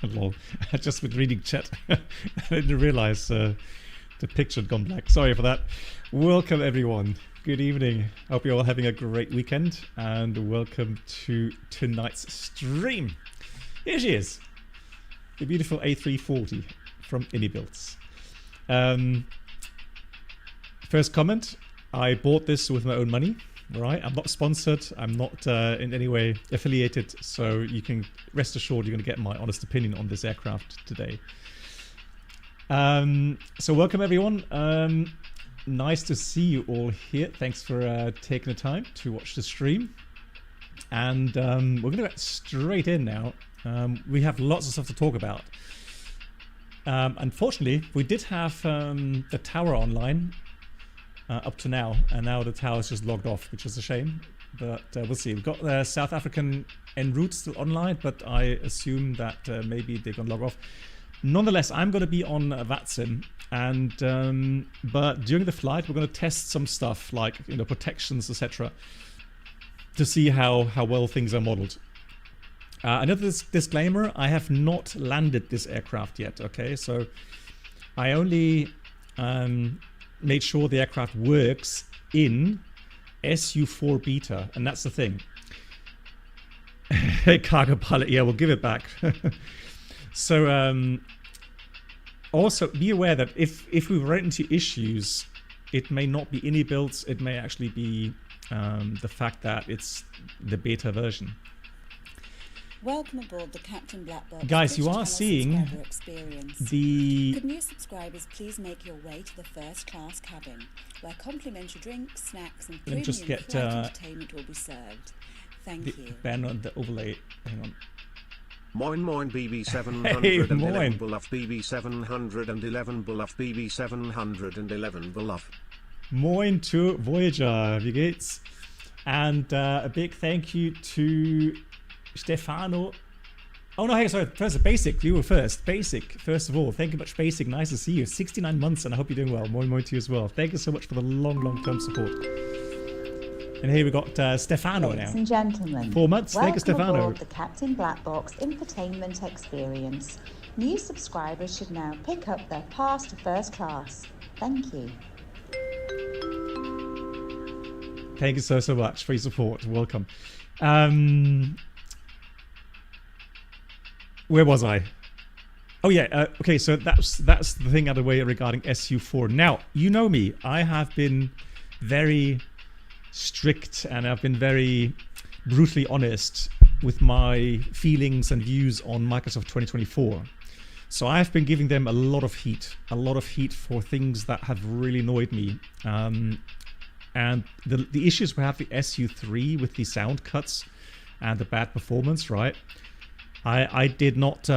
Lol. I just been reading chat. I didn't realize the picture had gone black. Sorry for that. Welcome everyone. Good evening. Hope you're all having a great weekend, and welcome to tonight's stream. Here she is, the beautiful A340 from iniBuilds. First comment, I bought this with my own money. All right, I'm not sponsored, I'm not in any way affiliated, so you can rest assured you're going to get my honest opinion on this aircraft today. So welcome everyone. Nice to see you all here. Thanks for taking the time to watch the stream. And we're going to get straight in now. We have lots of stuff to talk about. Unfortunately, we did have the tower online up to now, and now the tower's just logged off, which is a shame, but we'll see. We've got the South African en route still online, but I assume that maybe they're gonna log off. Nonetheless, I'm going to be on VATSIM, and but during the flight we're going to test some stuff like, you know, protections, etc., to see how well things are modeled. Another disclaimer, I have not landed this aircraft yet, okay? So I only made sure the aircraft works in SU4 beta, and that's the thing. Hey, cargo pilot, yeah, we'll give it back. So also be aware that if we run into issues, it may not be iniBuilds, it may actually be the fact that it's the beta version. Welcome aboard the Captain Black Box. Guys, you are seeing the... Could new subscribers please make your way to the first class cabin, where complimentary drinks, snacks and premium flight entertainment will be served. Thank you. Ban on the overlay. Hang on. Moin moin BB711 Beloved BB711 Beloved BB711 Beloved. Moin to Voyager, wie geht's? And a big thank you to Stefano. Oh no, hey, sorry, first Basic, you were first. Basic, first of all, thank you much, Basic, nice to see you. 69 months, and I hope you're doing well. Moin moin to you as well. Thank you so much for the long-term support. And here we got Stefano now. Ladies and gentlemen, 4 months, thank you, Stefano. Welcome aboard the Captain Black Box infotainment experience. New subscribers should now pick up their pass to first class. Thank you. Thank you so much for your support. Welcome. Where was I? Oh yeah, okay, so that's the thing out of the way regarding SU4. Now, you know me, I have been very strict and I've been very brutally honest with my feelings and views on Microsoft 2024. So I've been giving them a lot of heat for things that have really annoyed me. And the issues we have with SU3 with the sound cuts and the bad performance, right? I did not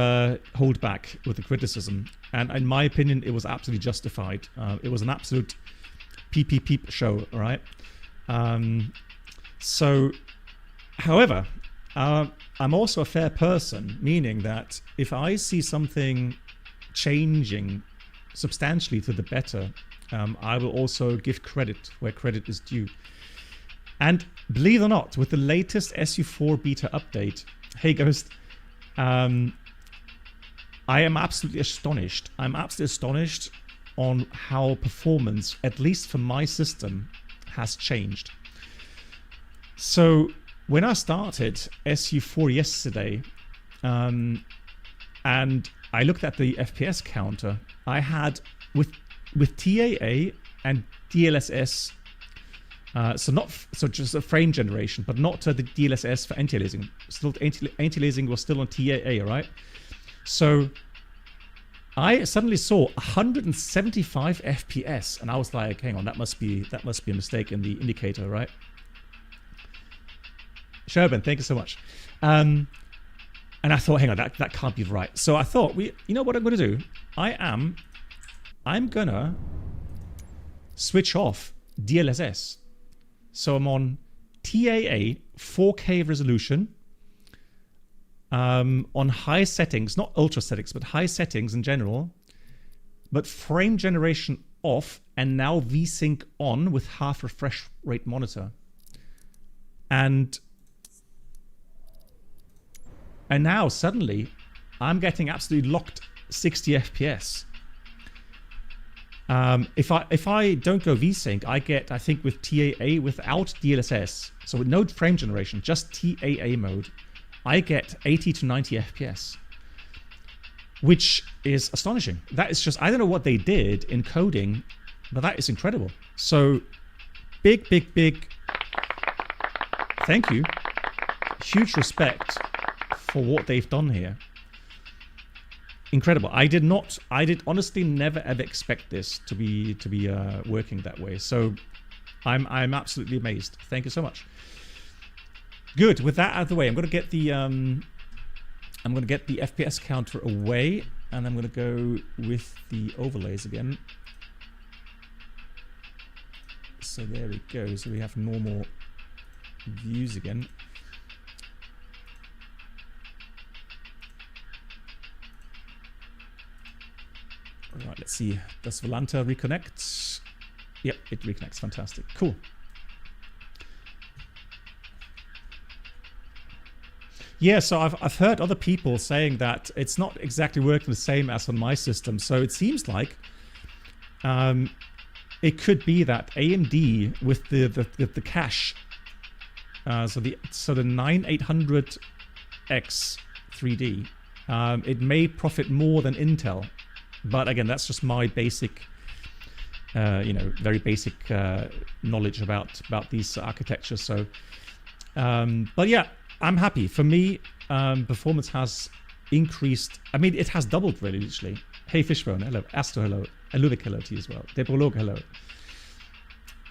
hold back with the criticism, and in my opinion, it was absolutely justified. It was an absolute peep show, right? So, however, I'm also a fair person, meaning that if I see something changing substantially to the better, I will also give credit where credit is due. And believe it or not, with the latest SU4 beta update, hey Ghost, I am absolutely astonished. I'm absolutely astonished on how performance, at least for my system, has changed. So when I started SU4 yesterday, and I looked at the FPS counter, I had with TAA and DLSS, so just a frame generation, but not the DLSS for anti-aliasing. Still, anti-aliasing was still on TAA, right? So I suddenly saw 175 FPS, and I was like, "Hang on, that must be a mistake in the indicator, right?" Sherban, thank you so much. And I thought, "Hang on, that can't be right." So I thought, you know what I'm going to do? I'm gonna switch off DLSS. So I'm on TAA 4K resolution on high settings, not ultra settings, but high settings in general, but frame generation off, and now VSync on with half refresh rate monitor. And now suddenly I'm getting absolutely locked 60 FPS. If I don't go VSync, I get, I think with TAA without DLSS, so with no frame generation, just TAA mode, I get 80 to 90 FPS, which is astonishing. That is just, I don't know what they did in coding, but that is incredible. So big thank you. Huge respect for what they've done here. Incredible. I did honestly never ever expect this to be working that way. So I'm absolutely amazed. Thank you so much. Good. With that out of the way, I'm going to get the FPS counter away, and I'm going to go with the overlays again. So there we go. So we have normal views again. Right, let's see. Does Volanta reconnect? Yep, it reconnects. Fantastic. Cool. Yeah, so I've heard other people saying that it's not exactly working the same as on my system. So it seems like it could be that AMD with the cache, so the 9800X 3D, it may profit more than Intel. But again, that's just my basic, very basic knowledge about these architectures. So, but yeah, I'm happy. For me, performance has increased. I mean, it has doubled really, literally. Hey, Fishbone, hello. Astro, hello. And Ludwig, hello to you as well. Debolog, hello.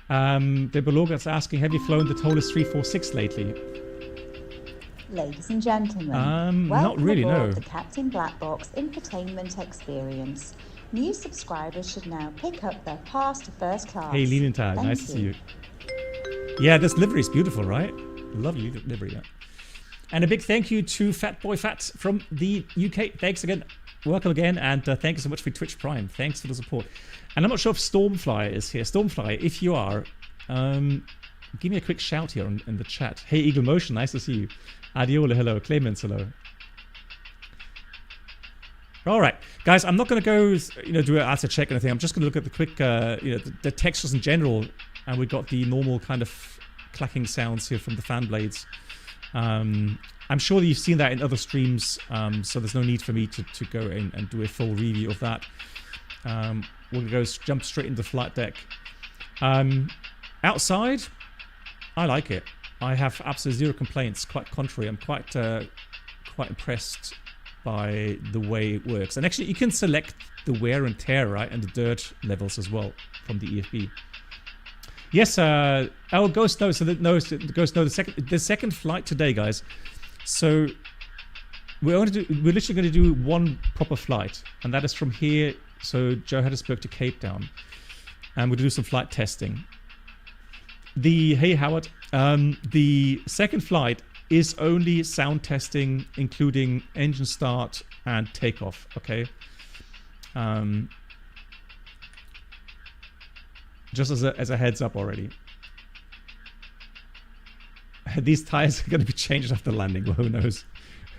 Debolog is asking, have you flown the TOLUS 346 lately? Ladies and gentlemen, welcome not really, aboard no. the Captain Black Box infotainment experience. New subscribers should now pick up their pass to first class. Hey, Lilienthal, nice to see you. Yeah, this livery is beautiful, right? Lovely livery, yeah. And a big thank you to Fatboy Fat from the UK. Thanks again. Welcome again, and thank you so much for Twitch Prime. Thanks for the support. And I'm not sure if Stormfly is here. Stormfly, if you are, give me a quick shout here in the chat. Hey, Eagle Motion, nice to see you. Adiola, hello. Clemens, hello. All right, guys, I'm not going to go, do an answer check or anything. I'm just going to look at the quick, the textures in general, and we've got the normal kind of clacking sounds here from the fan blades. I'm sure that you've seen that in other streams, so there's no need for me to go in and do a full review of that. We'll jump straight into the flight deck. Outside, I like it. I have absolutely zero complaints. Quite contrary, I'm quite impressed by the way it works. And actually, you can select the wear and tear, right, and the dirt levels as well from the EFB. Yes, Ghost knows. So Ghost knows the second flight today, guys. So we're literally going to do one proper flight, and that is from here, so Johannesburg to Capetown, and we'll do some flight testing. Hey Howard, the second flight is only sound testing, including engine start and takeoff. Okay. Just as a heads up already. These tires are going to be changed after landing. Well, who knows?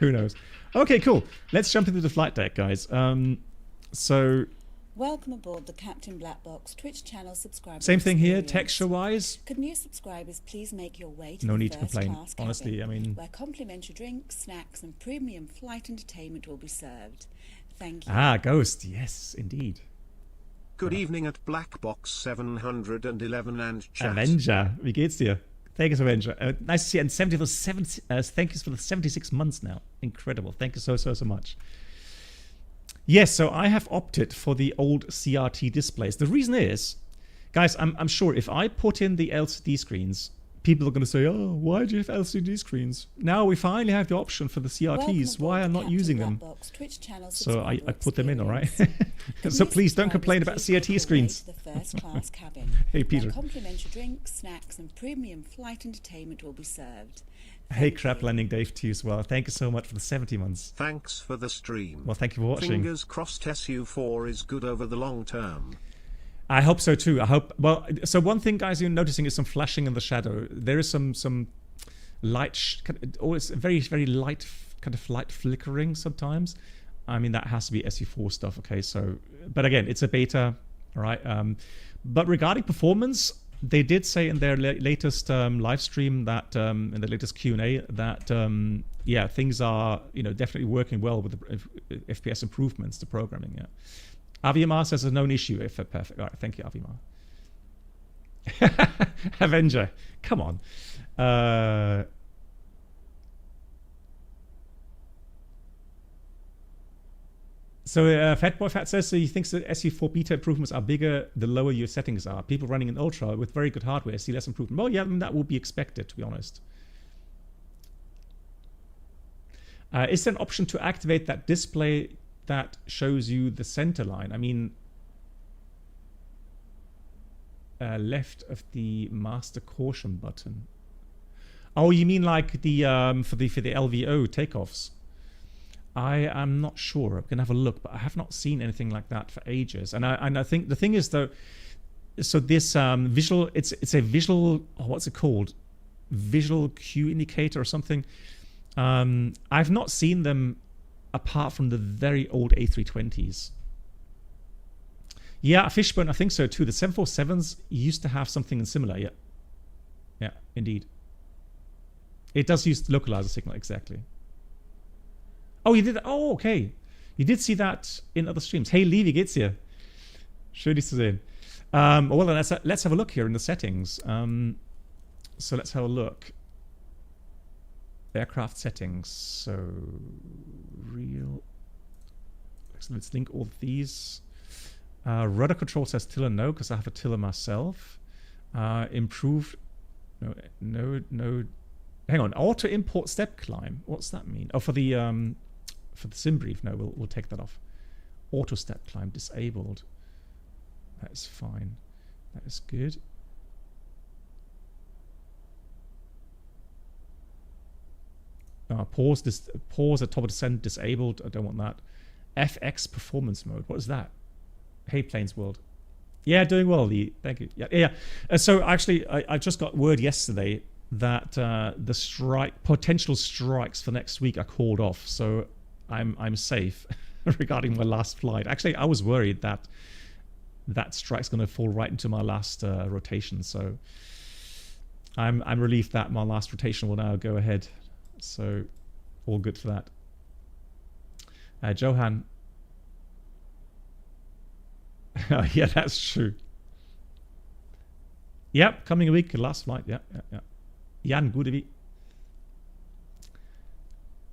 Who knows? Okay, cool. Let's jump into the flight deck, guys. So. Welcome aboard the Captain Black Box Twitch channel subscriber. Same thing here, texture-wise. Could new subscribers please make your way to no the need to first complain. class Honestly, cabin, I mean, where complimentary drinks, snacks, and premium flight entertainment will be served. Thank you. Ghost. Yes, indeed. Good evening at Black Box 711 and chat. Avenger, wie geht's dir? Thank you, Avenger. Nice to see you. And thank you for the 76 months now. Incredible. Thank you so much. Yes, so I have opted for the old CRT displays. The reason is, guys, I'm sure if I put in the LCD screens, people are going to say, oh, why do you have LCD screens? Now we finally have the option for the CRTs. Why am I not using them? So I put them in, all right? So please don't complain about CRT screens. Hey, Peter. Complimentary drinks, snacks, and premium flight entertainment will be served. Hey, Crap Landing Dave to you as well. Thank you so much for the 70 months. Thanks for the stream. Well, thank you for watching. Fingers crossed SU4 is good over the long term. I hope so too. I hope. Well, so one thing, guys, you're noticing is some flashing in the shadow. There is some light. Always very light kind of light flickering sometimes. I mean, that has to be SU4 stuff. Okay, so, but again, it's a beta, all right? But regarding performance, they did say in their latest live stream that, in the latest Q&A, that, yeah, things are, definitely working well with the FPS improvements to programming, yeah. Avimar says there's no issue. Perfect. All right, thank you, Avimar. Avenger, come on. So Fatboy Fat says, so he thinks that SU4 beta improvements are bigger the lower your settings are. People running an Ultra with very good hardware see less improvement. Well, yeah, I mean, that would be expected, to be honest. Is there an option to activate that display that shows you the center line? I mean, left of the master caution button. Oh, you mean like the for the LVO takeoffs? I am not sure. I'm gonna have a look, but I have not seen anything like that for ages. And I think the thing is though, so this visual, it's a visual, what's it called? Visual cue indicator or something. I've not seen them apart from the very old A320s. Yeah, Fishbone, I think so too. The 747s used to have something similar. Yeah, yeah, indeed. It does use the localizer signal, exactly. Oh, you did. Oh, okay. You did see that in other streams. Hey, Lee, wie geht's dir? Schön, dich zu sehen. Well, then let's have a look here in the settings. So let's have a look. Aircraft settings. So real. Let's link all of these. Rudder control says tiller no, because I have a tiller myself. Improved. No. Hang on. Auto import step climb. What's that mean? Oh, for the sim brief. No, we'll take that off. Auto step climb disabled. That is fine. That is good. Pause at top of descent disabled. I don't want that. FX performance mode. What is that? Hey, Plains World. Yeah, doing well, Lee. Thank you. Yeah. So actually, I just got word yesterday that the potential strikes for next week are called off. So I'm safe regarding my last flight. Actually, I was worried that that strike's going to fall right into my last rotation. So I'm relieved that my last rotation will now go ahead. So all good for that. Johan. Yeah, that's true. Yep, coming week, last flight. Yeah. Jan Gudevi.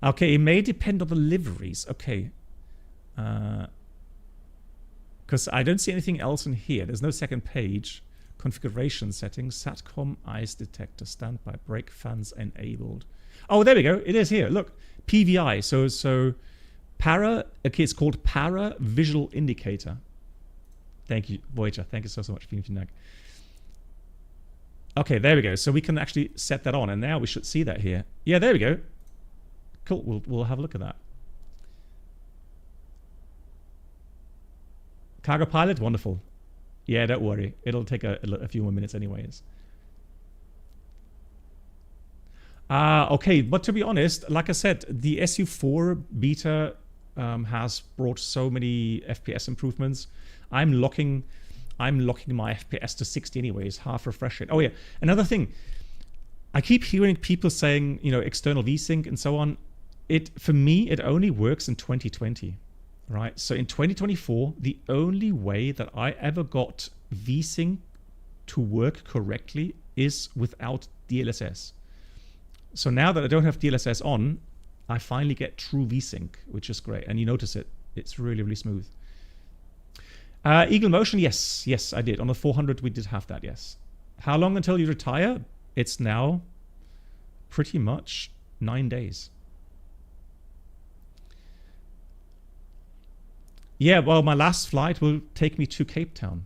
Okay, it may depend on the liveries. Okay. Because I don't see anything else in here. There's no second page. Configuration settings, SATCOM, ice detector, standby, brake fans enabled. Oh, there we go. It is here. Look, PVI. So para. Okay, it's called para visual indicator. Thank you, Voyager. Thank you so much for being back. Okay, there we go. So we can actually set that on, and now we should see that here. Yeah, there we go. Cool. We'll have a look at that. Cargo pilot, wonderful. Yeah, don't worry. It'll take a few more minutes anyways. Okay, but to be honest, like I said, the SU4 beta has brought so many FPS improvements. I'm locking my FPS to 60 anyways, half refresh rate. Oh yeah, another thing. I keep hearing people saying, external VSync and so on. For me, it only works in 2020, right? So in 2024, the only way that I ever got VSync to work correctly is without DLSS. So now that I don't have DLSS on, I finally get true VSync, which is great. And you notice it. It's really, really smooth. Eagle Motion, yes, I did. On the 400, we did have that, yes. How long until you retire? It's now pretty much 9 days. Yeah, well, my last flight will take me to Capetown.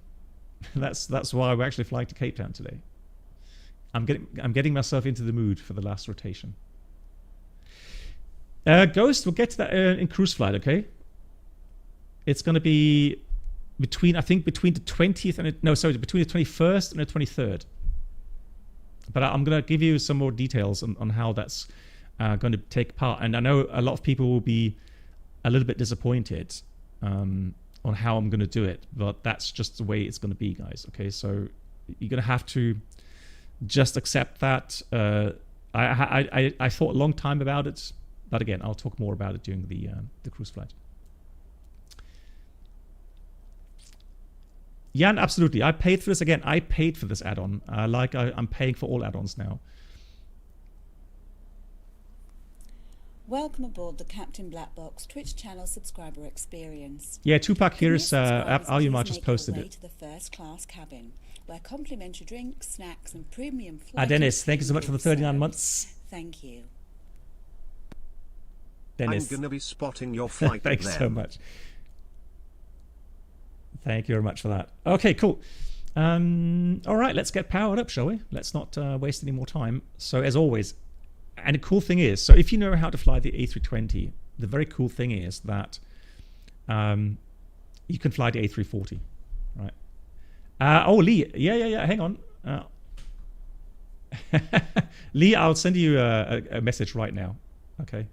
That's why we're actually flying to Capetown today. I'm getting myself into the mood for the last rotation. Ghost, we'll get to that in cruise flight, okay? It's going to be between the 20th and between the 21st and the 23rd. But I'm going to give you some more details on how that's going to take part. And I know a lot of people will be a little bit disappointed on how I'm going to do it, but that's just the way it's going to be, guys. Okay, so you're going to have to just accept that. I thought a long time about it, but again, I'll talk more about it during the cruise flight. Jan, absolutely. I paid for this. Again, I paid for this add-on. I'm paying for all add-ons now. Welcome aboard the Captain Black Box Twitch channel subscriber experience. Yeah, Tupac here is Alyumar just posted it. To the first class cabin, where complimentary drinks, snacks, and premium flight. Dennis, thank you so much for the 39 months. Thank you. Dennis, I'm gonna be spotting your flight. Thanks so much. Thank you very much for that. Okay, cool. All right, let's get powered up, shall we? Let's not waste any more time. So as always, and the cool thing is, so if you know how to fly the A320, the very cool thing is that you can fly the A340, right? Oh, Lee, yeah, hang on. Lee, I'll send you a message right now, okay?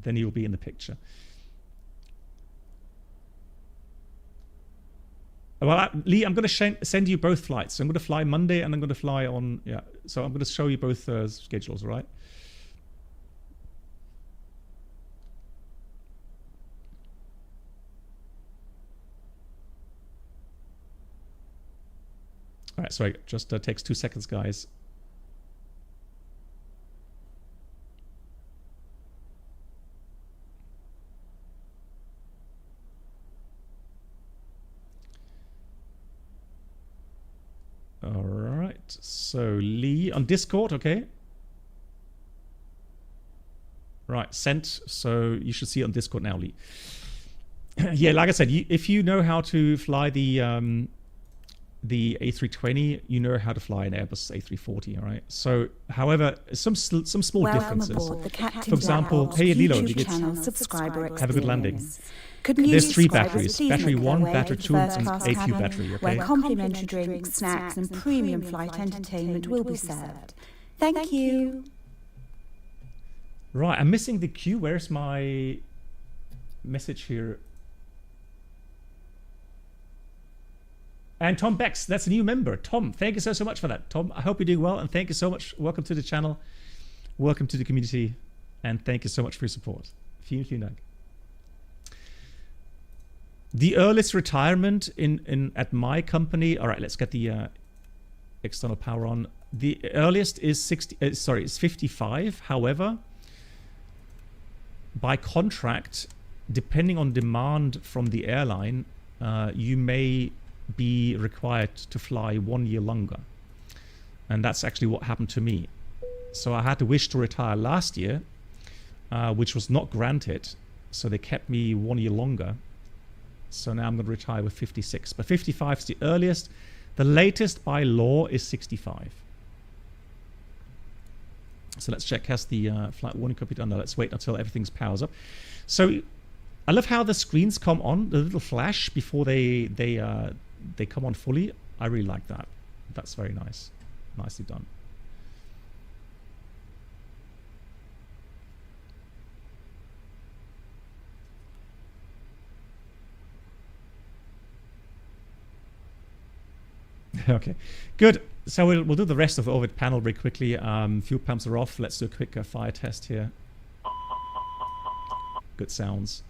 Then you'll be in the picture. Well, Lee, I'm going to send you both flights. So I'm going to fly Monday and I'm going to fly on, yeah. So I'm going to show you both schedules, all right? All right, sorry, just takes 2 seconds, guys. All right, so Lee on Discord, okay. Right, sent, so you should see it on Discord now, Lee. Yeah, like I said, if you know how to fly the A320, you know how to fly an Airbus A340, all right? So, however, some small differences. For example, hey Lilo, you get have a good landing. There's 3 batteries, battery 1, battery 2, and AQ battery, okay? Where complimentary drinks, snacks, and premium flight entertainment will be served. Thank you. Right, I'm missing the queue. Where's my message here? And Tom Bex, that's a new member. Tom, thank you so much for that. Tom, I hope you're doing well, and thank you so much. Welcome to the channel. Welcome to the community, and thank you so much for your support. Vielen, vielen Dank. The earliest retirement at my company. All right, let's get the external power on. The earliest is 55. However, by contract, depending on demand from the airline, you may be required to fly 1 year longer, and that's actually what happened to me. So I had a wish to retire last year, which was not granted. So they kept me 1 year longer. So now I'm going to retire with 56. But 55 is the earliest. The latest by law is 65. So let's check, has the flight warning copy done? No, let's wait until everything's powers up. So I love how the screens come on, the little flash before they come on fully. I really like that. That's very nice. Nicely done. Okay, good. So we'll do the rest of the orbit panel very quickly. Fuel pumps are off. Let's do a quick fire test here. Good sounds.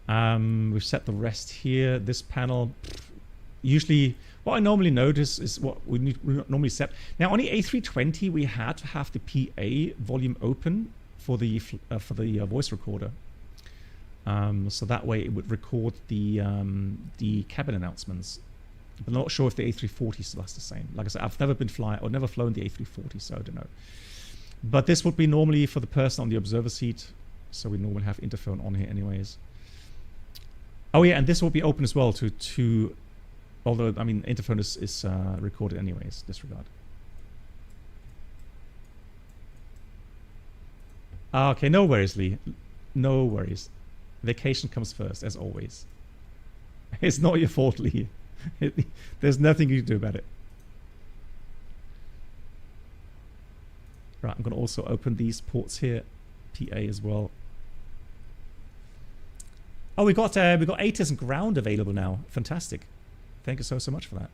We've set the rest here. This panel, usually what I normally notice is what we normally set. Now on the A320 we had to have the PA volume open for the voice recorder. So that way it would record the cabin announcements. But I'm not sure if the A340 still has the same. Like I said, I've never flown the A340, so I don't know. But this would be normally for the person on the observer seat, so we normally have interphone on here anyways. Oh yeah, and this will be open as well to although, I mean, interphone is recorded anyways, disregard. Okay, no worries, Lee. No worries. Vacation comes first, as always. It's not your fault, Lee. There's nothing you can do about it. Right, I'm going to also open these ports here, PA as well. Oh, we got ATIS and ground available now. Fantastic. Thank you so much for that.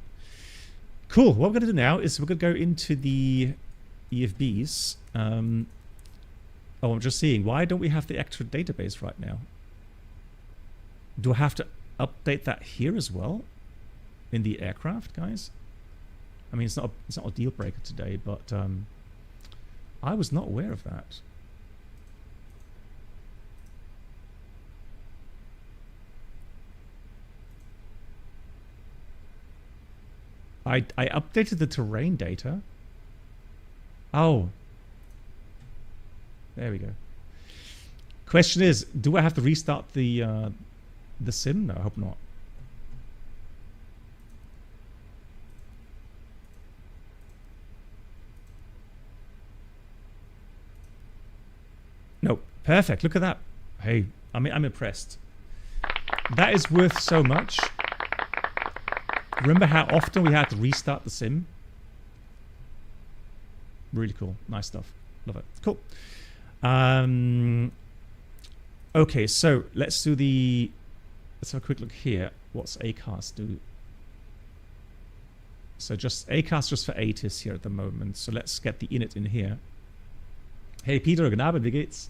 Cool. What we're going to do now is we're going to go into the EFBs. Oh, I'm just seeing. Why don't we have the extra database right now? Do I have to update that here as well in the aircraft, guys? I mean, it's not a deal breaker today, but I was not aware of that. I updated the terrain data. Oh. There we go. Question is, do I have to restart the sim? No, I hope not. No, perfect. Look at that. Hey, I'm impressed. That is worth so much. Remember how often we had to restart the sim? Really cool. Nice stuff. Love it. Cool. Okay, so let's have a quick look here. What's ACAS do? So just ACAS just for ATIS here at the moment. So let's get the init in here. Hey Peter, guten Abend, wie geht's?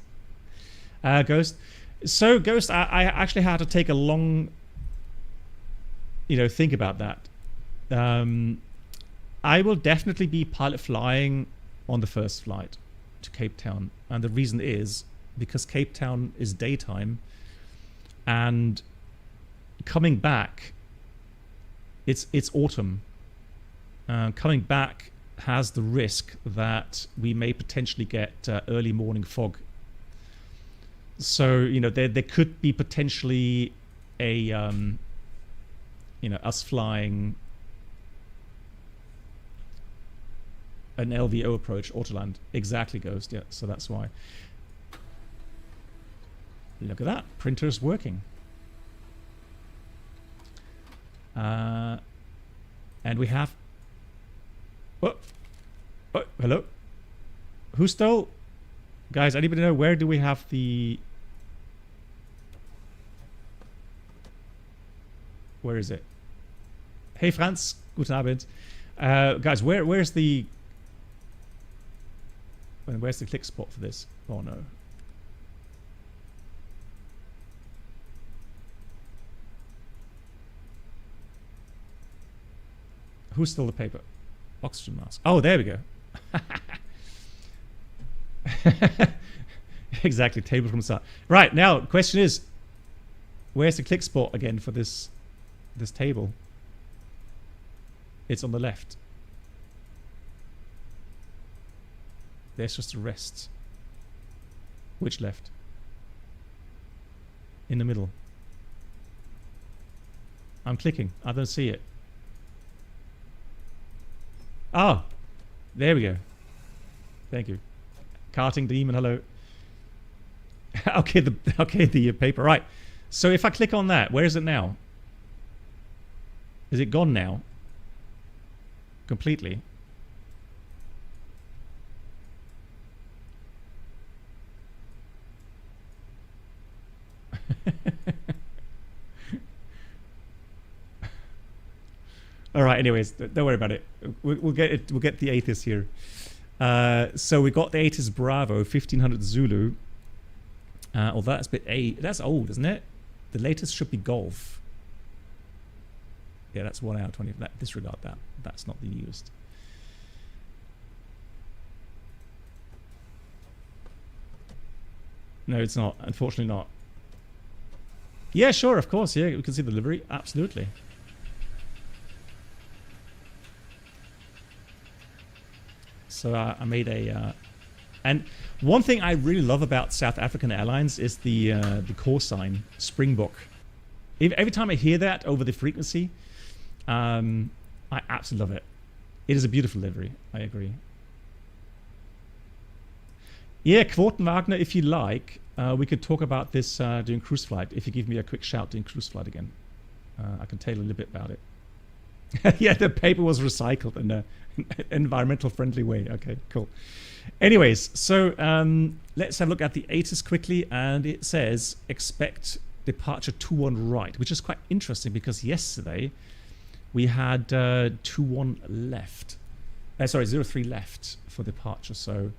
Ghost. So Ghost, I actually had to take a long think about that. I will definitely be pilot flying on the first flight to Cape Town, and the reason is because Cape Town is daytime, and coming back, it's autumn. Coming back has the risk that we may potentially get early morning fog. So there could be potentially a us flying an LVO approach, autoland. Exactly, Ghost. Yeah, so that's why. Look at that. Printer's working. And we have... Oh, hello? Who stole? Guys, anybody know where do we have the... Where is it? Hey Franz, guten Abend. Guys, where's the click spot for this? Oh no. Who stole the paper? Oxygen mask. Oh, there we go. Exactly, table from the start. Right, now question is, where's the click spot again for this table? It's on the left. There's just a rest. Which left? In the middle. I'm clicking. I don't see it. Ah, there we go. Thank you. Karting demon, hello. Okay, the paper. Right. So if I click on that, where is it now? Is it gone now? Completely. All right. Anyways, don't worry about it. We'll get it. We'll get the ATIS here. So we got the ATIS Bravo 1500 Zulu. Oh, that's a bit that's old, isn't it? The latest should be Golf. Yeah, that's 1 hour 20. Disregard that. That's not the newest. No, it's not. Unfortunately not. Yeah, sure, of course. Yeah, we can see the livery. Absolutely. So I made a... and one thing I really love about South African Airlines is the call sign, Springbok. Every time I hear that over the frequency, I absolutely love it. It is a beautiful livery. I agree. Yeah, Quotenwagner, if you like, we could talk about this during cruise flight. If you give me a quick shout during cruise flight again, I can tell you a little bit about it. Yeah, the paper was recycled in an environmental friendly way. Okay, cool. Anyways, so let's have a look at the ATIS quickly, and it says expect departure 21 right, which is quite interesting because yesterday we had 21 left. Sorry, 03 left for departure. So,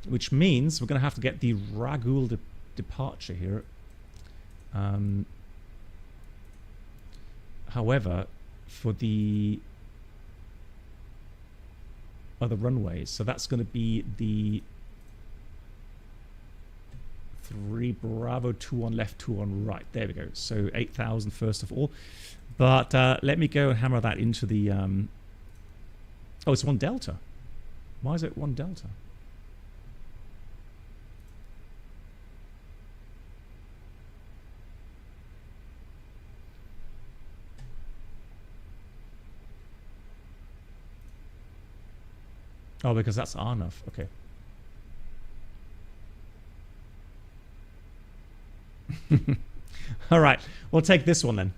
which means we're going to have to get the Ragul departure here. However, for the other runways, so that's going to be the 3 Bravo 21 left, 21 right. There we go. So 8,000 first of all. But let me go and hammer that into the... Oh, it's 1 Delta. Why is it 1 Delta? Oh, because that's Arnav. Okay. All right. We'll take this one then.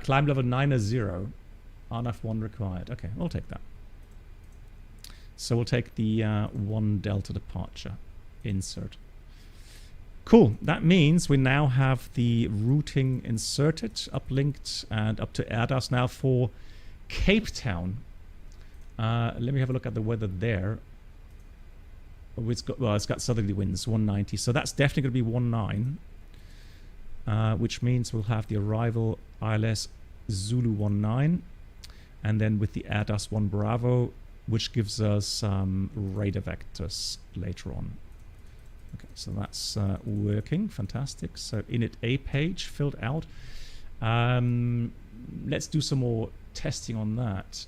Climb level 90. Arnav 1 required. Okay, we'll take that. So we'll take the 1 Delta departure. Insert. Cool. That means we now have the routing inserted, uplinked, and up to addons now for Capetown. Let me have a look at the weather there. Oh, it's got southerly winds, 190. So that's definitely going to be 19, which means we'll have the arrival ILS Zulu 19, and then with the addons 1 Bravo, which gives us radar vectors later on. Okay, so that's working. Fantastic. So init A page filled out. Let's do some more testing on that.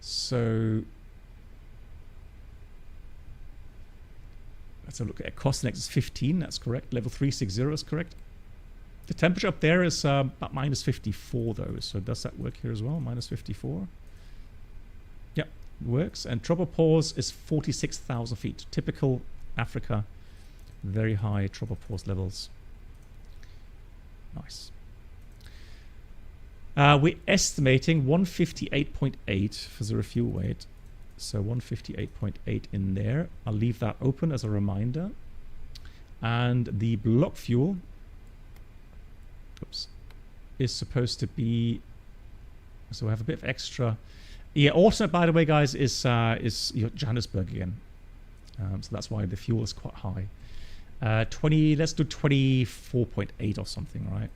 So let's have a look at cost index is 15. That's correct. Level 360 is correct. The temperature up there is about minus 54 though. So does that work here as well? Minus 54. Yep, works. And tropopause is 46,000 feet. Typical Africa. Very high tropopause levels. Nice. We're estimating 158.8 for zero fuel weight. So 158.8 in there. I'll leave that open as a reminder. And the block fuel is supposed to be... So we have a bit of extra... Yeah, also, by the way, guys, is Johannesburg again. So that's why the fuel is quite high. Let's do 24.8 or something, right?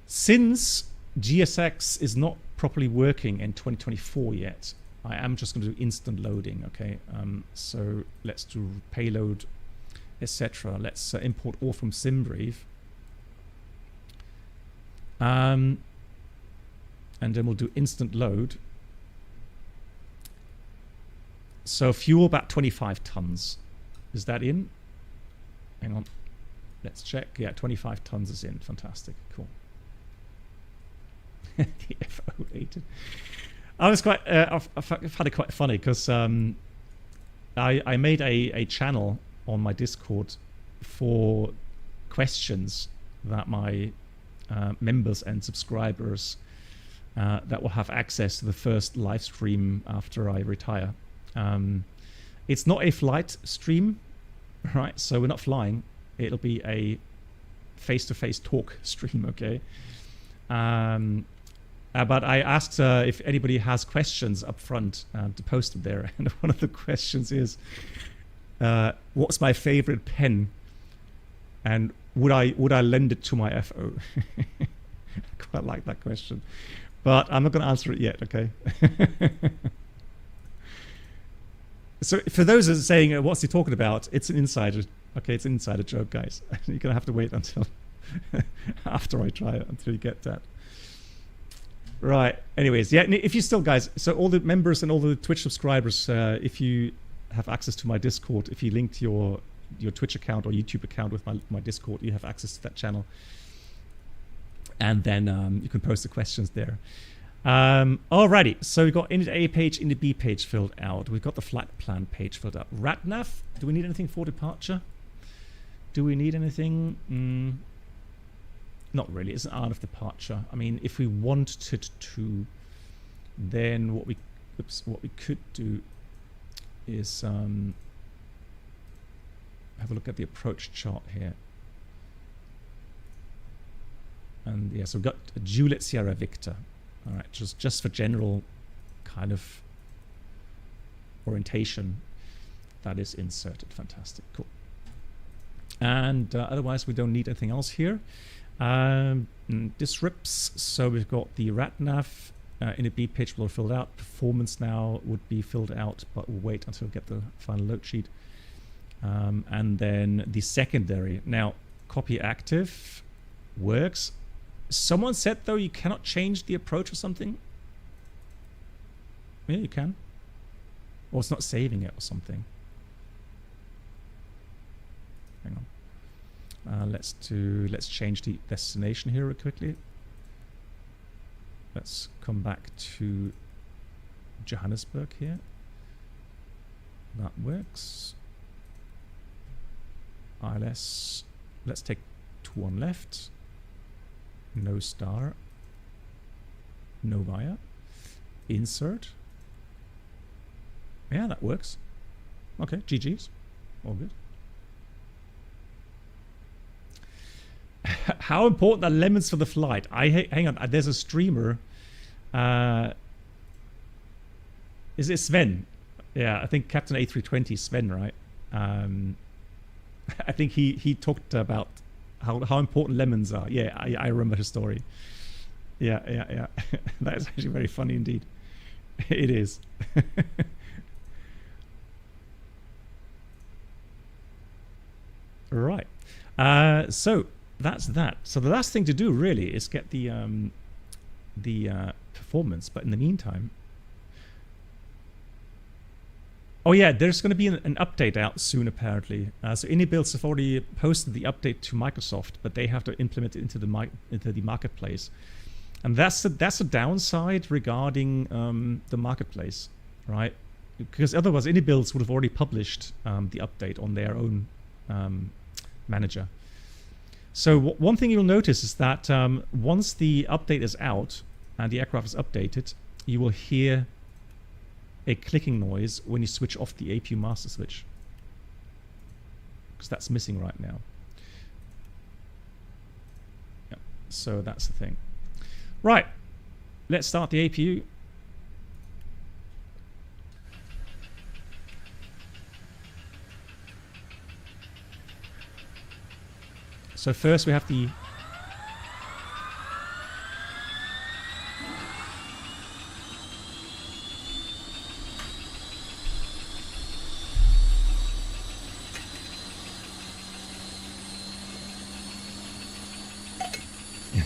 Since GSX is not properly working in 2024 yet, I am just going to do instant loading, okay? So let's do payload, etc. Let's import all from SimBrief. And then we'll do instant load. So fuel about 25 tons. Is that in? Hang on. Let's check. Yeah, 25 tons is in. Fantastic. Cool. The FAOR. I was quite... I found it quite funny because I made a channel on my Discord for questions that my members and subscribers that will have access to the first live stream after I retire. It's not a flight stream, right? So we're not flying. It'll be a face-to-face talk stream, okay? But I asked if anybody has questions up front to post them there. And one of the questions is, what's my favorite pen? And would I lend it to my FO? I quite like that question. But I'm not going to answer it yet, okay? So for those that are saying, what's he talking about? It's an insider. Okay, it's an insider joke, guys. You're going to have to wait until after I try it, until you get that. Right. Anyways, yeah, if you still, guys, so all the members and all the Twitch subscribers, if you have access to my Discord, if you link to your Twitch account or YouTube account with my Discord, you have access to that channel. And then you can post the questions there. Alrighty, so we've got init A page, init B page filled out. We've got the flight plan page filled out. RATNAV, do we need anything for departure? do we need anything? Not really. It's an art of departure. I mean, if we wanted to, then what we could do is have a look at the approach chart here. And yeah, so we've got Juliet Sierra Victor. All right, just for general kind of orientation, that is inserted. Fantastic, cool. And otherwise, we don't need anything else here. Disrips. So we've got the RATNAV in a B page will filled out. Performance now would be filled out, but we'll wait until we get the final load sheet. And then the secondary. Now, copy active works. Someone said though you cannot change the approach or something. Yeah, you can. Or it's not saving it or something. Hang on. Let's change the destination here real quickly. Let's come back to Johannesburg here. That works. ILS. Let's take 2 on left. No star. No via. Insert. Yeah, that works. Okay, GG's. All good. How important are lemons for the flight? Hang on. There's a streamer. Is it Sven? Yeah, I think Captain A340 Sven, right? I think he talked about how important lemons are. Yeah, I remember his story. Yeah. That is actually very funny indeed. It is. Right. So that's that. So the last thing to do really is get the performance. But in the meantime, oh yeah, there's going to be an update out soon apparently. So iniBuilds have already posted the update to Microsoft, but they have to implement it into the marketplace, and that's a downside regarding the marketplace, right? Because otherwise iniBuilds would have already published the update on their own manager. So one thing you'll notice is that once the update is out and the aircraft is updated, you will hear a clicking noise when you switch off the APU master switch, because that's missing right now. Yep. So that's the thing. Right, let's start the APU. So first we have the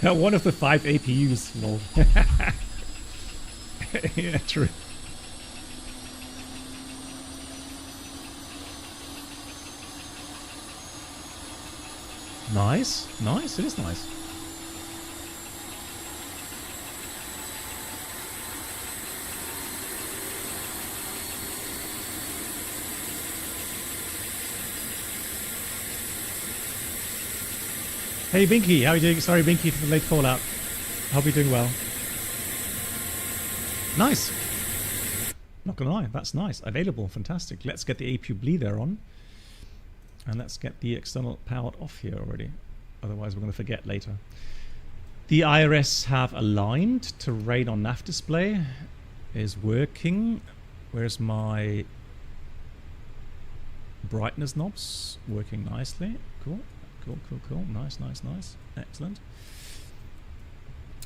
one of the 5 APUs. Lol. Yeah, true. Nice. It is nice. Hey Binky, how are you doing? Sorry Binky for the late call out. Hope you're doing well. Nice. Not gonna lie, that's nice. Available, fantastic. Let's get the APU bleeder on. And let's get the external powered off here already. Otherwise we're gonna forget later. The IRS have aligned to radar nav display. Is working. Where's my brightness knobs? Working nicely. Cool. Cool. Nice. Excellent.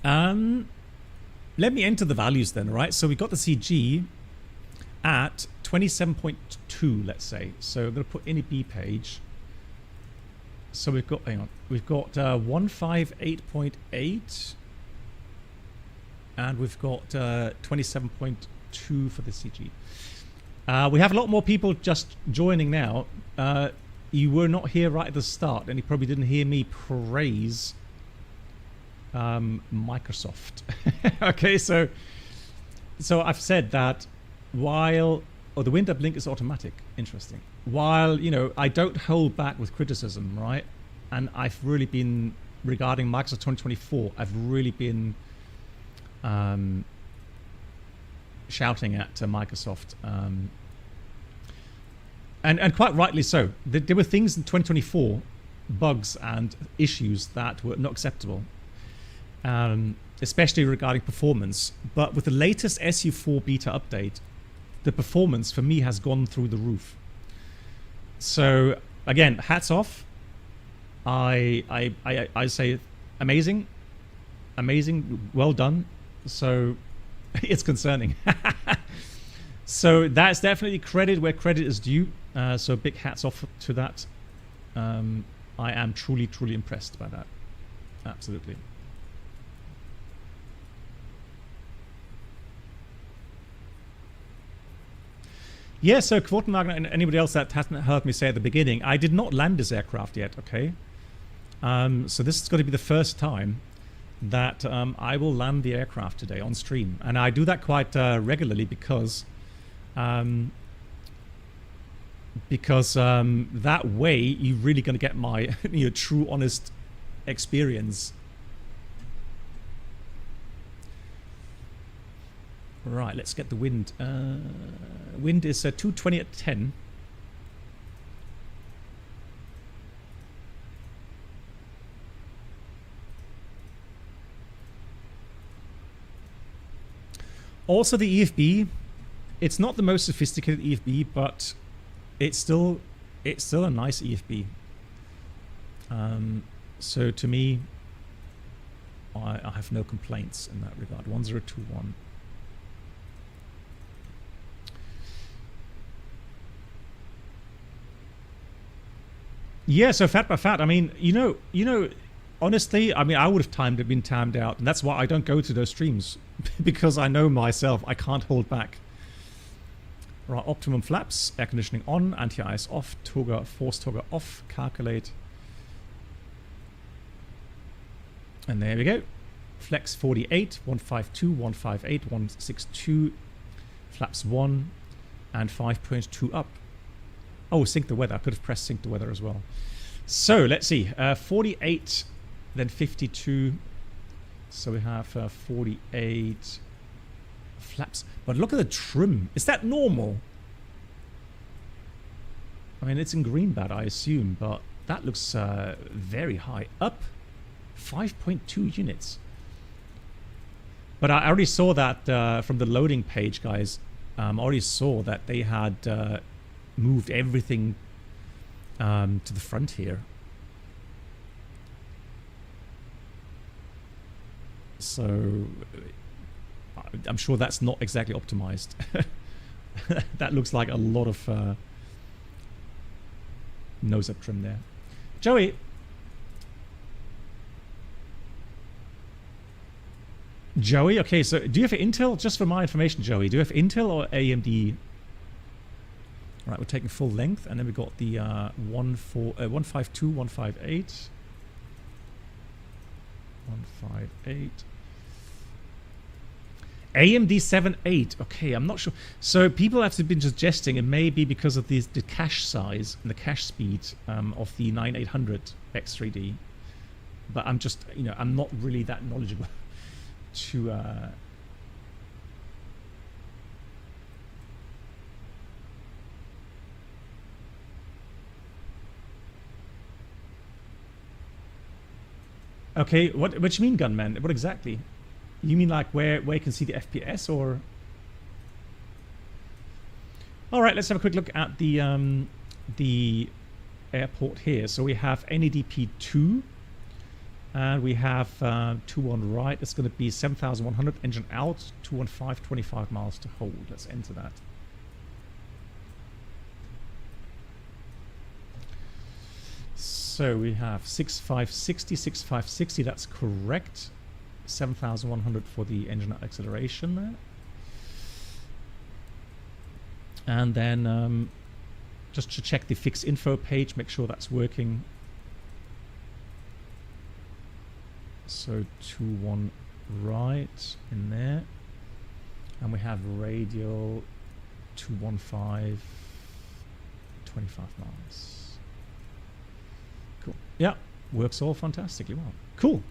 Let me enter the values then, right? So we got the CG at 27.2, let's say. So I'm going to put in a B page. So we've got, hang on, we've got 158.8 and we've got 27.2 for the CG. We have a lot more people just joining now. You were not here right at the start, and you probably didn't hear me praise Microsoft. Okay, so I've said that while Oh, the wind up link is automatic. Interesting. While, you know, I don't hold back with criticism, right? And I've really been, regarding Microsoft 2024, I've really been shouting at Microsoft. And quite rightly so. There were things in 2024, bugs and issues that were not acceptable. Especially regarding performance. But with the latest SU4 beta update, the performance for me has gone through the roof. So again, hats off. I say amazing, well done. So it's concerning. So that's definitely credit where credit is due. So big hats off to that. I am truly impressed by that. Absolutely. Yeah, so Quotenwagen and anybody else that hasn't heard me say at the beginning, I did not land this aircraft yet, okay? So this is going to be the first time that I will land the aircraft today on stream. And I do that quite regularly because that way you're really going to get my true, honest experience. Right, let's get the wind. Wind is 220 at 10. Also the EFB, it's not the most sophisticated EFB, but it's still a nice EFB. So to me, I have no complaints in that regard. 1021. Yeah, so fat by fat. I mean, you know, honestly, I mean, I would have been timed out, and that's why I don't go to those streams because I know myself, I can't hold back. Right, optimum flaps, air conditioning on, anti-ice off, force toggle off, calculate, and there we go. Flex 48, 152, 158, 162, flaps 1, and 5.2 up. Oh, sync the weather. I could have pressed sync the weather as well. So let's see. 48, then 52. So we have 48 flaps. But look at the trim. Is that normal? I mean, it's in greenbat, I assume, but that looks very high. Up 5.2 units. But I already saw that from the loading page, guys. I already saw that they had moved everything to the front here. So I'm sure that's not exactly optimized. That looks like a lot of nose up trim there. Joey. Joey, okay, so do you have Intel? Just for my information, Joey, do you have Intel or AMD? Right, we're taking full length, and then we got the 152, 158. 158. AMD 7.8. Okay, I'm not sure. So people have been suggesting it may be because of the cache size and the cache speed of the 9800 X3D. But I'm just, I'm not really that knowledgeable to... Okay, what do you mean, gunman? What exactly? You mean like where you can see the FPS, or? All right, let's have a quick look at the airport here. So we have NADP 2, and we have 2 on right. It's going to be 7,100 engine out, 215, 25 miles to hold. Let's enter that. So we have 6560, that's correct. 7,100 for the engine acceleration there. And then just to check the fix info page, make sure that's working. So 21 right in there. And we have radial 215, 25 miles. Cool. Yeah, works all fantastically well. Cool.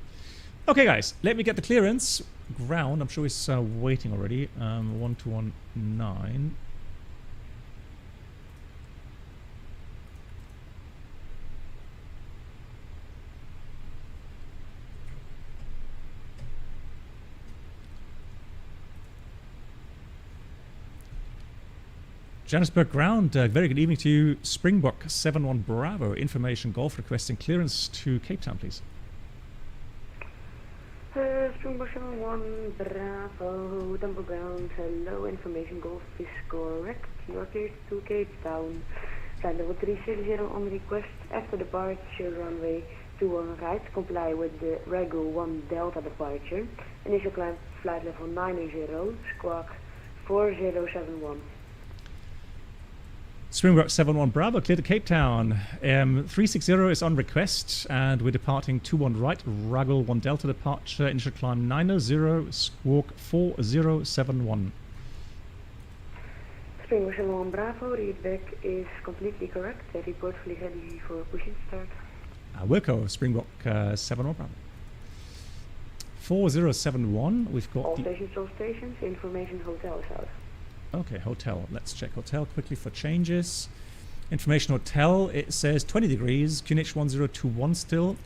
Okay, guys, let me get the clearance. Ground, I'm sure it's waiting already. 1219. Johannesburg ground, very good evening to you. Springbok 71 Bravo, information golf requesting clearance to Cape Town, please. Springbok 71 Bravo, tempo ground, hello, information golf is correct. You are cleared to Cape Town. Flight level 360 on request after departure runway 21 right, comply with the Regu 1 Delta departure. Initial climb flight level 980, squawk 4071. Springbok 71 Bravo, clear to Cape Town. 360 is on request, and we're departing 21 right, Ragul 1 Delta departure, initial climb 900, squawk 4071. Springbok 71 Bravo, read back is completely correct. Report fully ready for pushing start. Wilco, Springbok 71 Bravo. 4071, we've got all stations, information hotel is out. Okay, hotel. Let's check hotel quickly for changes. Information hotel, it says 20 degrees, QNH 1021 still.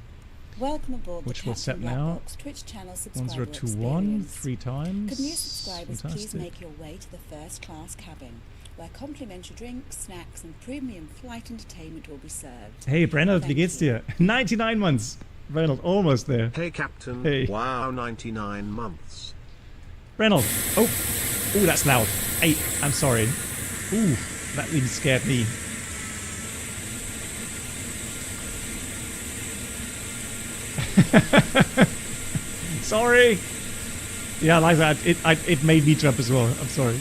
Welcome aboard which the we'll set Captain now. Blackbox Twitch channel subscriber 1021, experience. 3 times. Could new subscribers please Fantastic. make your way to the first class cabin, where complimentary drinks, snacks and premium flight entertainment will be served. Hey Brenner, wie Thank geht's you. dir? 99 months. Reynold, almost there. Hey Captain, Hey. wow 99 months. Reynold, oh, that's loud. 8, I'm sorry. Ooh, that really scared me. Sorry. Yeah, like that. It made me jump as well. I'm sorry.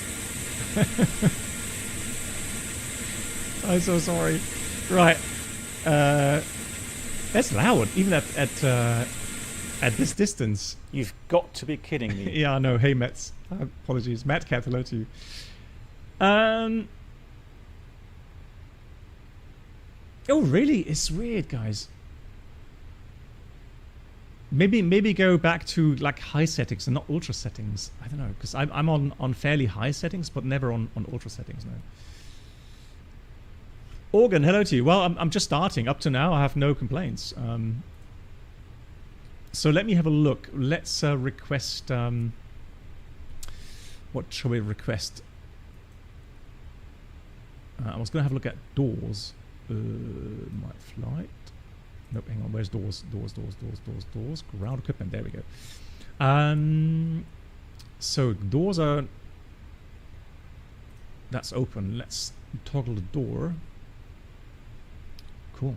I'm so sorry. Right. That's loud, even at this distance. You've got to be kidding me. Yeah, I know. Hey, Mets. Apologies. Matt Cat, hello to you. Oh, really? It's weird, guys. Maybe go back to like high settings and not ultra settings. I don't know, because I'm on fairly high settings, but never on ultra settings. No. Organ, hello to you. Well, I'm just starting. Up to now, I have no complaints. So let me have a look. Let's request. What shall we request? I was going to have a look at doors. My flight. Nope, hang on. Where's doors? Doors. Ground equipment. There we go. So doors are. That's open. Let's toggle the door. Cool.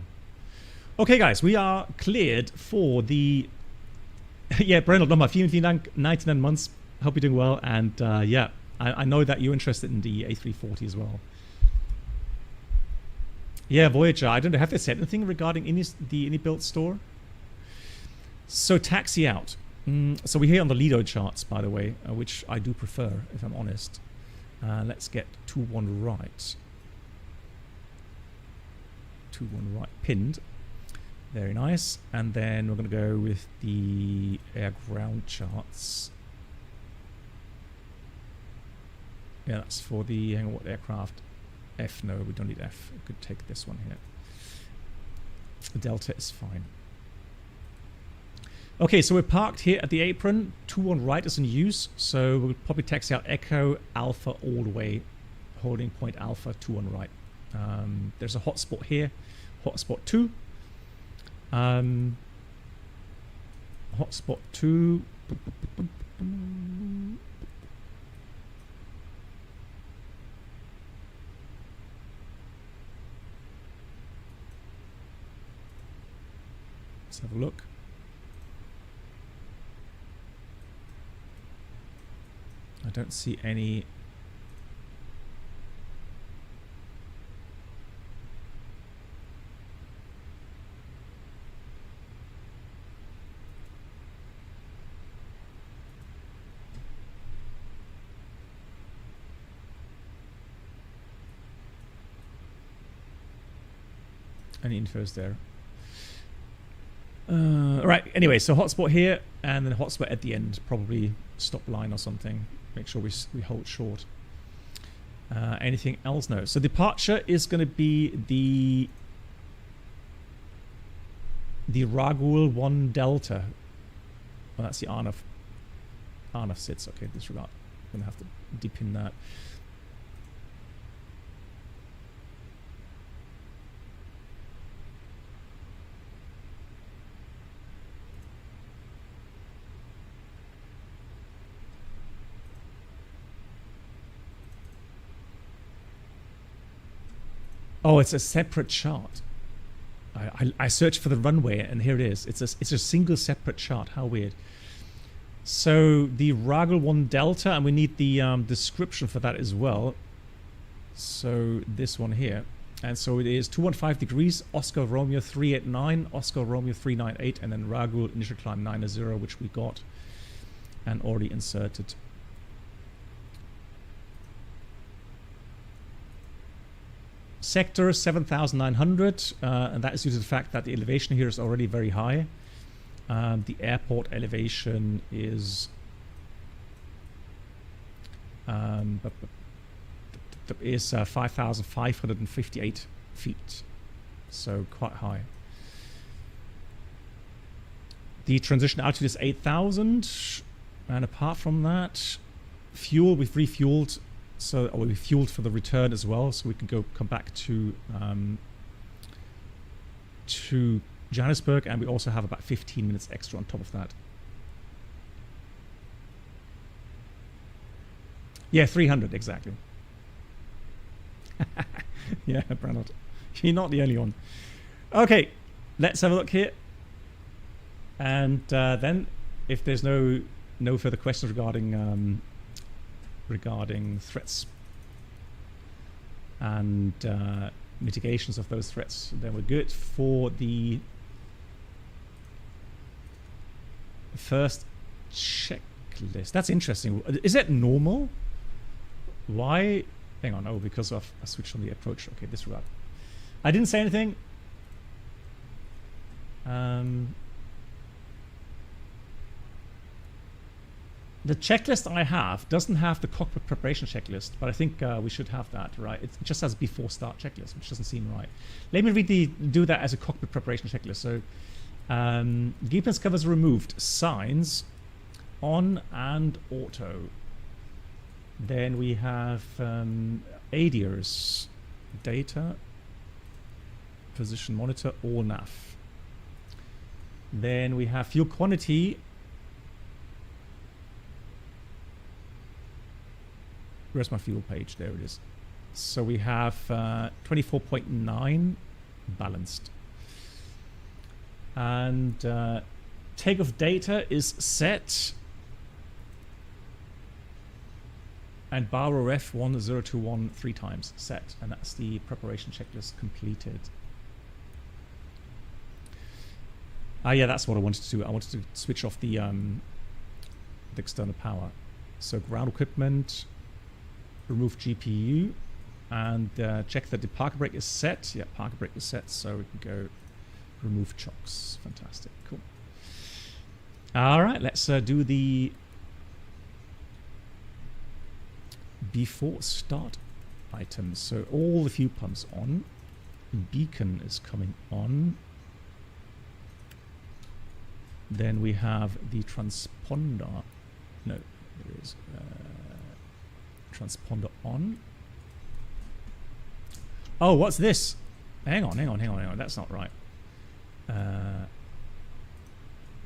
Okay, guys, we are cleared for the. Yeah, Brennan, no, my 99 months. Hope you're doing well, and yeah, I know that you're interested in the A340 as well. Yeah, Voyager. I don't know. Have they said anything regarding the iniBuilds store? So taxi out. So we're here on the Lido charts, by the way, which I do prefer, if I'm honest. Let's get 2-1 right. 2-1 right pinned. Very nice. And then we're going to go with the air ground charts. Yeah, that's for the, hang on, what aircraft? F, no, we don't need F. We could take this one here. Delta is fine. Okay, so we're parked here at the apron. 2-1 right is in use, so we'll probably taxi out Echo Alpha all the way. Holding point Alpha, 2-1 right. There's a hotspot here. Hotspot 2. Hotspot 2. Let's have a look. I don't see any. Any infos there? Right, anyway, so hotspot here, and then hotspot at the end. Probably stop line or something. Make sure we hold short. Anything else? No. So departure is going to be the Ragul 1 Delta. Oh, that's the Arnav sits. Okay, disregard. I'm going to have to depin that. Oh, it's a separate chart. I searched for the runway and here it is. It's a single separate chart. How weird. So the Ragul 1 Delta, and we need the description for that as well. So this one here. And so it is 215 degrees, Oscar Romeo 389, Oscar Romeo 398, and then Ragul initial climb 90, which we got and already inserted. Sector 7,900, and that is due to the fact that the elevation here is already very high. The airport elevation is 5,558 feet, so quite high. The transition altitude is 8,000, and apart from that, fuel, we've refueled. So we fueled for the return as well, so we can come back to Johannesburg, and we also have about 15 minutes extra on top of that. Yeah, 300 exactly. Yeah, Brandt, you're not the only one. Okay, let's have a look here, and then if there's no further questions regarding threats and mitigations of those threats, then we're good for the first checklist. That's interesting. Is that normal? Why? Hang on. Oh, because I switched on the approach. Okay, disregard. I didn't say anything. The checklist I have doesn't have the cockpit preparation checklist, but I think we should have that, right? It just has before start checklist, which doesn't seem right. Let me do that as a cockpit preparation checklist. So, gearpins covers removed, signs on and auto. Then we have ADIRS, data, position monitor, all nav. Then we have fuel quantity. Where's my fuel page? There it is. So we have 24.9 balanced. And takeoff data is set. And bar ref 1021 3 times set. And that's the preparation checklist completed. Yeah, that's what I wanted to do. I wanted to switch off the external power. So ground equipment, remove GPU, and check that the parker brake is set. Yeah, parker brake is set, so we can go remove chocks. Fantastic, cool. All right, let's do the before start items. So all the fuel pumps on. Beacon is coming on. Then we have the transponder. No, there is transponder on. Oh, what's this? Hang on. That's not right.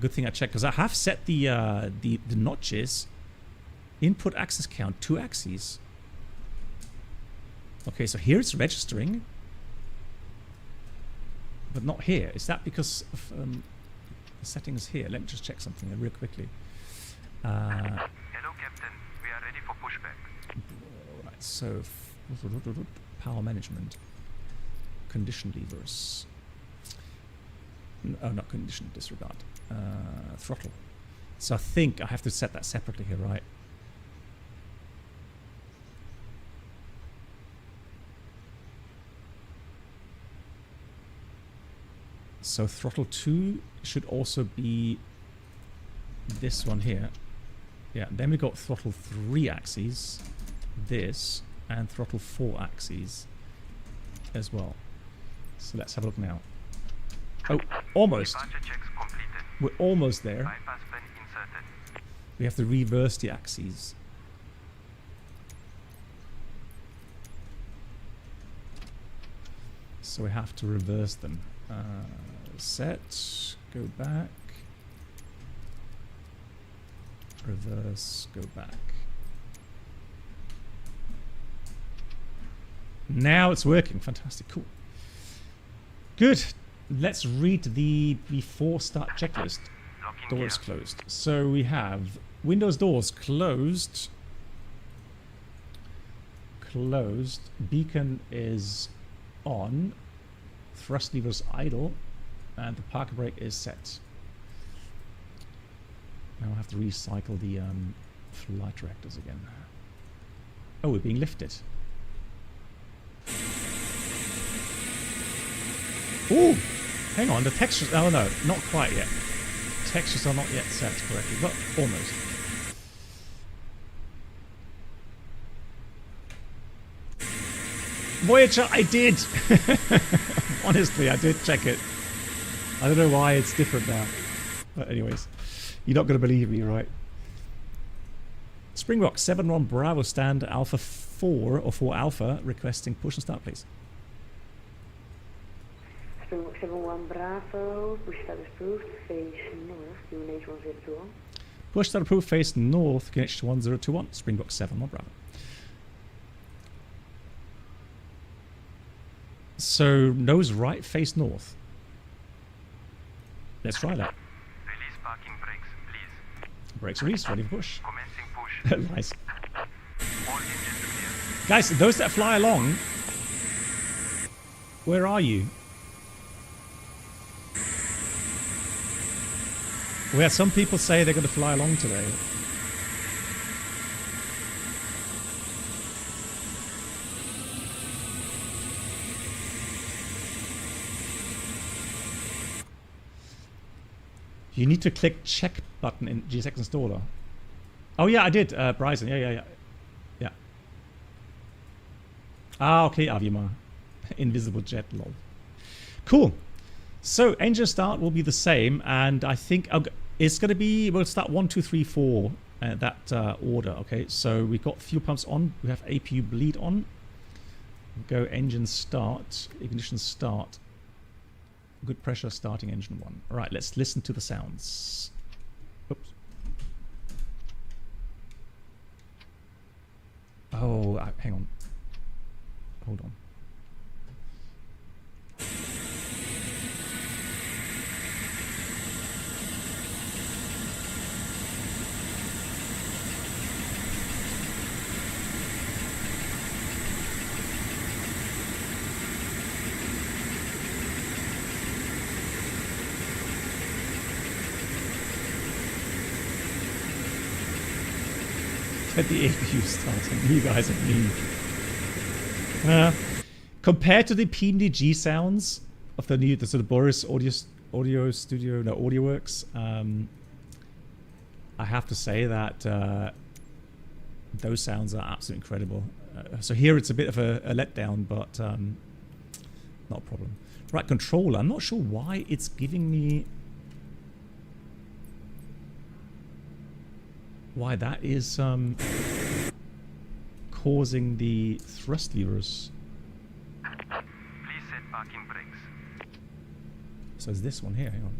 Good thing I checked, because I have set the notches. Input axis count 2 axes. Okay, so here it's registering, but not here. Is that because of the settings here? Let me just check something real quickly. Hello, Captain. We are ready for pushback. Alright, so power management. Condition levers. Oh, not condition, disregard. Throttle. So I think I have to set that separately here, right? So throttle 2 should also be this one here. Yeah, then we got throttle 3 axes, this, and throttle 4 axes as well. So let's have a look now. Oh, almost. We're almost there. We have to reverse the axes. So we have to reverse them. Set, go back. Reverse, go back. Now it's working. Fantastic. Cool. Good. Let's read the before start checklist. Doors closed. So we have Windows doors closed. Closed. Beacon is on. Thrust levers idle. And the park brake is set. Now I have to recycle the flight directors again. Oh, we're being lifted. Ooh! Hang on, the textures... Oh no, not quite yet. Textures are not yet set correctly, but almost. Voyager, I did! Honestly, I did check it. I don't know why it's different now. But anyways, you're not going to believe me, right? Springbok, 7-1 Bravo stand Alpha 4 or 4 Alpha requesting push and start, please. Springbok 7-1 Bravo, push start approved, face north, QNH 1021. Push start approved, face north, QNH 1021, Springbok 7-1 Bravo. So, nose right, face north. Let's try that. Release parking brakes, please. Brakes released, ready for push. Commencing push. Nice. All engines clear. Guys, those that fly along, where are you? We had some people say they're going to fly along today. You need to click check button in GSX installer. Oh yeah, I did, Bryson. Yeah. Ah, okay, Avima. Invisible jet, lol. Cool. So engine start will be the same, and I think it's going to be, we'll start 1, 2, 3, 4, that order. Okay, so we've got fuel pumps on. We have APU bleed on. Go engine start, ignition start. Good pressure starting engine 1. All right, let's listen to the sounds. Oops. Oh, hang on. Hold on. At the APU starting. You guys are mean. Compared to the PNDG sounds of the new, the sort of Boris Audio Studio, no, AudioWorks, I have to say that those sounds are absolutely incredible. So here it's a bit of a letdown, but not a problem. Right, controller. I'm not sure why it's giving me... Why that is causing the thrust levers. Please set parking brakes. So it's this one here, hang on.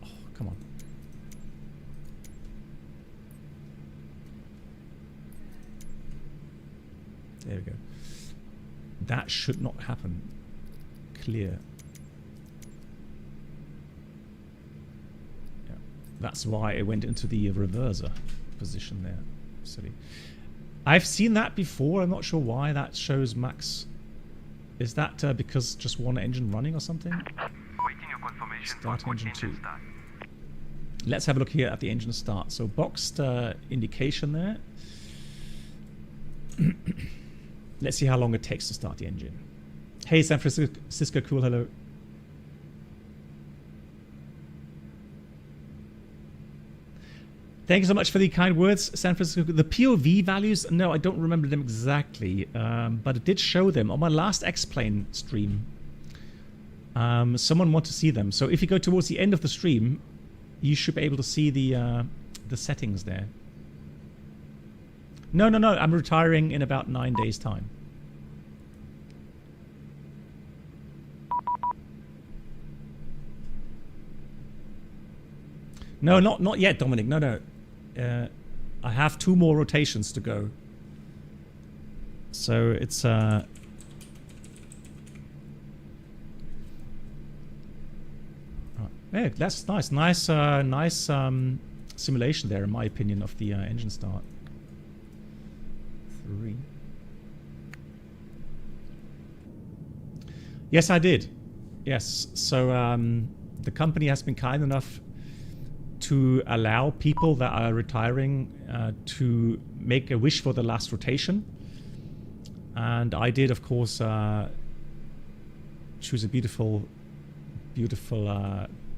Oh, come on. There we go. That should not happen. Clear. That's why it went into the reverser position there. Silly. I've seen that before. I'm not sure why that shows max. Is that because just one engine running or something? Waiting your confirmation Start for engine 2. start. Let's have a look here at the engine start. So boxed indication there. Let's see how long it takes to start the engine. Hey, San Francisco, cool, hello. Thank you so much for the kind words, San Francisco. The POV values, no, I don't remember them exactly, but it did show them on my last X-Plane stream. Someone wanted to see them. So if you go towards the end of the stream, you should be able to see the settings there. No, I'm retiring in about 9 days' time. No, not yet, Dominic. No. I have 2 more rotations to go. So it's yeah, that's nice. Nice simulation there, in my opinion, of the engine start. 3. Yes, I did. Yes. So the company has been kind enough to allow people that are retiring to make a wish for the last rotation. And I did, of course, choose a beautiful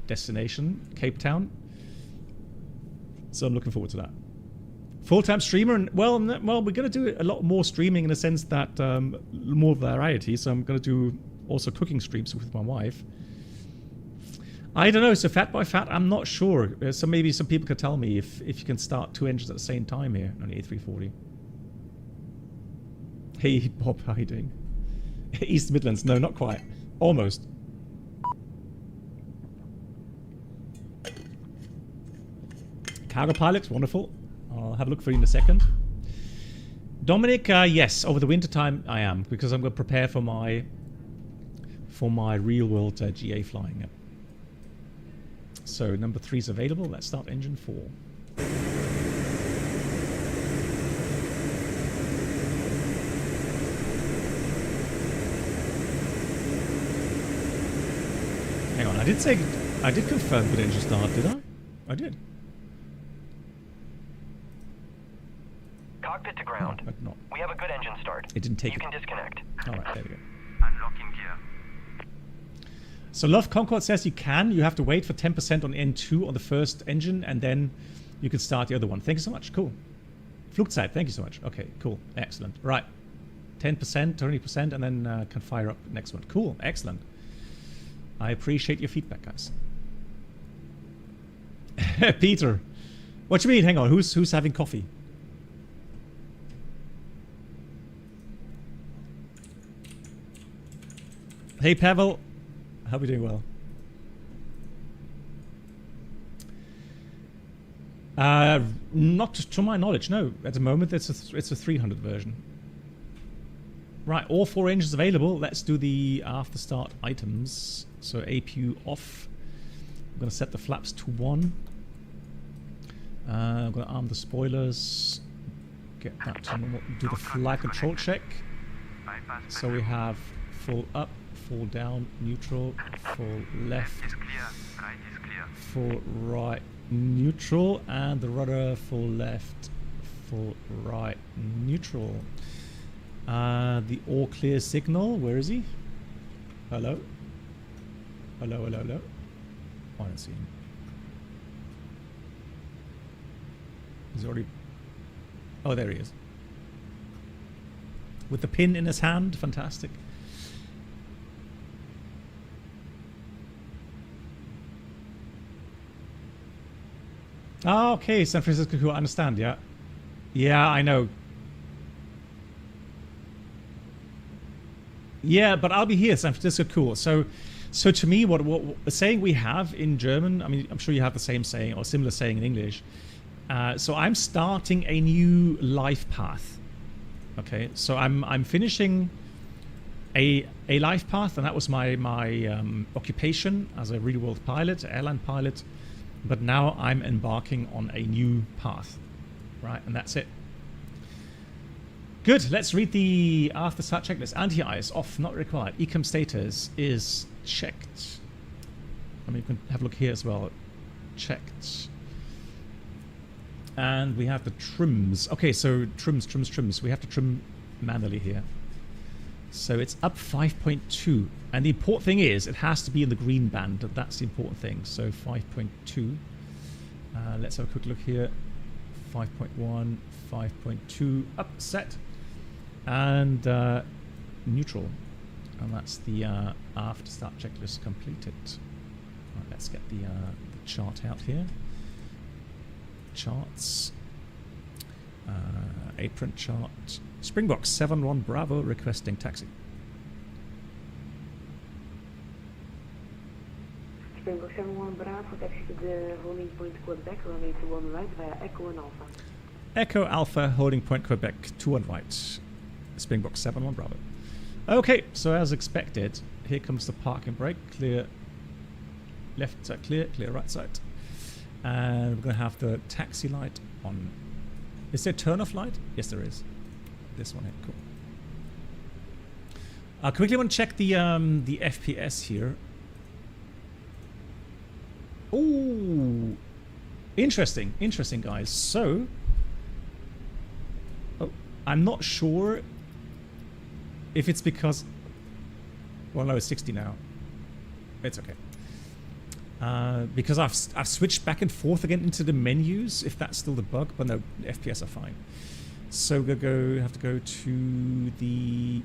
destination, Capetown. So I'm looking forward to that. Full-time streamer, and well, we're going to do a lot more streaming in the sense that more variety. So I'm going to do also cooking streams with my wife. I don't know. So fat by fat, I'm not sure. So maybe some people could tell me if you can start 2 engines at the same time here on the A340. Hey Bob, how are you doing? East Midlands? No, not quite. Almost. Cargo pilots, wonderful. I'll have a look for you in a second. Dominic, yes, over the winter time I am, because I'm going to prepare for my real world GA flying. Yeah. So number 3 is available. Let's start engine 4. Hang on, I did confirm good engine start, did I? I did. Cockpit to ground. No, but not. We have a good engine start. It didn't take. You can disconnect. All right, there we go. Unlocking gear. So Love Concord says you can. You have to wait for 10% on N2 on the first engine, and then you can start the other one. Thank you so much. Cool. Flugzeit, thank you so much. Okay, cool. Excellent. Right. 10%, 20%, and then can fire up the next one. Cool. Excellent. I appreciate your feedback, guys. Peter. What do you mean? Hang on. Who's having coffee? Hey, Pavel. Hope you're doing well. Not to my knowledge, no. At the moment, it's a 300 version. Right, all 4 engines available. Let's do the after start items. So APU off. I'm going to set the flaps to 1. I'm going to arm the spoilers. Get that to normal. Do the flight control check. So we have full up, full down, neutral, full left, full right, neutral, and the rudder full left, full right, neutral. The all clear signal, where is he? Hello? Hello. Oh, I don't see him. He's already... Oh, there he is. With the pin in his hand, fantastic. Ah, okay, San Francisco, cool, I understand, yeah. Yeah, I know. Yeah, but I'll be here, San Francisco, cool. So to me, what the saying we have in German, I mean, I'm sure you have the same saying or similar saying in English. So I'm starting a new life path. Okay, so I'm finishing a life path, and that was my occupation as a real world pilot, airline pilot. But now I'm embarking on a new path, right? And that's it. Good. Let's read the after start checklist. Anti-ice off, not required. Ecom status is checked. I mean, you can have a look here as well. Checked. And we have the trims. Okay, so trims. We have to trim manually here. So it's up 5.2. And the important thing is it has to be in the green band. That's the important thing. So 5.2. Let's have a quick look here. 5.1, 5.2, up, set. And neutral. And that's the after start checklist completed. Right, let's get the chart out here. Charts. Apron chart. Springbok 71 Bravo requesting taxi. Springbok 71 Bravo, taxi to the holding point Quebec, runway 21 right via Echo and Alpha. Echo Alpha, holding point Quebec, 21 right. Springbok 71 Bravo. Okay, so as expected, here comes the parking brake. Clear left side, clear right side. And we're going to have the taxi light on. Is there turn off light? Yes, there is. This one here, cool. I quickly want to check the FPS here. Oh, interesting, guys. So, I'm not sure if it's because. Well, no, it's 60 now. It's okay. Because I've switched back and forth again into the menus, if that's still the bug, but no, the FPS are fine. So we'll have to go to the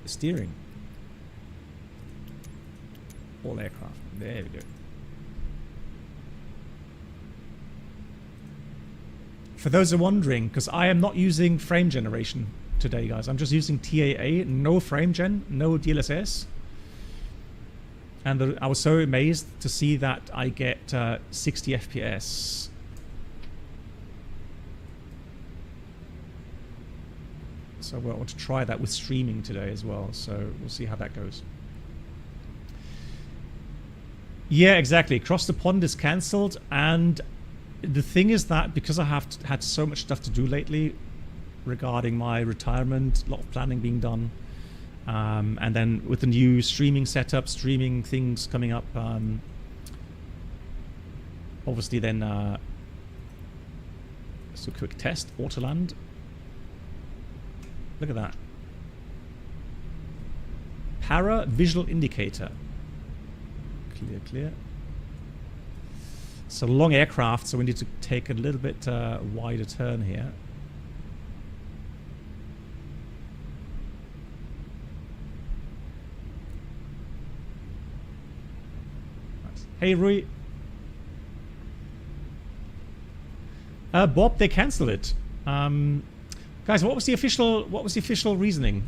steering. All aircraft. There we go. For those who are wondering, because I am not using frame generation today, guys. I'm just using TAA, no frame gen, no DLSS. And I was so amazed to see that I get 60 FPS. So I want to try that with streaming today as well. So we'll see how that goes. Yeah, exactly. Cross the Pond is cancelled. And the thing is that because I have had so much stuff to do lately regarding my retirement, a lot of planning being done. And then with the new streaming setup, streaming things coming up, obviously then so quick test, Autoland. Look at that. Para visual indicator. Clear, clear. So long aircraft, so we need to take a little bit wider turn here. Hey Rui. Bob, they cancelled it. Guys, what was the official reasoning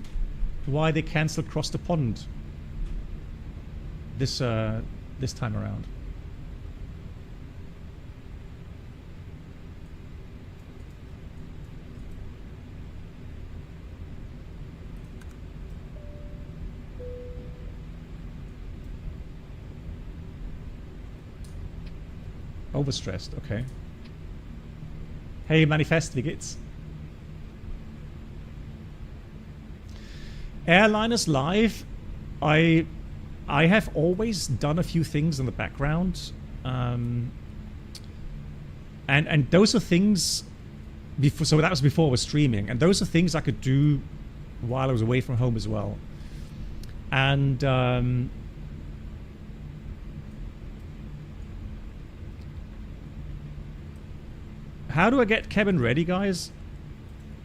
why they cancelled Cross the Pond this time around? Overstressed, okay. Hey, Manifest, wie geht's? Airliners Live, I have always done a few things in the background, and those are things before. So that was before I was streaming, and those are things I could do while I was away from home as well. And how do I get cabin ready, guys?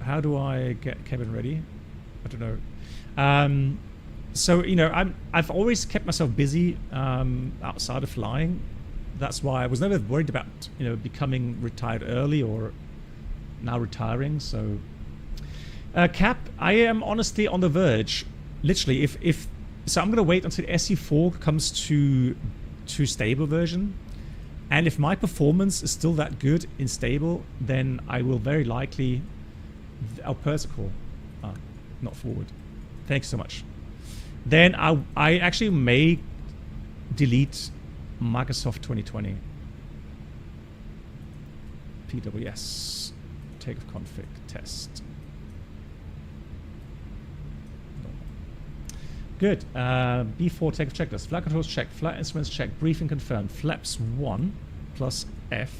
How do I get cabin ready? I don't know. So you know, I've always kept myself busy outside of flying. That's why I was never worried about becoming retired early or now retiring. So Cap, I am honestly on the verge. Literally, if so, I'm gonna wait until SU4 comes to stable version, and if my performance is still that good in stable, then I will very likely. Oh, Persical, not forward. Thanks so much. Then I actually may delete Microsoft 2020. PWS. Takeoff config test. Good. B4 takeoff checklist. Flight controls checked. Flight instruments checked. Briefing confirmed. Flaps 1 plus F.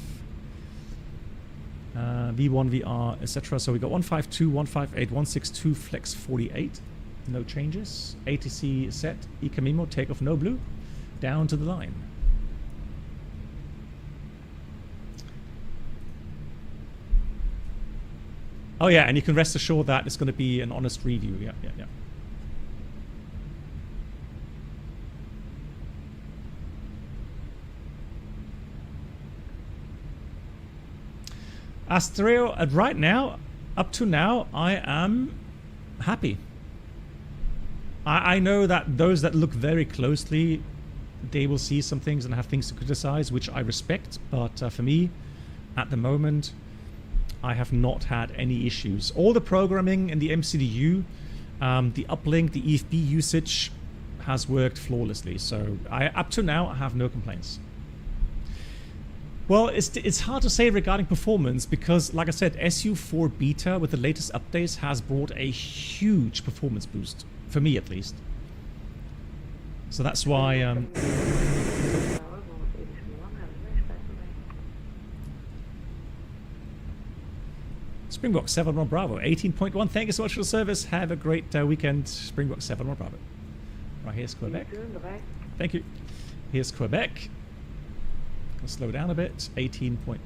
V1, VR, etc. So we got 152, 158, 162, flex 48. No changes. ATC set, Icamimo, takeoff no blue. Down to the line. Oh yeah, and you can rest assured that it's going to be an honest review. Yeah. Astereo, right now, up to now, I am happy. I know that those that look very closely, they will see some things and have things to criticize, which I respect. But for me, at the moment, I have not had any issues. All the programming in the MCDU, the uplink, the EFB usage has worked flawlessly. So up to now, I have no complaints. Well, it's hard to say regarding performance because, like I said, SU4 beta with the latest updates has brought a huge performance boost, for me at least. So that's why... Springbok 71 Bravo, 18.1. Thank you so much for the service. Have a great weekend, Springbok 71 Bravo. Right, here's Quebec. Thank you. Here's Quebec. Slow down a bit. 18.1.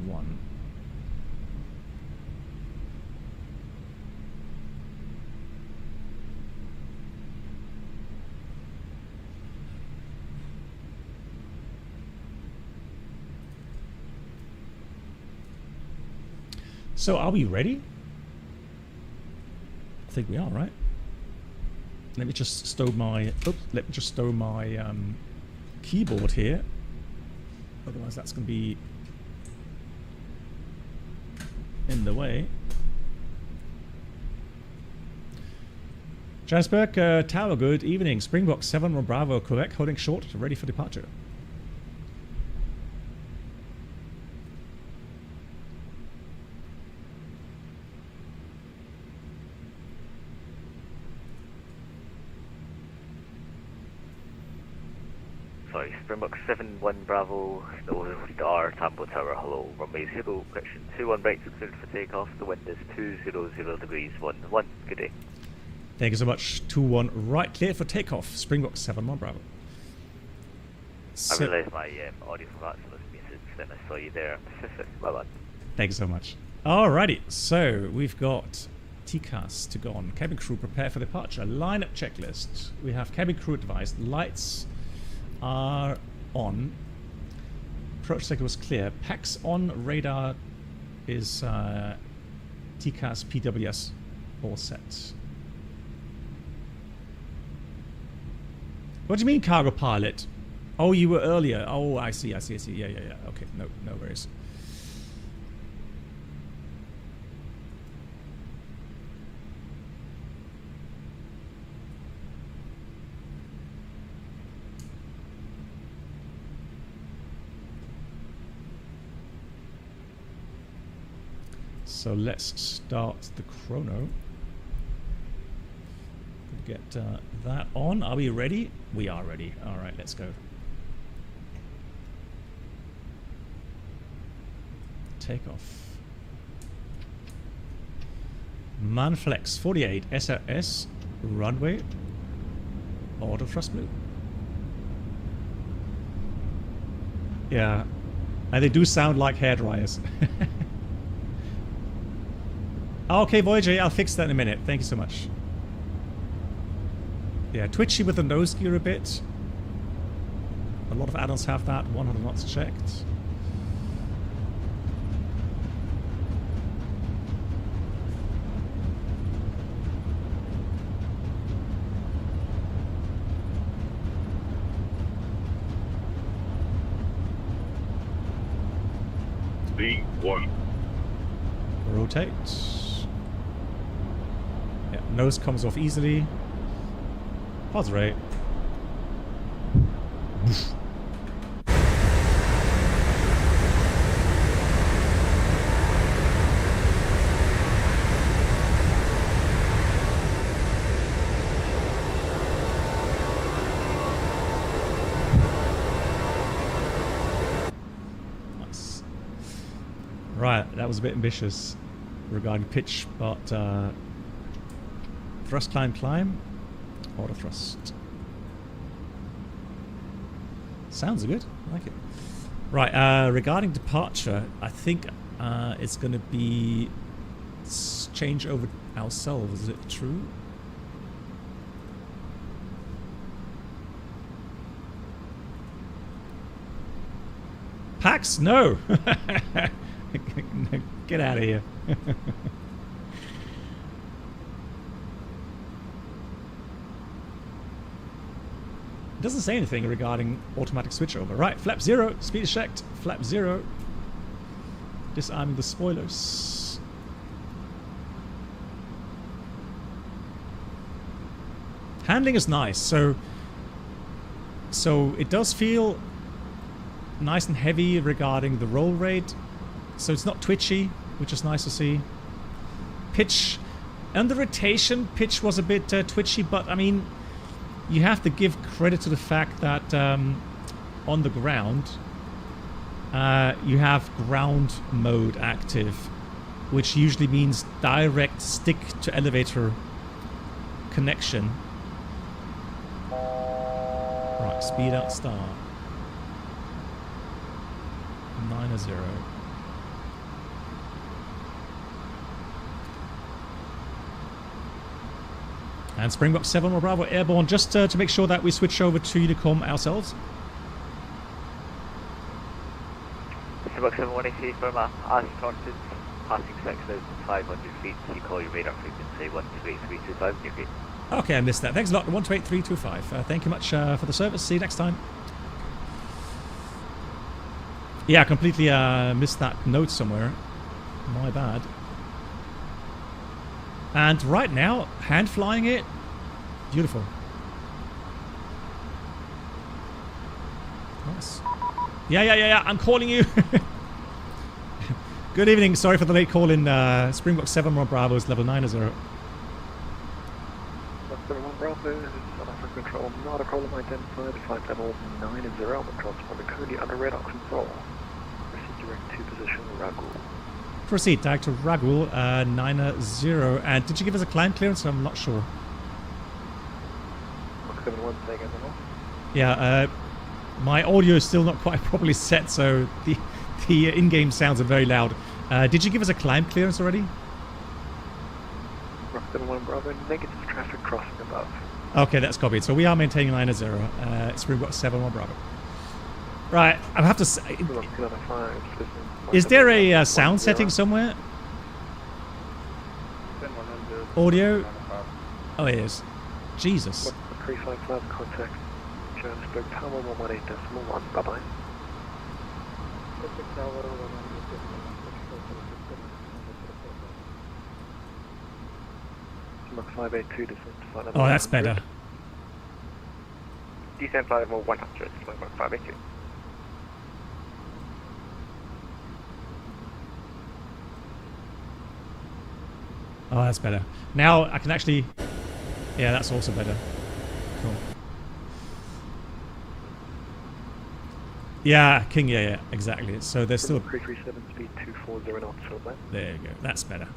So are we ready? I think we are, right? Let me just stow my keyboard here. Otherwise that's going to be in the way. Johannesburg, Tower, good evening. Springbok 7 Bravo, Quebec, holding short, ready for departure. Sorry, Springbok 7-1 Bravo, no Star, Tambo Tower, hello, runway 0, correction 21 right, cleared for takeoff, the wind is 200 degrees 11, good day. Thank you so much, 21 right, cleared for takeoff, Springbok 7-1 Bravo. I realised my audio from that was muted, then I saw you there, well done. Thank you so much. Alrighty, so we've got TCAS to go on, cabin crew prepare for departure, lineup checklist, we have cabin crew advised, lights are on. Approach sector was clear. PAX on, radar is TCAS, PWS all set. What do you mean cargo pilot? Oh, you were earlier. Oh, I see. Yeah. Okay, no worries. So let's start the chrono. Get that on. Are we ready? We are ready. All right, let's go. Takeoff. Manflex 48 SRS runway. Auto thrust blue. Yeah, and they do sound like hair dryers. Okay, Voyager, yeah, I'll fix that in a minute. Thank you so much. Yeah, twitchy with the nose gear a bit. A lot of add-ons have that. 100 knots checked. B1. Rotate. Yeah, nose comes off easily. Pause rate. Right, that was a bit ambitious regarding pitch, but thrust, climb, auto thrust. Sounds good. I like it. Right, regarding departure, I think it's going to be change over ourselves. Is it true? Pax? No! Get out of here. It doesn't say anything regarding automatic switchover. Right, flap 0, speed is checked. Flap 0. Disarming the spoilers. Handling is nice, so it does feel nice and heavy regarding the roll rate. So it's not twitchy, which is nice to see. Pitch, under rotation, pitch was a bit twitchy, but I mean, you have to give credit to the fact that on the ground, you have ground mode active, which usually means direct stick to elevator connection. Right, speed out start. 9-0. And Springbok 7 or Bravo airborne, just to make sure that we switch over to Unicom ourselves. Springbok 7 180 from as constants, passing 6,500 feet. You call your radar frequency 128.325 in your gate. Okay, I missed that. Thanks a lot. 128.325. Thank you much for the service. See you next time. Yeah, I completely missed that note somewhere. My bad. And right now, hand flying it. Beautiful. Nice. Yeah. I'm calling you. Good evening. Sorry for the late call in. Springbok 7 more Bravos, level 9-0. Bravo, this is South African Control. Not a problem identified. Flight level 9-0. I'm transponder currently under radar control. Proceed direct to position Ragul. Proceed direct to Ragul 9-0. And did you give us a climb clearance? I'm not sure. Yeah, my audio is still not quite properly set, so the in-game sounds are very loud. Did you give us a climb clearance already? Rock 71 Bravo, negative traffic crossing above. Okay, that's copied. So we are maintaining 9-0. Springbok 7-1 Bravo. Right, I have to say, is there a sound setting somewhere? Audio? Oh, it is. Jesus. 355 contact. Johannesburg Tower 118.1. Bye-bye. Mark 582 descent to flight level. Oh, that's better. Descent flight level 100, flight Mark 582. Oh, that's better. Now I can actually... Yeah, that's also better. Cool. Yeah, King, yeah, exactly. So there's still... 337 speed 240 knots, so that. There you go, that's better.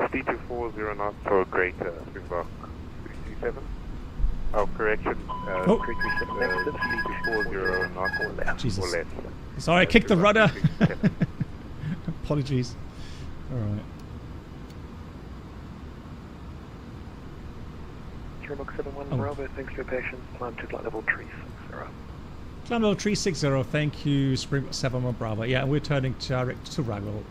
Speed 240 knots for greater Springbok 337. Oh, correction. 337 speed 240 knots or less. Jesus. Or less. Sorry, I kicked the rudder. Apologies. Alright. Springbok 71 Bravo, thanks for your patience. Climb to flight level 360. Climb level 360, thank you, Springbok 7-1 Bravo. Yeah, we're turning direct to Ragul.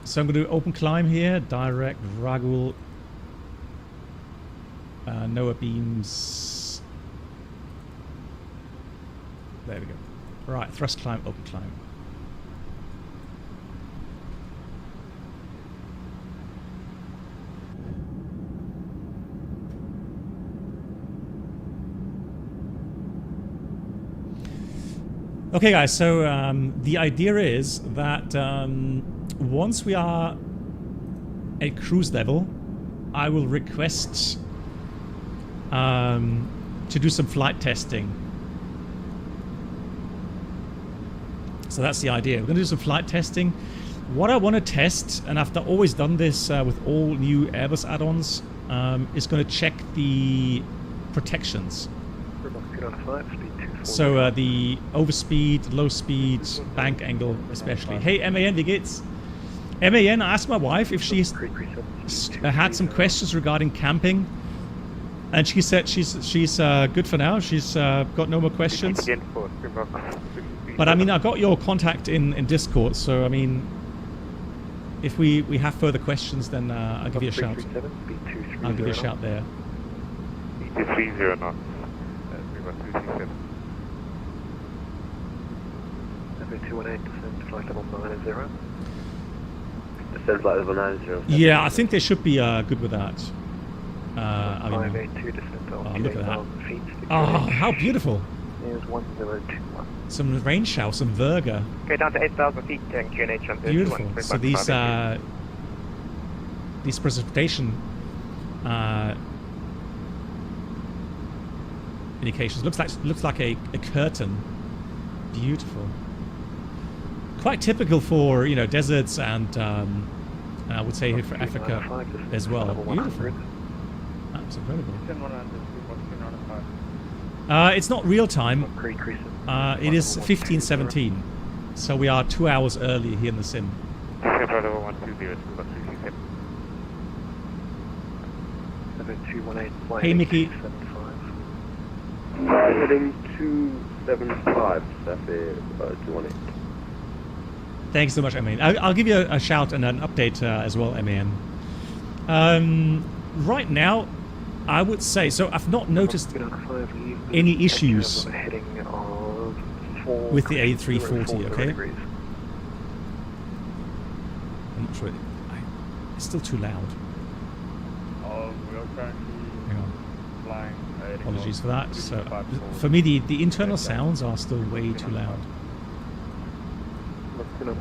So I'm going to do open climb here, direct Ragul. NOAA beams. There we go. Right, thrust climb, open climb. Okay guys, so the idea is that once we are at cruise level, I will request to do some flight testing. So that's the idea. We're going to do some flight testing. What I want to test, and I've always done this with all new Airbus add-ons, is going to check the protections. So the overspeed, low speed, bank angle especially. Hey MAN, wie geht's? MAN, I asked my wife if she's had some questions regarding camping, and she said she's good for now. She's got no more questions. But I mean, I got your contact in Discord, so I mean, if we have further questions, then I'll give you a shout. I'll give you a shout there. 230 knots. 237. 218, flight level 90. Descent flight level 90. Yeah, I think they should be good with that. I mean, 582 descent altitude, look at that. 8,000 feet. Oh, how beautiful. Is 1021. Some rain shower, some Virga. Okay, down to 8,000 feet, QNH on Beautiful. So these precipitation indications looks like a curtain. Beautiful. Quite typical for deserts and I would say here for Africa as well. Beautiful. That's incredible. It's not real time. It is 15:17, so we are 2 hours early here in the sim. Hey Mickey. Heading 275, Safi 218. Thanks so much, MAN. I'll give you a shout and an update as well, MAN. Right now, I would say, so I've not noticed any issues with the A340, okay? I'm not sure. It's still too loud. We are currently flying. Apologies for that. So, for me, the internal sounds are still way too loud.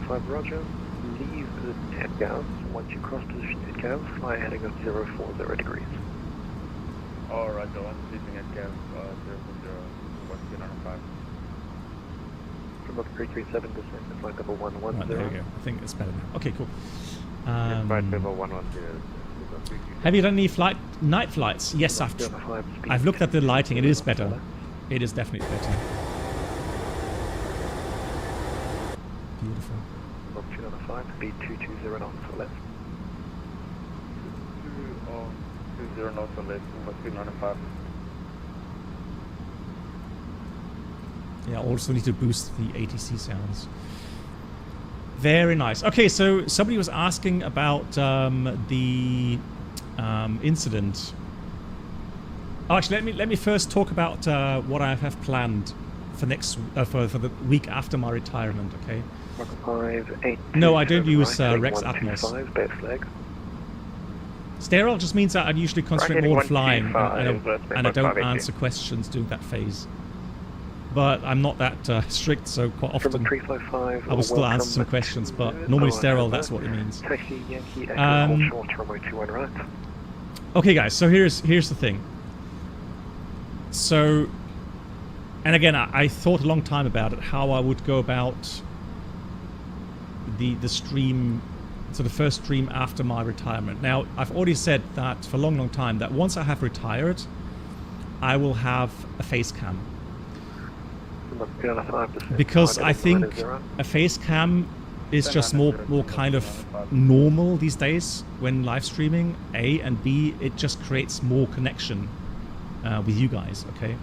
5 Roger. Leave the headgouts. Once you cross position headgouts, fly heading of 040 degrees. All right, the one leaving at Gav 040, 195. From up 337 descent to flight level 110. Right, there we go. I think it's better now. Okay, cool. Flight level 110. Have you done any night flights? Yes, I've looked at the lighting. It is better. It is definitely better. Beautiful. Up 295, speed 220 knots or less. 20 knots or less, 395. Yeah, also need to boost the ATC sounds. Very nice. Okay, so somebody was asking about the incident. Oh, actually, let me first talk about what I have planned for for the week after my retirement. Okay. No, I don't use Rex Atmos. Sterile just means that I usually concentrate more on flying and I don't answer questions during that phase. But I'm not that strict, so quite often I will still answer some questions, but normally sterile, that's what it means. Okay guys, so here's the thing. So, and again, I thought a long time about it, how I would go about the stream, so the first stream after my retirement. Now, I've already said that for a long time, that once I have retired, I will have a face cam. Because I think a face cam is just more kind of normal these days when live streaming, A, and B, it just creates more connection with you guys, okay?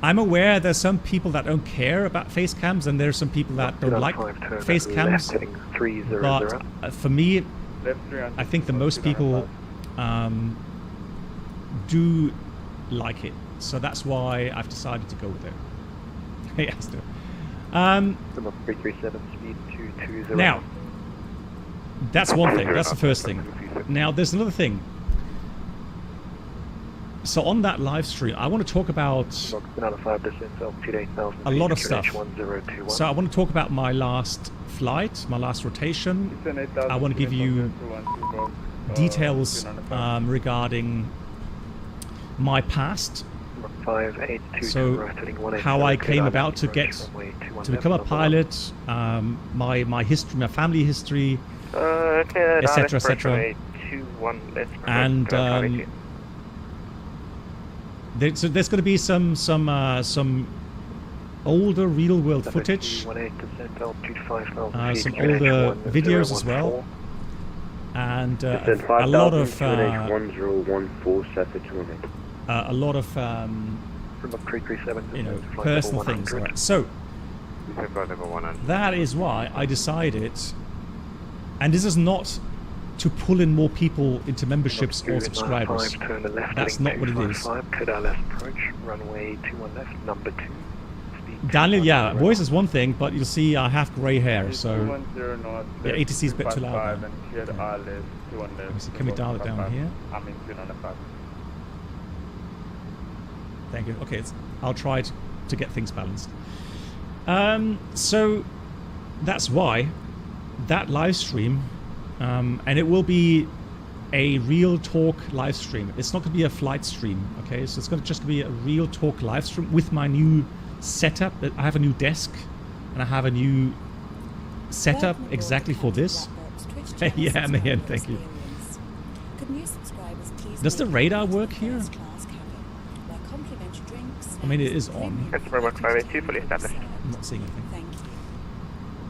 I'm aware there's some people that don't care about face cams and there's some people that don't like face cams, but for me, I think the most people do like it, so that's why I've decided to go with it. Yes, do. Now, that's one thing. That's the first thing. Now, there's another thing. So on that live stream, I want to talk about a lot of stuff. So I want to talk about my last flight, my last rotation. I want to give you details regarding my past So how I came about to become a pilot, my history, my family history, etc., etc. And so there's going to be some older real world footage, some older videos as well, and a lot of personal things. Right. So that is why I decided, and this is not to pull in more people into memberships or subscribers. That's not what it is. Daniel, yeah, voice is one thing, but you'll see I have grey hair, so the ATC is a bit too loud now. So can we dial it down here? Thank you. Okay, I'll try to get things balanced. So that's why that live stream, and it will be a real talk live stream. It's not going to be a flight stream, okay? So it's going to just be a real talk live stream with my new setup. I have a new desk and I have a new setup exactly for this. Yeah, man, thank you. Does the radar work here? I mean, it is on. Customer 152 fully established. I'm not seeing anything.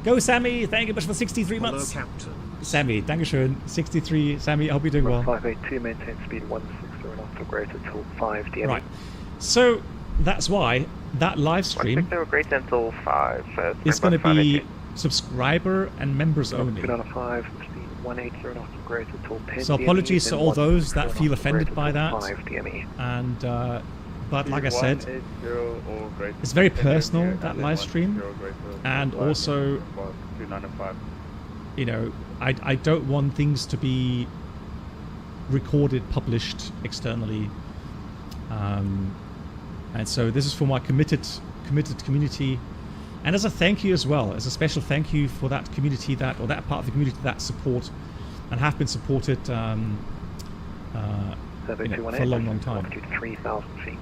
Go, Sammy! Thank you much for 63 months. Hello, Captain. Sammy, dankeschön. 63, Sammy, I hope you're doing well. 582, maintain speed 160 knots or greater till 5 DME. Right. So, that's why that live stream greater until 5. is going to be subscriber and members only. Speed on a 5, speed 180 knots or greater till 10 so apologies to all those that feel offended by that. And, but like I said, it's very personal, that live stream. And also, you know, I don't want things to be recorded, published externally. And so this is for my committed community, and as a thank you as well, as a special thank you for that community that part of the community that support and have been supported for a long time. 3,000 feet.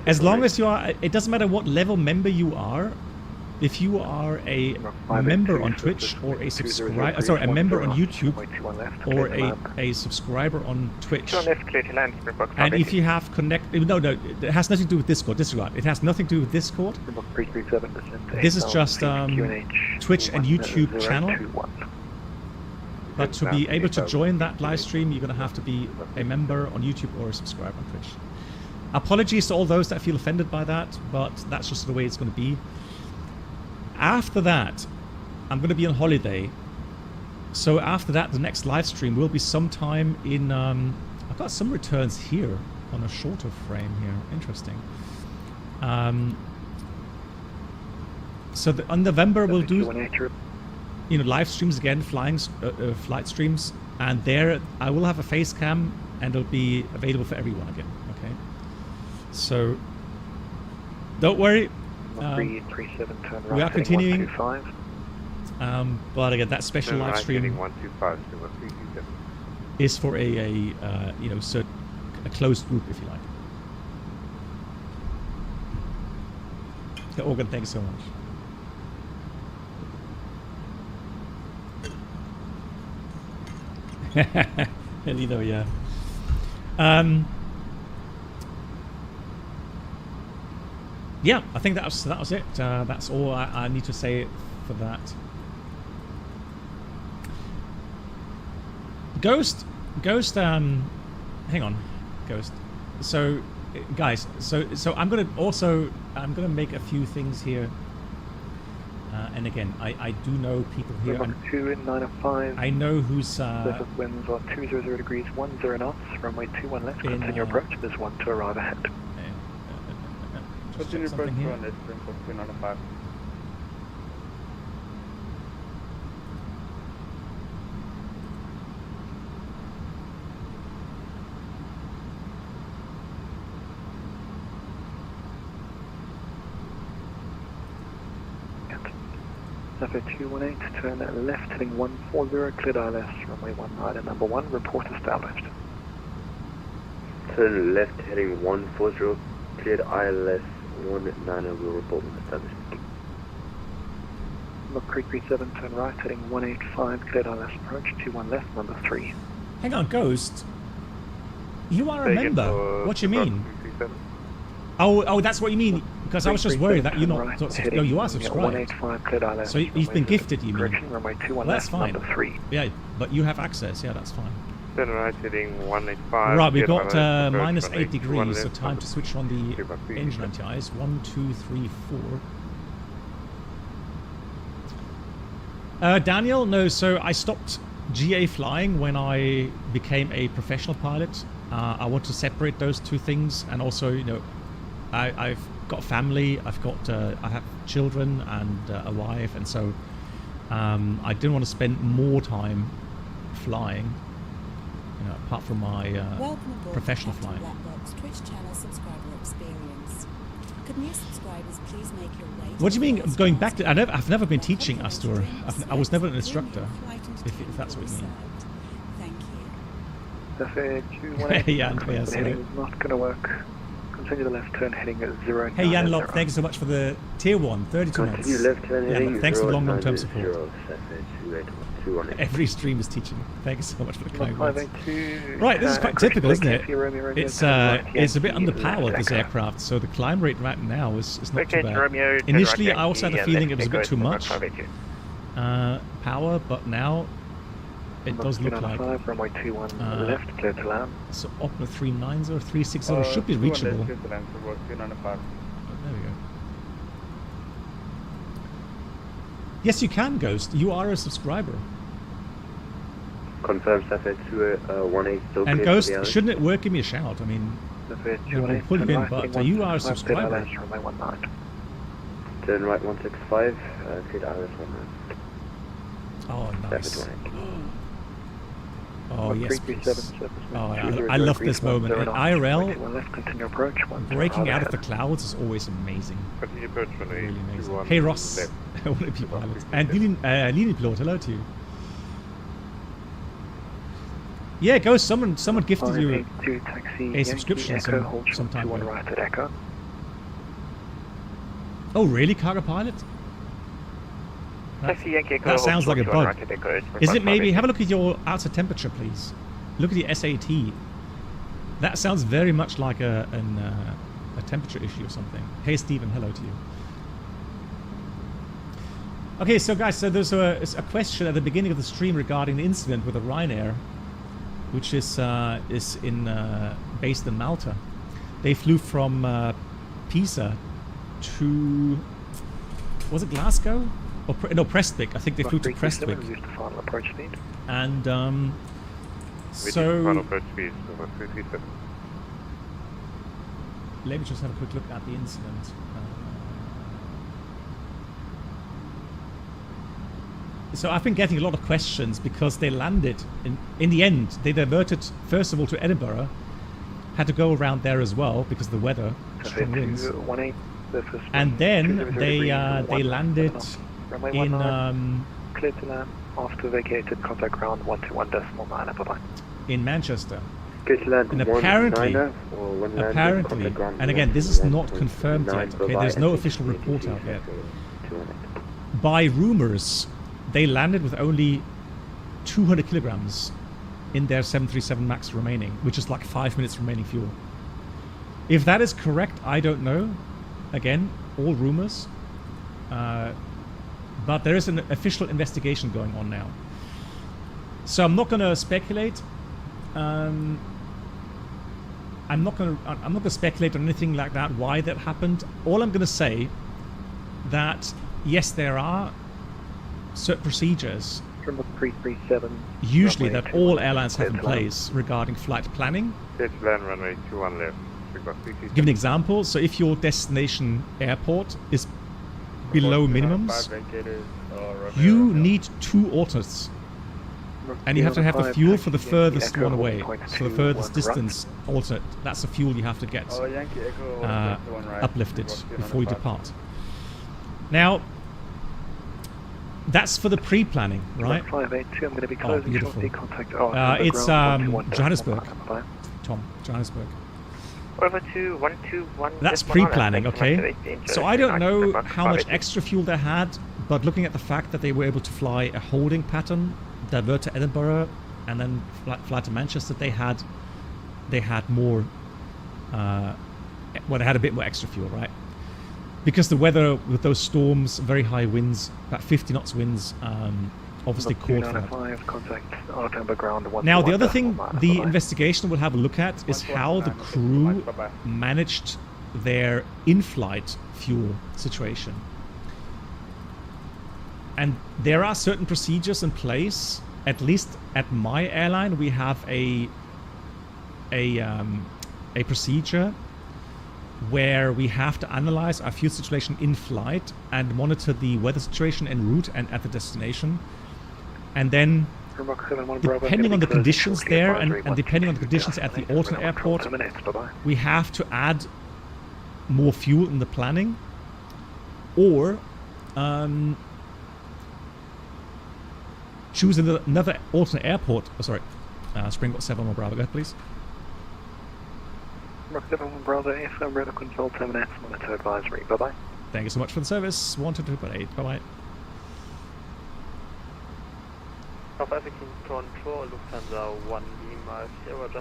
As long as you are, it doesn't matter what level member you are. If you are a member on Twitch or a subscriber, sorry, a member on YouTube or a subscriber on Twitch, and if you have connected, no, it has nothing to do with Discord. Disregard. It has nothing to do with Discord. This is just Twitch and YouTube channel. But to be able to join that live stream, you're going to have to be a member on YouTube or a subscriber on Twitch. Apologies to all those that feel offended by that, but that's just the way it's going to be. After that, I'm going to be on holiday. So after that, the next live stream will be sometime in... I've got some returns here on a shorter frame here. Interesting. So on November, we'll do live streams again, flight streams. And there, I will have a face cam and it'll be available for everyone again. Okay. So, don't worry. We are continuing, but again, that special live stream is for a closed group, if you like. Yeah, Organ, thanks so much. Elino, yeah. Yeah, I think that was it. That's all I need to say for that. Ghost, hang on, Ghost. So, guys, so I'm gonna make a few things here. And again, I do know people here. 2 in 9 of 5. I know who's. Surface winds are 200 degrees 10 knots. Runway 21 left. Continue approach. There's one to arrive ahead. Continue approach on this stream for 2 9 of 5. Zephyr 218, turn left heading 140, cleared ILS, runway 19 and number 1, report established. Turn left heading 140, cleared ILS 190, will report when established. Look, Creek 37, turn right, heading 185, cleared ILS approach, 21 left, number 3. Hang on, Ghost. You are a member. What do you mean? Oh, that's what you mean. Because I was just worried that you're not. Right, no, you are subscribed. So you've been gifted, you mean? Well, that's fine. Yeah, but you have access. Yeah, that's fine. Turn right, heading 185. Right, we've got minus 8 degrees, so time to switch on the engine anti-ice. 1, 2, 3, 4. Daniel, no. So I stopped GA flying when I became a professional pilot. I want to separate those two things, and also, you know, I've got a family, I have children and a wife, and so I didn't want to spend more time flying, you know, apart from my professional flying. Twitch channel subscriber experience. Could new subscribers please make your way? What do you mean going back to? I've never been teaching Astor. I was never an instructor. If that's what you mean. Thank you. Hey Jan, heading is not going to work. Continue the left turn heading at 0. Hey Jan Lock, thank you so much for the tier 1, 32 months. Continue left turn heading Thanks for the long-term support. 0, Every stream is teaching. Thank you so much for the kind words. 582. Right, this is quite typical, isn't it? It's a bit underpowered, this aircraft, so the climb rate right now is not too bad. Initially, I also had the feeling it was a bit too much power, but now it does look like runway 21 left, clear to land. So Opera 390 or 360 should be reachable. There we go. Yes, you can, Ghost. You are a subscriber. Confirm Safari 218 still and Ghost, shouldn't it work? Give me a shout. I mean, we'll pull you in, but you are a subscriber. Turn right 165, cleared ILS 19. Oh, nice. Oh, yes. Oh, I love this moment. In IRL, breaking out of the clouds is always amazing. Really amazing. Hey, Ross. I want to be pilot. And iniBuilds, hello to you. Yeah, go. Someone gifted you a subscription some time ago. Oh, really, cargo pilot? That sounds like a bug. Is it maybe? Have a look at your outer temperature, please. Look at the SAT. That sounds very much like a temperature issue or something. Hey, Stephen, hello to you. Okay, so guys, so there's a question at the beginning of the stream regarding the incident with the Ryanair, which is based in Malta. They flew from Pisa to, was it Glasgow? Or no, Prestwick. I think they flew to Prestwick. And so let me just have a quick look at the incident. So I've been getting a lot of questions because they landed in the end. They diverted first of all to Edinburgh, had to go around there as well because of the weather, strong winds, and then they landed in clear to land after vacated, contact ground 121.9. Bye bye. In Manchester. And apparently, and again, this is not confirmed yet. Okay, there's no official report out yet. By rumors, they landed with only 200 kilograms in their 737 MAX remaining, which is like 5 minutes remaining fuel. If that is correct, I don't know. Again, all rumors. But there is an official investigation going on now. So I'm not going to speculate. I'm not going to speculate on anything like that, why that happened. All I'm going to say that yes, there are certain procedures usually that all airlines have in place regarding flight planning. Runway 21 left. Give an example. So if your destination airport is below minimums, you need 2 alternates, and you have to have the fuel for the furthest one away. So the furthest distance alternate, that's the fuel you have to get uplifted before you depart. Now, that's for the pre-planning, right? 582, I'm going to be closing beautiful. contact. It's Johannesburg. Tom, Johannesburg. Over to 121. That's pre-planning, okay? So I don't know how much extra fuel they had, but looking at the fact that they were able to fly a holding pattern, divert to Edinburgh, and then fly to Manchester, they had more. Well, they had a bit more extra fuel, right? Because the weather with those storms, very high winds, about 50 knots winds, obviously called for that. Contact now, the other thing the investigation will have a look at is how the crew managed their in-flight fuel situation. And there are certain procedures in place. At least at my airline, we have a procedure where we have to analyze our fuel situation in flight and monitor the weather situation en route and at the destination. And then, depending on the conditions there and depending on the conditions at the Alton airport, we have to add more fuel in the planning, or choose another Alton airport. Oh, sorry, Springbok 7 Bravo, go ahead, please. Rock 71 Bravo, AFM radar control terminate, monitor advisory. Bye bye. Thank you so much for the service. 122.8. Bye bye.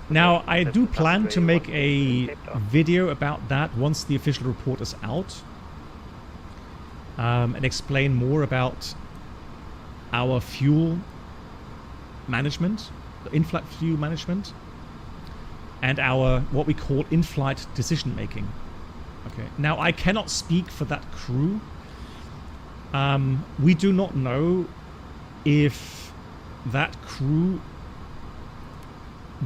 Now, I do plan to make a video about that once the official report is out, and explain more about our fuel management, in-flight fuel management, and our what we call in-flight decision making. Okay. Now, I cannot speak for that crew. We do not know if that crew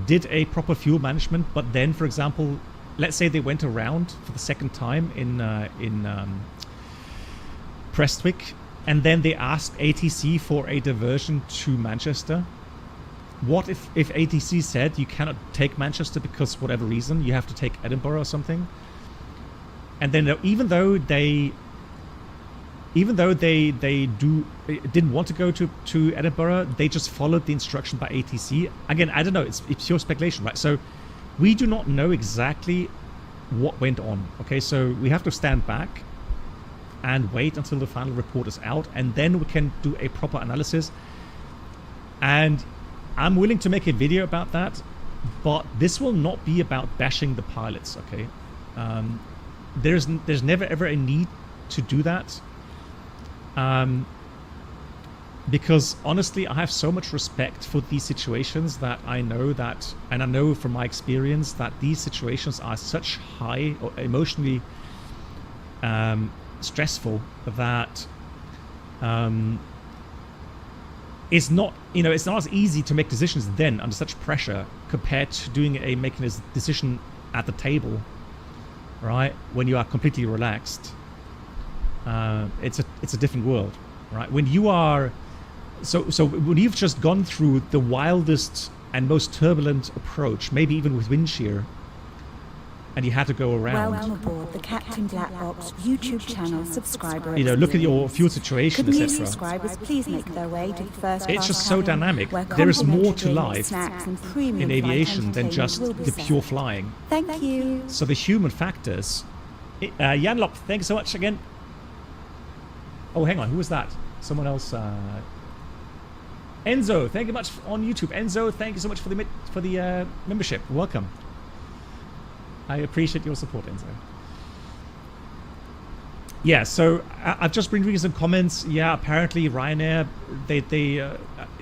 did a proper fuel management, but then, for example, let's say they went around for the second time in Prestwick, and then they asked ATC for a diversion to Manchester. What if ATC said you cannot take Manchester because whatever reason, you have to take Edinburgh or something? And then even though they didn't want to go to Edinburgh, they just followed the instruction by ATC. Again, I don't know, it's pure speculation, right? So we do not know exactly what went on. Okay, so we have to stand back and wait until the final report is out, and then we can do a proper analysis. And I'm willing to make a video about that, but this will not be about bashing the pilots, okay? There's never ever a need to do that, because honestly, I have so much respect for these situations that I know that, and I know from my experience that these situations are such high or emotionally stressful that it's not, it's not as easy to make decisions then under such pressure compared to making a decision at the table, right? When you are completely relaxed, it's a different world, right? When you are, so when you've just gone through the wildest and most turbulent approach, maybe even with wind shear, and you had to go around. Welcome aboard the Captain Black Box YouTube channel subscriber. Look at your fuel situation, etc. New subscribers, please make their way to the first class. It's just so dynamic. There is more to life in aviation than just the pure flying. Thank you. So the human factors. Janlop, thank you so much again. Oh, hang on, who was that? Someone else. Enzo, thank you much on YouTube. Enzo, thank you so much for the membership. Welcome. I appreciate your support, Enzo. Yeah, so I've just been reading some comments. Yeah, apparently Ryanair, they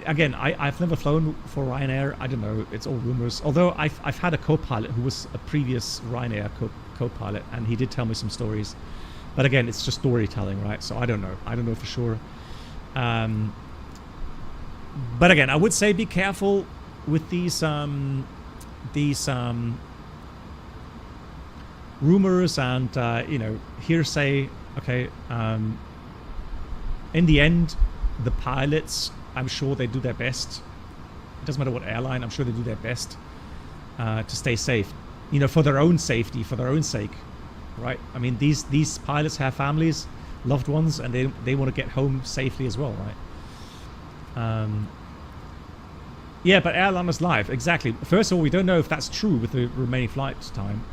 again, I've never flown for Ryanair. I don't know, it's all rumors. Although I've had a co-pilot who was a previous Ryanair co-pilot, and he did tell me some stories. But again, it's just storytelling, right? So I don't know. I don't know for sure. But again, I would say be careful with these rumors and hearsay. Okay, in the end, the pilots, I'm sure they do their best. It doesn't matter what airline, I'm sure they do their best to stay safe, for their own safety, for their own sake, right? I mean, these pilots have families, loved ones, and they want to get home safely as well, right? Yeah, but airline is live, exactly. First of all, we don't know if that's true with the remaining flight time.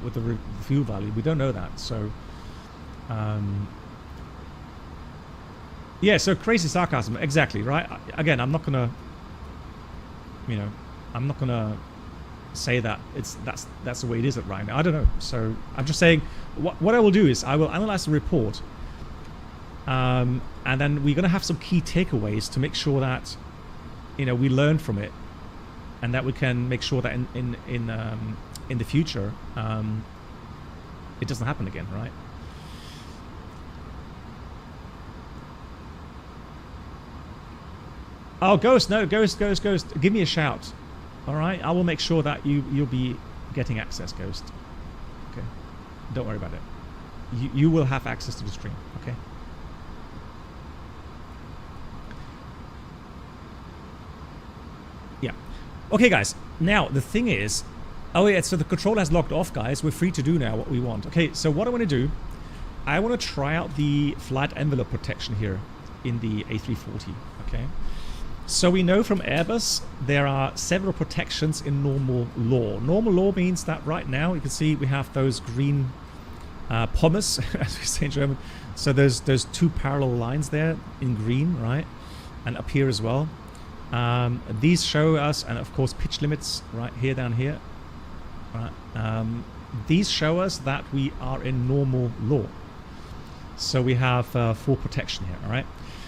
with the fuel value. We don't know that. So, yeah. So crazy sarcasm. Exactly right. Again, I'm not gonna, I'm not gonna say that that's the way it is right now. I don't know. So I'm just saying what I will do is I will analyze the report, and then we're gonna have some key takeaways to make sure that we learn from it, and that we can make sure that in the future it doesn't happen again, right? Oh, Ghost, no, Ghost, give me a shout. All right, I will make sure that you'll be getting access, Ghost. Okay, don't worry about it. You will have access to the stream. Okay. Yeah. Okay, guys. Now the thing is, oh yeah, so the controller has logged off, guys. We're free to do now what we want. Okay, so what I want to do, I want to try out the flight envelope protection here in the A340. Okay. So we know from Airbus there are several protections in normal law. Normal law means that right now you can see we have those green pommes, as we say in German. So there's two parallel lines there in green, right? And up here as well. These show us, and of course pitch limits right here, down here. Right? These show us that we are in normal law. So we have full protection here, all right?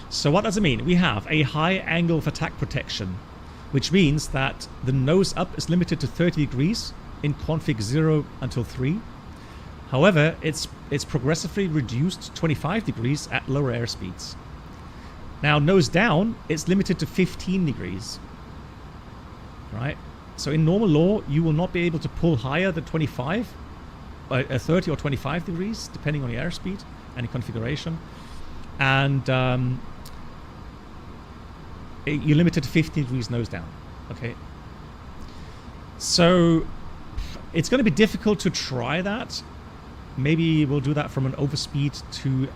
So what does it mean? We have a high angle of attack protection, which means that the nose up is limited to 30 degrees in config 0 until 3. However, it's progressively reduced to 25 degrees at lower airspeeds. Now, nose down, it's limited to 15 degrees. Right? So in normal law, you will not be able to pull higher than 25, 30 or 25 degrees, depending on the airspeed and the configuration. And you're limited to 15 degrees nose down. Okay. So it's going to be difficult to try that. Maybe we'll do that from an overspeed to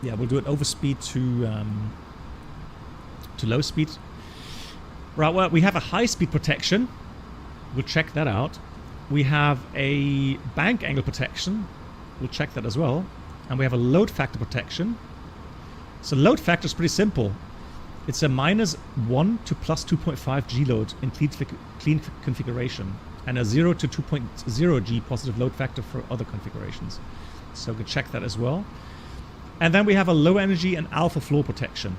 we'll do an overspeed to low speed. Right, well, we have a high speed protection. We'll check that out. We have a bank angle protection. We'll check that as well. And we have a load factor protection. So load factor is pretty simple. It's a -1 to +2.5 G load in clean configuration, and a 0 to 2.0 G positive load factor for other configurations. So we can check that as well. And then we have a low energy and alpha floor protection.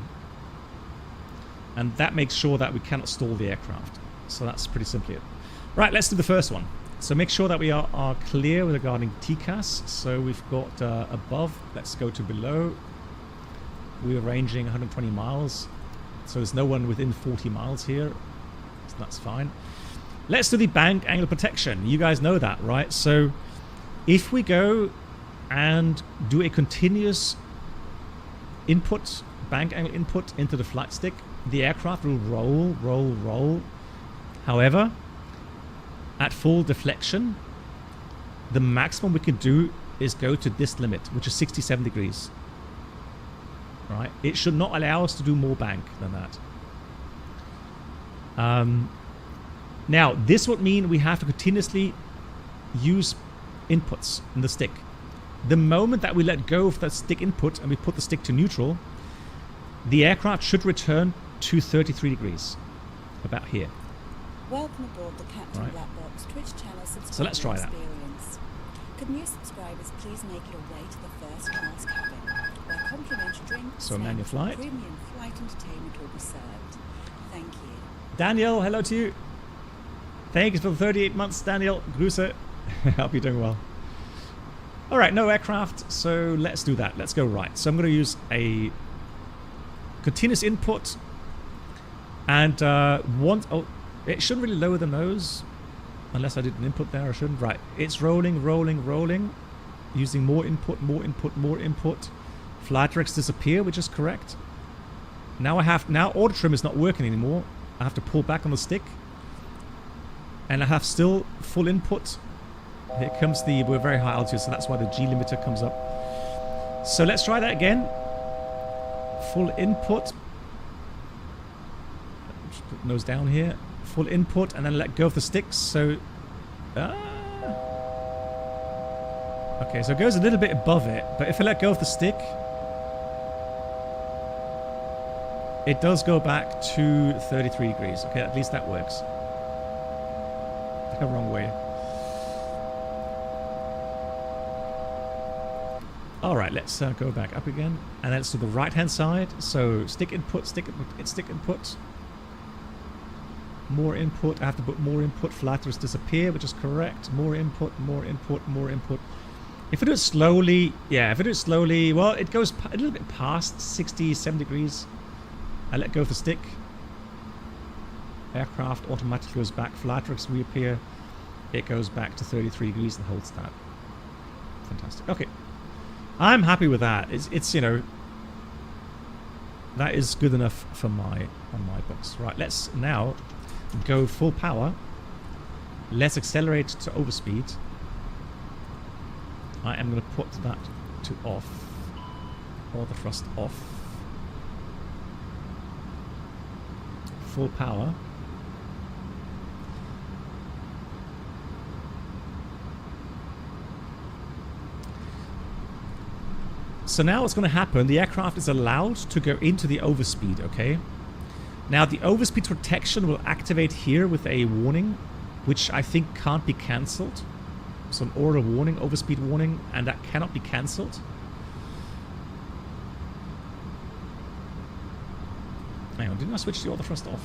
And that makes sure that we cannot stall the aircraft. So that's pretty simply it. Right, let's do the first one. So make sure that we are clear regarding TCAS. So we've got above, let's go to below. We're ranging 120 miles. So there's no one within 40 miles here. So that's fine. Let's do the bank angle protection. You guys know that, right? So if we go and do a continuous input, bank angle input into the flight stick, the aircraft will roll. However, at full deflection, the maximum we can do is go to this limit, which is 67 degrees. Right? It should not allow us to do more bank than that. Now, this would mean we have to continuously use inputs in the stick. The moment that we let go of that stick input and we put the stick to neutral, the aircraft should return to 33 degrees, about here. Welcome aboard the Captain Right. Black Box Twitch channel subscriber So let's try that. experience. Could new subscribers please make your way to the first class cabin, where complimentary drinks, So manual snacks, flight. and premium flight entertainment will be served. Thank you. Daniel, hello to you. Thank you for the 38 months, Daniel. Grüße. Hope you're doing well. All right, no aircraft, so let's do that. Let's go right. So I'm going to use a continuous input, and it shouldn't really lower the nose unless I did an input there. I shouldn't. Right, it's rolling, using more input. Flight directs disappear, which is correct. Now auto trim is not working anymore. I have to pull back on the stick, and I have still full input. Here comes we're very high altitude, so that's why the G limiter comes up. So let's try that again. Full input. Just put nose down here. full input, and then let go of the sticks. So, okay, so it goes a little bit above it, but if I let go of the stick, it does go back to 33 degrees. Okay, at least that works. The wrong way. Alright, let's go back up again. And then it's to the right-hand side. So stick input, stick input, stick input. More input. I have to put more input. Flights disappear, which is correct. More input, more input, more input. If I do it slowly, yeah, if I do it slowly, well, it goes a little bit past 67 degrees. I let go of the stick. Aircraft automatically goes back. Flight tracks reappear. It goes back to 33 degrees and holds that. Fantastic. Okay. I'm happy with that. It's you know, that is good enough for my books. Right, let's now go full power. Let's accelerate to overspeed. I am going to put that to off, or the thrust off. Full power. So now what's going to happen, the aircraft is allowed to go into the overspeed, okay? Now the overspeed protection will activate here with a warning, which I think can't be cancelled. So an order warning, overspeed warning, and that cannot be cancelled. Hang on, didn't I switch the auto thrust off?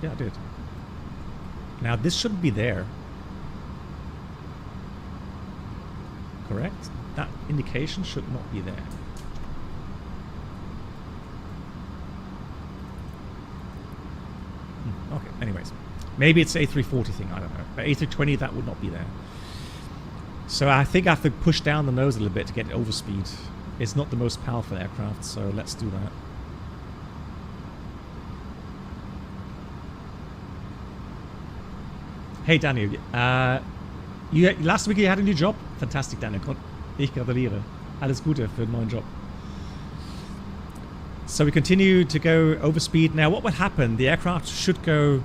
Yeah, I did. Now this shouldn't be there. Correct? That indication should not be there. Okay, anyways. Maybe it's A340 thing, I don't know. But A320, that would not be there. So I think I have to push down the nose a little bit to get it overspeed. It's not the most powerful aircraft, so let's do that. Hey Daniel, last week you had a new job? Fantastic, Daniel. Ich gratuliere. Alles Gute für den neuen Job. So we continue to go overspeed. Now what would happen? The aircraft should go,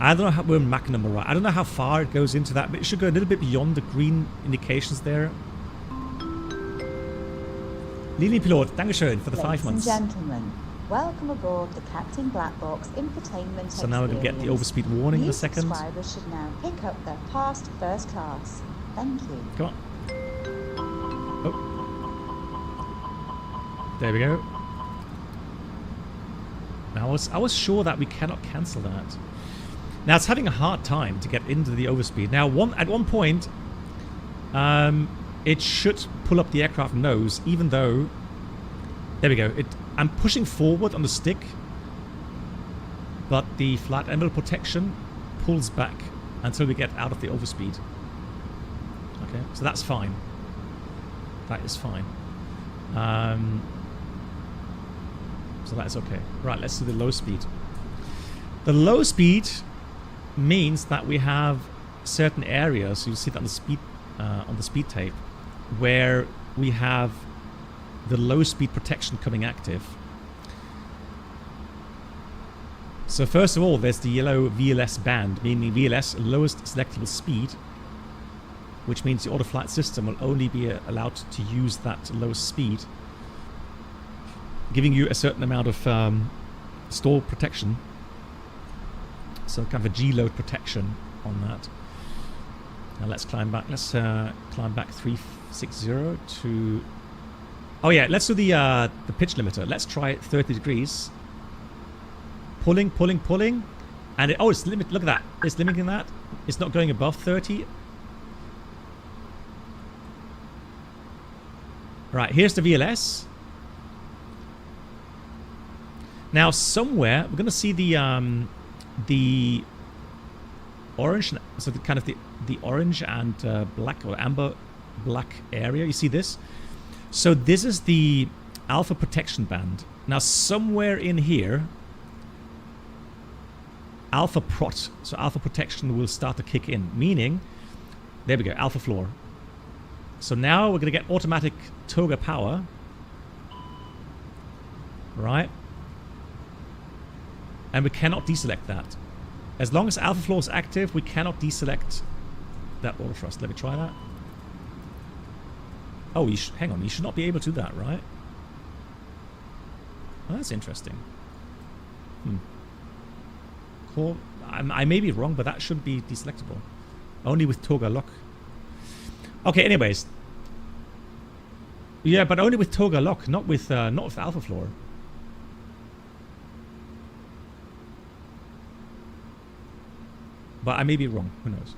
I don't know how, we're in Mach number, right? I don't know how far it goes into that, but it should go a little bit beyond the green indications there. Lili Pilot, Dankeschön for the 5 months. Ladies and gentlemen, welcome aboard the Captain Black Box infotainment. So now we're going to get the overspeed warning in a second. Subscribers should now pick up their past first class. Thank you. Come on. Oh. There we go. Now I was sure that we cannot cancel that. Now it's having a hard time to get into the overspeed. Now at one point, it should pull up the aircraft nose, even though, there we go. I'm pushing forward on the stick, but the flight envelope protection pulls back until we get out of the overspeed. Okay, so that's fine. That is fine. So that is okay. Right, let's do the low speed. The low speed means that we have certain areas, you see that on the speed tape, where we have the low speed protection coming active. So first of all, there's the yellow VLS band, meaning VLS, lowest selectable speed, which means the auto-flight system will only be allowed to use that lowest speed, giving you a certain amount of stall protection. So kind of a G-load protection on that. Now let's climb back. Let's climb back 360 to... Oh yeah, let's do the pitch limiter. Let's try 30 degrees. Pulling, pulling, pulling. And it's limit. Look at that. It's limiting that. It's not going above 30. Right, here's the VLS. Now somewhere we're going to see the orange, so the kind of the orange and black or amber black area. You see this? So this is the alpha protection band. Now somewhere in here, alpha prot, so alpha protection will start to kick in, meaning, there we go, alpha floor. So now we're going to get automatic toga power, right? And we cannot deselect that. As long as alpha floor is active, we cannot deselect that auto thrust. Let me try that. Oh, hang on. You should not be able to do that, right? Oh, that's interesting. Cool. I may be wrong, but that should be deselectable. Only with toga lock. Okay, anyways. Yeah, but only with toga lock, not with alpha floor. But I may be wrong. Who knows?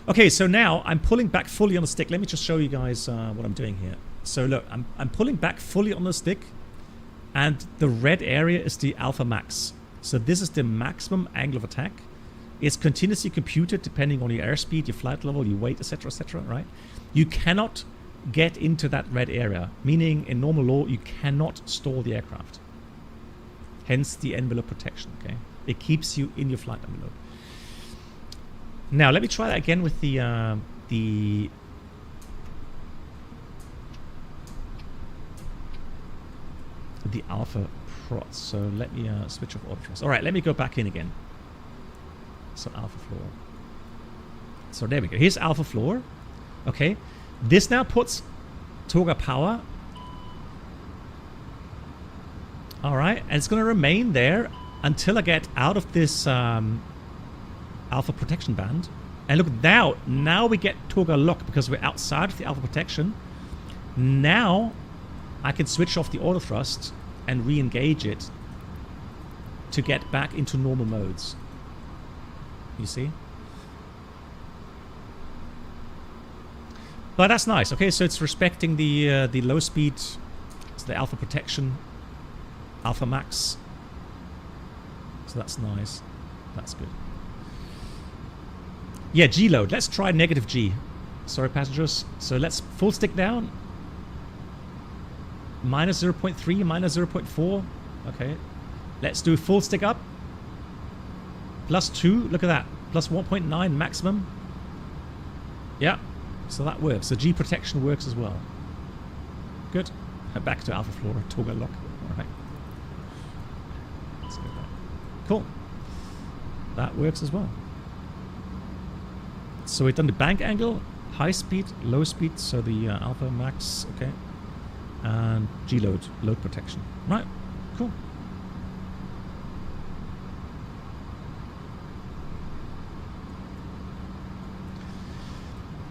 Okay, so now I'm pulling back fully on the stick. Let me just show you guys what I'm doing here. So look, I'm pulling back fully on the stick, and the red area is the alpha max. So this is the maximum angle of attack. It's continuously computed depending on your airspeed, your flight level, your weight, etc., right? You cannot get into that red area, meaning in normal law, you cannot stall the aircraft. Hence the envelope protection, okay? It keeps you in your flight envelope. Now, let me try that again with the alpha prots. So let me switch off auto thrust. All right, let me go back in again. So alpha floor. So there we go. Here's alpha floor. Okay. This now puts toga power. All right, and it's going to remain there until I get out of this alpha protection band. And look, now we get toga lock because we're outside of the alpha protection. Now I can switch off the auto thrust and re-engage it to get back into normal modes. You see? But that's nice. Okay, so it's respecting the low speed, so the alpha protection, alpha max. So that's nice. That's good. Yeah, G load. Let's try negative G. Sorry, passengers. So let's full stick down. Minus 0.3, minus 0.4. Okay. Let's do full stick up. Plus 2. Look at that. Plus 1.9 maximum. Yeah. So that works. So G protection works as well. Good. Back to alpha floor. Toga lock. All right. Let's go back. Cool. That works as well. So we've done the bank angle, high speed, low speed, so the alpha max, okay, and G load, load protection. Right, cool.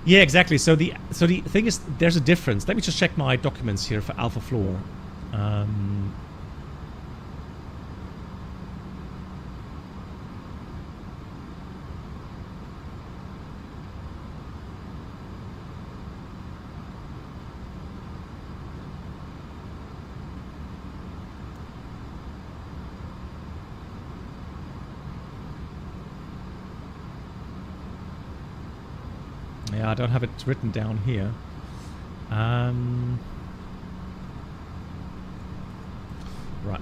Yeah, exactly. So the thing is, there's a difference. Let me just check my documents here for alpha floor. Yeah, I don't have it written down here. Right,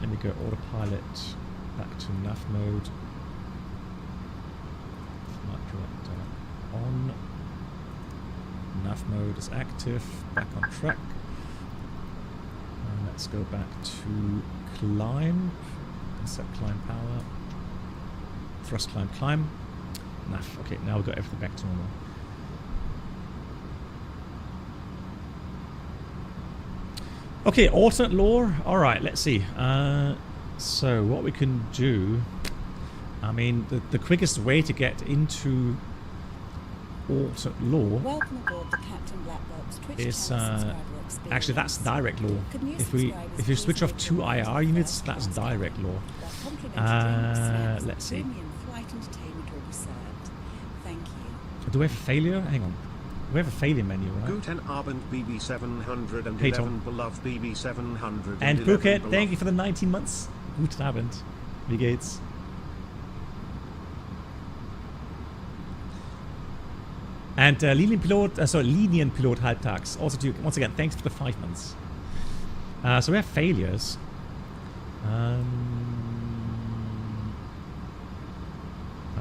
let me go autopilot back to nav mode. Flight director on. Nav mode is active. Back on track. And let's go back to climb. Set climb power. Thrust climb. Nav. Okay, now we've got everything back to normal. Okay, alternate law. Alright, let's see. So what we can do, I mean, the quickest way to get into alternate law Welcome aboard the Captain Black Box Twitch is subscriber experience. actually that's direct law. If you switch off 2 IR units, that's direct law. Let's see. Flight entertainment will be served. Thank you. Do we have a failure? Hang on. We have a failure menu, right? Guten Abend BB711 Hey, Tom. beloved BB711. And Phuket, thank you for the 19 months. Guten Abend. Wie geht's? And Linienpilot halbtags. Also, once again, thanks for the 5 months. So we have failures. I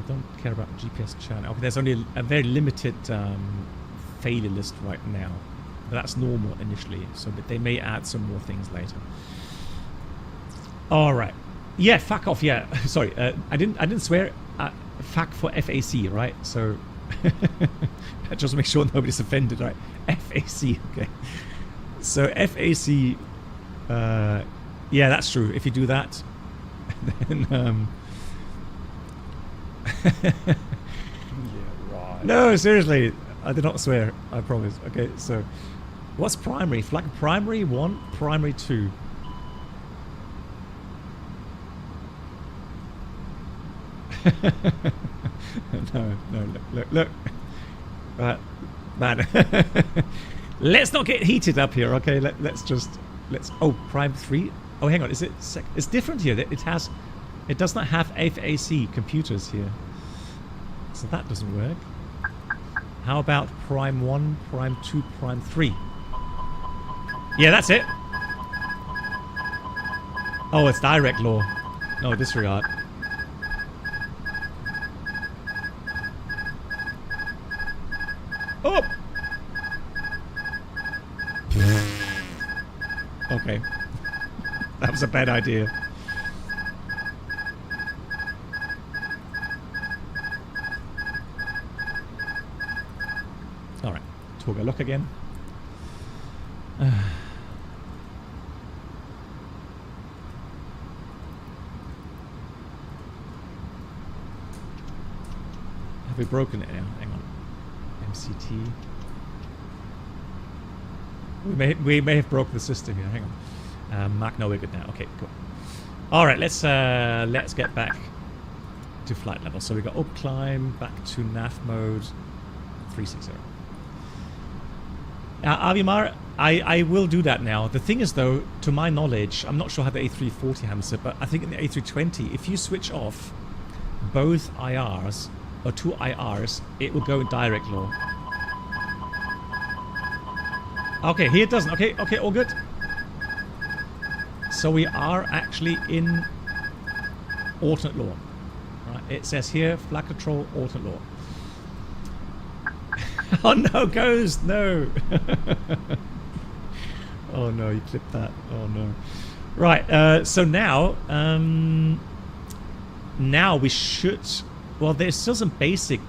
don't care about GPS channel. Okay, there's only a very limited failure list right now, but that's normal initially. So, but they may add some more things later. All right. Yeah, fuck off. Yeah, sorry. I didn't swear. FAC for FAC, right? So just make sure nobody's offended, right? FAC, okay. So FAC, yeah, that's true. If you do that, then Yeah, right. no, seriously, I did not swear. I promise. Okay, so what's primary? Flag primary 1, primary 2. no, look. Right, man. Let's not get heated up here, okay? Let's. Oh, prime 3. Oh, hang on. Is it? It's different here. It does not have FAC computers here, so that doesn't work. How about prime 1, prime 2, prime 3? Yeah, that's it. Oh, it's direct law. No, disregard. Oh! Okay. That was a bad idea. Alright. Toga lock again. Have we broken it now? Hang on. MCT. We may have broken the system here. Hang on. Mark, no, we're good now. Okay, cool. All right, let's get back to flight level. So we got up climb, back to nav mode, 360. Avimar, I will do that now. The thing is, though, to my knowledge, I'm not sure how the A340 handles it, but I think in the A320, if you switch off both IRs or 2 IRs, it will go in direct law. Okay, here it doesn't. Okay, all good. So we are actually in alternate law. Right, it says here, flag control, alternate law. Oh no, Ghost, no. Oh no, you clipped that. Oh no. Right, so now, now we should, well, there's still some basic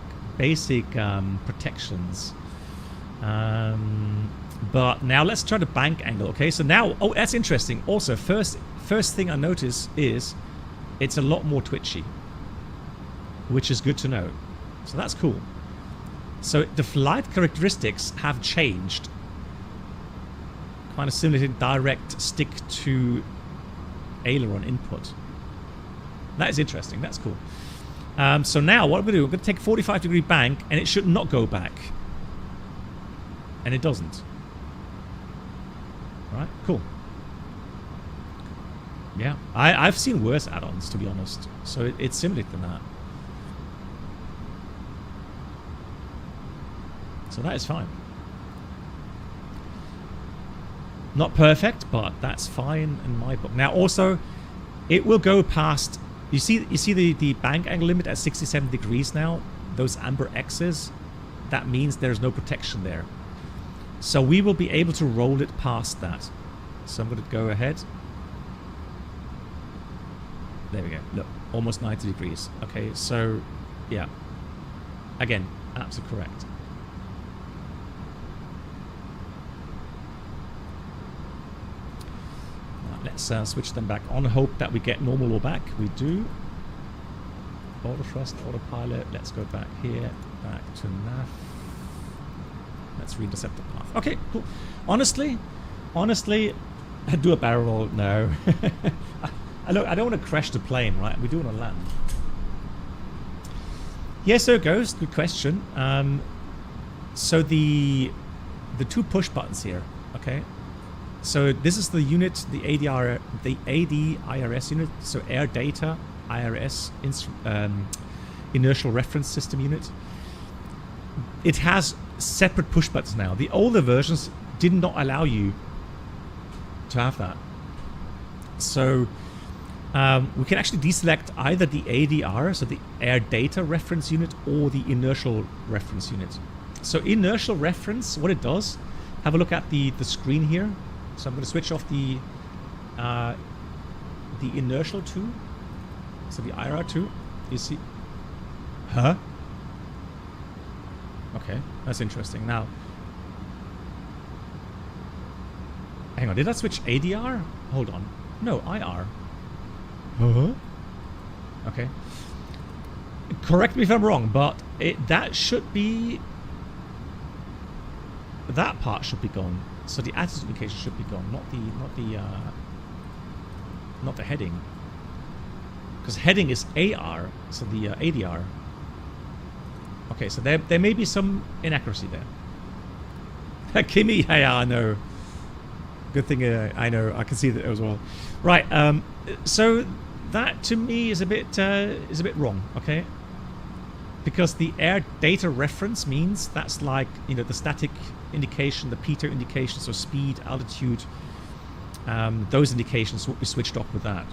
protections. But now let's try the bank angle, okay? So now, oh, that's interesting. Also, first thing I notice is it's a lot more twitchy, which is good to know. So that's cool. So the flight characteristics have changed. Kind of similar to direct stick to aileron input. That is interesting. That's cool. So now what we're going to do, we're going to take 45-degree bank, and it should not go back. And it doesn't. Right, cool. Yeah, I've seen worse add-ons, to be honest. So it's similar to that. So that is fine. Not perfect, but that's fine in my book. Now also, it will go past. You see the bank angle limit at 67 degrees now. Those amber X's. That means there's no protection there. So we will be able to roll it past that. So I'm going to go ahead. There we go. Look, almost 90 degrees. Okay, so yeah. Again, absolutely correct. Let's switch them back on. Hope that we get normal or back. We do. Auto thrust, autopilot. Let's go back here. Back to nav. Let's reintercept the path. Okay, cool. Honestly, I'd do a barrel roll. No. Look, I don't want to crash the plane, right? We do want to land. Yes, so Ghost. Good question. So the 2 push buttons here. Okay. So this is the unit, the ADIRS unit. So Air Data IRS Inertial Reference System unit. It has separate push buttons now. The older versions did not allow you to have that. So we can actually deselect either the ADR, so the Air Data Reference Unit, or the Inertial Reference Unit. So inertial reference, what it does, have a look at the screen here. So I'm going to switch off the inertial 2, so the IR2. You see, Huh? Okay, that's interesting. Now, hang on, did I switch ADR? Hold on. No, IR. Huh? Okay. Correct me if I'm wrong, but that should be... That part should be gone. So the attitude indication should be gone, not the heading. Because heading is AR, so the ADR. Okay, so there may be some inaccuracy there. Kimmy, yeah, I know. Good thing I know. I can see that as well. Right. So that to me is a bit wrong. Okay. Because the air data reference means that's like, you know, the static indication, the pitot indication, so speed, altitude, those indications will be switched off with that.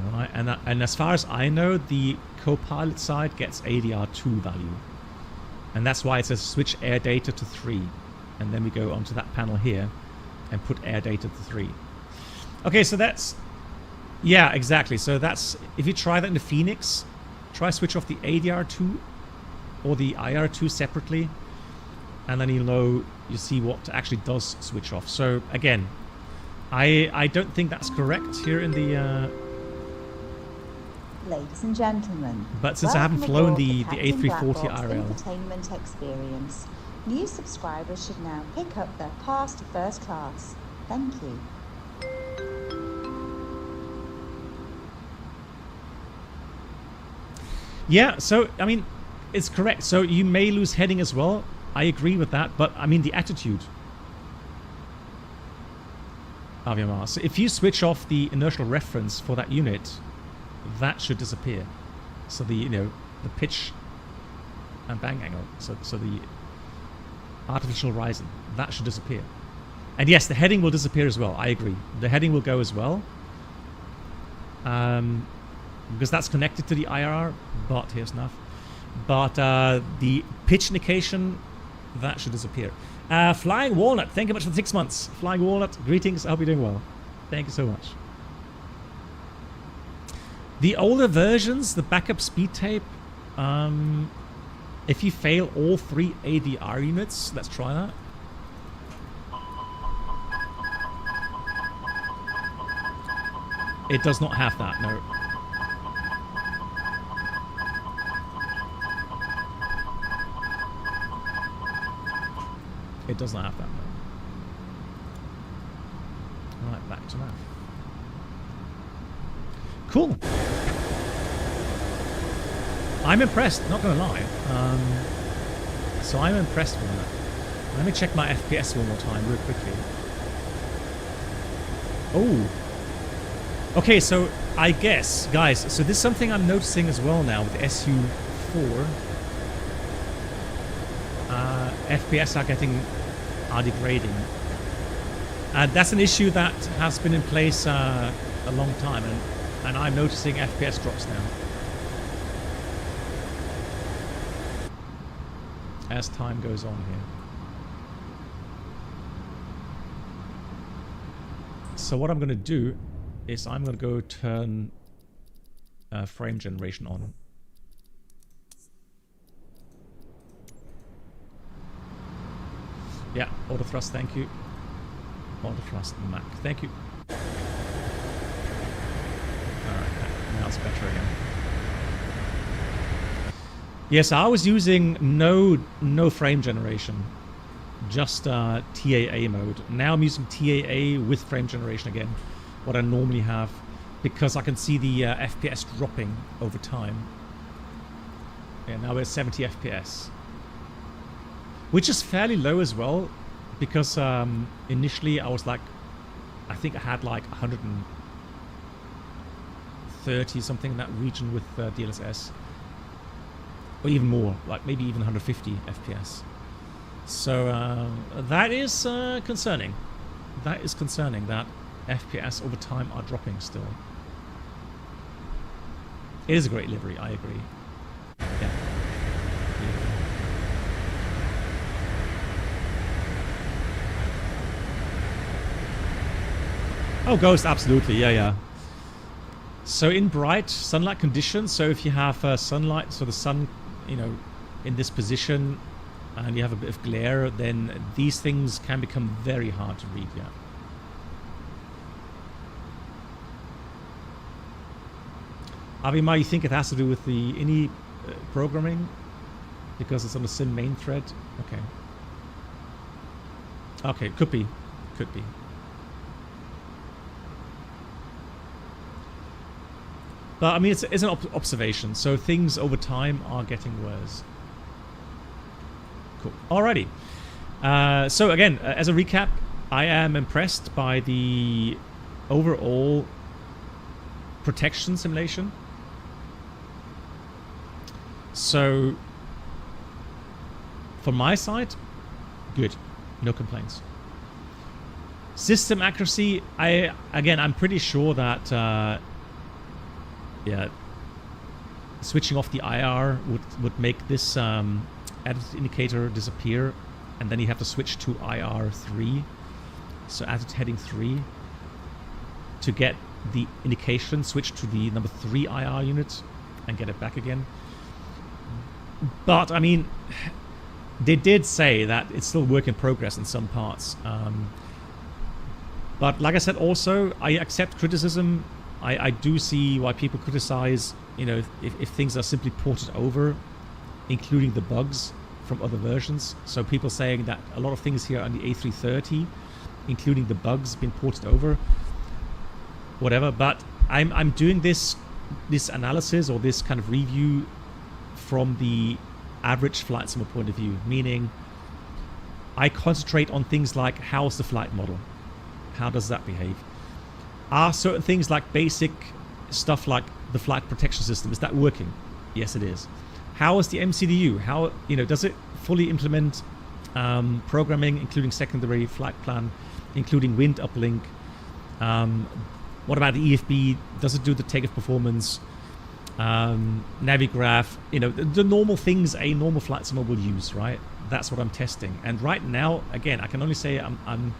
All right, and as far as I know, the co-pilot side gets ADR2 value. And that's why it says switch air data to 3. And then we go onto that panel here and put air data to 3. Okay, so that's... Yeah, exactly. So that's... If you try that in the Phoenix, try switch off the ADR2 or the IR2 separately. And then you'll know, you see what actually does switch off. So, again, I don't think that's correct here in the... Ladies and gentlemen, but since I haven't flown the A340 IRL, entertainment experience, new subscribers should now pick up their pass to first class. Thank you. Yeah, so I mean, it's correct. So you may lose heading as well. I agree with that, but I mean the attitude. Aviamar. So if you switch off the inertial reference for that unit, that should disappear. So the, you know, the pitch and bang angle, so the artificial horizon, that should disappear. And yes, the heading will disappear as well. I agree. The heading will go as well, because that's connected to the IRR. But here's enough. But the pitch indication, that should disappear. Flying Walnut, thank you much for the 6 months. Flying Walnut, greetings. I hope you're doing well. Thank you so much. The older versions, the backup speed tape, if you fail all 3 ADR units, let's try that. It does not have that, no. It does not have that, no. Right, back to that. Cool. I'm impressed, not gonna lie. So I'm impressed with that. Let me check my FPS one more time real quickly. Oh. Okay, so I guess, guys, so this is something I'm noticing as well now with the SU4. FPS are degrading. And that's an issue that has been in place a long time, and I'm noticing FPS drops now as time goes on here. So what I'm going to do is I'm going to go turn frame generation on. Yeah, auto thrust, thank you. Auto thrust Mac, thank you. Alright, now it's better again. Yes, I was using no frame generation, just TAA mode. Now I'm using TAA with frame generation again, what I normally have, because I can see the FPS dropping over time. Yeah, now we're at 70 FPS. Which is fairly low as well, because initially I was like, I think I had like 130 something in that region with DLSS. Or even more, like maybe even 150 FPS. So that is concerning. That is concerning that FPS over time are dropping still. It is a great livery, I agree. Yeah. Oh, ghost, absolutely. Yeah. So in bright sunlight conditions, so if you have sunlight, so the sun, in this position, and you have a bit of glare, then these things can become very hard to read, yeah. Avima, you think it has to do with the ini programming? Because it's on the sim main thread? Okay, could be. But I mean, it's an observation, so things over time are getting worse. Cool. Alrighty. So again, as a recap, I am impressed by the overall protection simulation. So from my side, good. No complaints. System accuracy, I'm pretty sure that switching off the IR would make this attitude indicator disappear, and then you have to switch to IR3, so attitude heading 3, to get the indication, switch to the number 3 IR unit and get it back again. But I mean, they did say that it's still work in progress in some parts. But like I said, also, I accept criticism. I do see why people criticize, if things are simply ported over, including the bugs from other versions. So people saying that a lot of things here on the A330, including the bugs, been ported over, whatever. But I'm doing this analysis or this kind of review from the average flight sim point of view, meaning I concentrate on things like, how's the flight model? How does that behave? Are certain things like basic stuff like the flight protection system, is that working? Yes, it is. How is the MCDU? How, does it fully implement programming, including secondary flight plan, including wind uplink? What about the EFB? Does it do the takeoff performance? Navigraph, the normal things a normal flight simulator will use, right? That's what I'm testing. And right now, again, I can only say I'm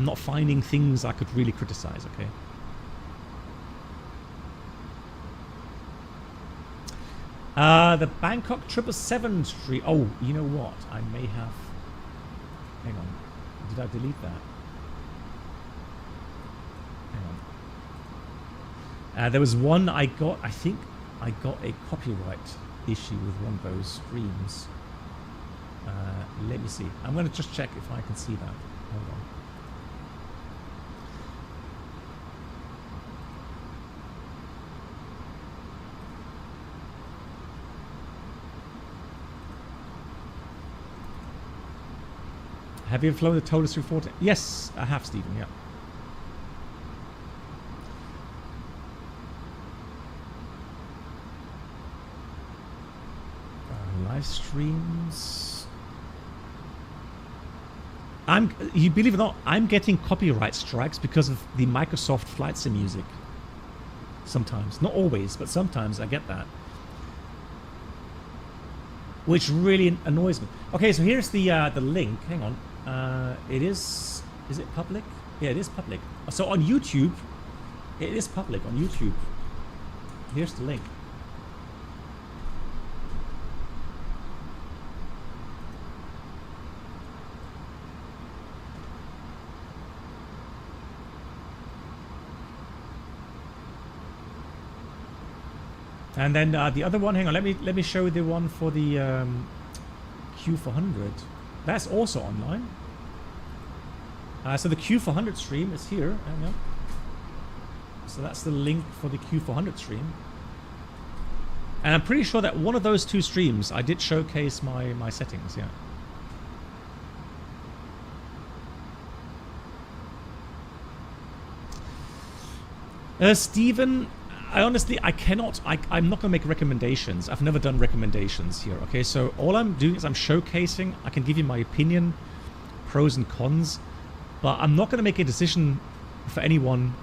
not finding things I could really criticize, okay? The Bangkok 777 stream. Oh, you know what? I may have... Hang on. Did I delete that? Hang on. There was one I think I got a copyright issue with one of those streams. Let me see. I'm going to just check if I can see that. Hold on. Have you flown the Total 340? Yes, I have, Stephen, yeah. Live streams. You believe it or not, I'm getting copyright strikes because of the Microsoft Flight Sim music. Sometimes. Not always, but sometimes I get that. Which really annoys me. Okay, so here's the link. Hang on. Is it public? Yeah, it is public. So on YouTube, it is public on YouTube. Here's the link. And then the other one, hang on, let me show you the one for the Q400. That's also online. So the Q400 stream is here. Hang on. So that's the link for the Q400 stream. And I'm pretty sure that one of those two streams, I did showcase my settings, yeah. Stephen, I'm not going to make recommendations. I've never done recommendations here, okay? So all I'm doing is I'm showcasing. I can give you my opinion, pros and cons, but I'm not going to make a decision for anyone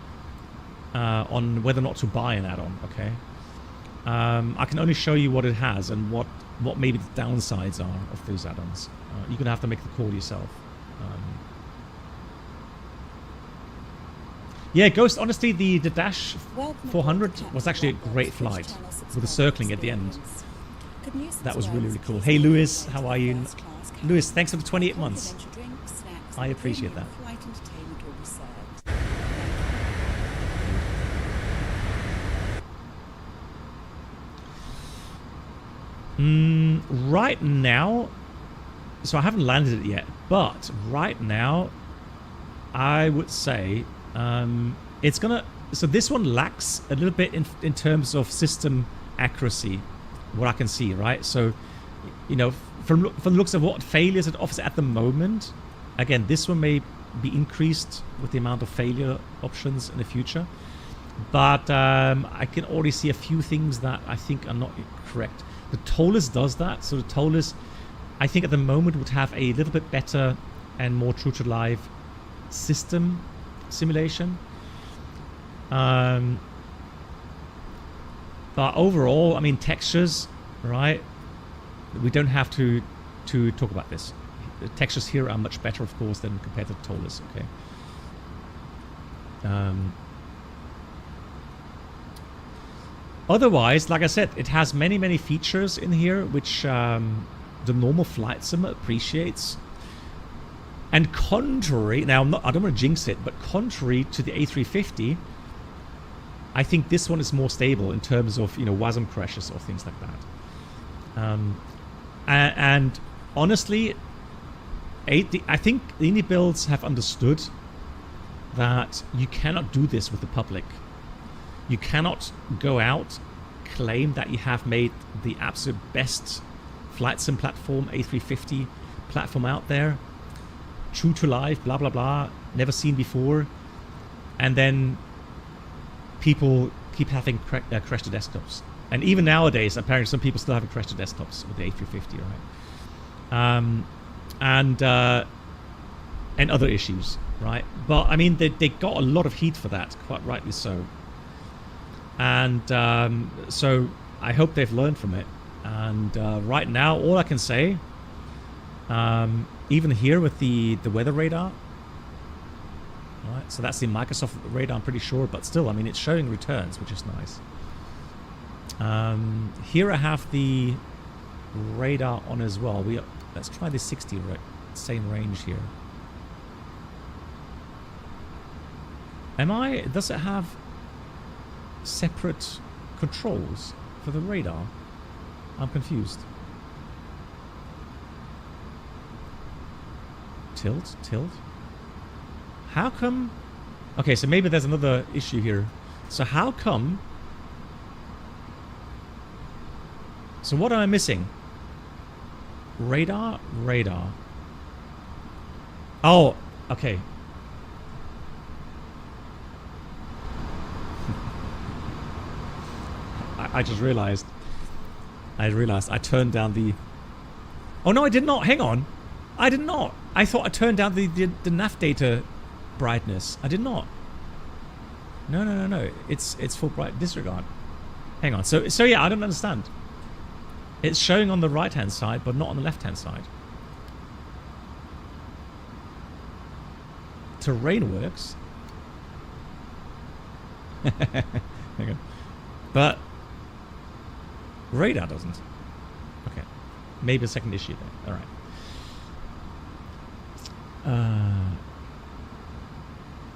on whether or not to buy an add-on, okay? I can only show you what it has and what maybe the downsides are of those add-ons. You're going to have to make the call yourself. Yeah, Ghost, honestly, the Dash 400 was actually a great flight with the circling at the end. That was really, really cool. Hey, Lewis, how are you? Lewis, thanks for the 28 months. I appreciate that. Right now, so I haven't landed it yet, but right now, I would say it's gonna. So this one lacks a little bit in terms of system accuracy, what I can see, right? So, you know, from the looks of what failures it offers at the moment, again, this one may be increased with the amount of failure options in the future, but I can already see a few things that I think are not correct. The TOLUS does that, so the TOLUS, I think at the moment would have a little bit better and more true to life system simulation. But overall, I mean, textures, right? We don't have to talk about this. The textures here are much better, of course, than compared to TOLUS. Okay. Otherwise, like I said, it has many features in here which the normal flight sim appreciates. And contrary, now I don't want to jinx it, but contrary to the A350, I think this one is more stable in terms of, you know, WASM crashes or things like that. And honestly, I think the iniBuilds have understood that you cannot do this with the public. You cannot go out, claim that you have made the absolute best flight sim platform, A350 platform out there, true to life, blah, blah, blah, never seen before, and then people keep having crashed desktops. And even nowadays, apparently some people still have crashed desktops with the A350, right? And other issues, right? But I mean, they got a lot of heat for that, quite rightly so. And so I hope they've learned from it. And right now, all I can say, even here with the weather radar, right? So that's the Microsoft radar, I'm pretty sure, but still, I mean, it's showing returns, which is nice. Here I have the radar on as well. Let's try the 60 same range here. Does it have separate controls for the radar? I'm confused. Tilt. How come? Okay, so maybe there's another issue here. So how come? So what am I missing? Radar. Oh, okay. I just realized. I turned down the... Oh no, I did not. Hang on. I did not. I thought I turned down the nav data brightness. I did not. No. It's full bright. Disregard. Hang on. So yeah, I don't understand. It's showing on the right hand side, but not on the left hand side. Terrain works. Hang on. But radar doesn't. Okay. Maybe a second issue there. Alright.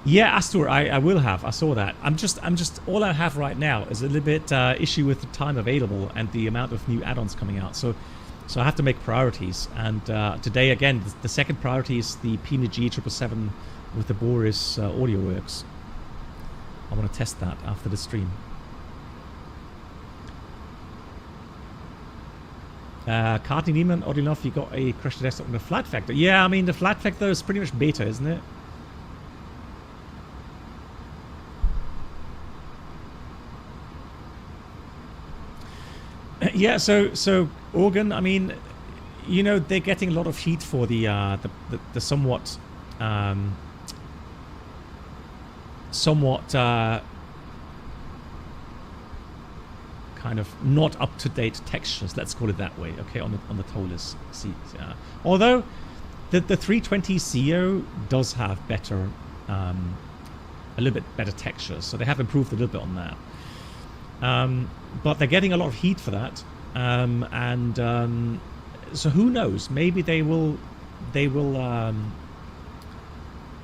Yeah, Astor, I will have. I saw that. I'm just all I have right now is a little bit issue with the time available and the amount of new add-ons coming out. So I have to make priorities. And today again, the second priority is the PNG 777 with the Boris audio works. I want to test that after the stream. Karting Neiman, oddly enough, you got a crash desktop on the flat factor. Yeah, I mean, the flat factor is pretty much beta, isn't it? Yeah, so Organ, I mean, you know, they're getting a lot of heat for the somewhat kind of not up-to-date textures, let's call it that way, okay, on the TOLUS seats. Although the 320 CO does have better a a little bit better textures. So they have improved a little bit on that. But they're getting a lot of heat for that. So who knows? Maybe they will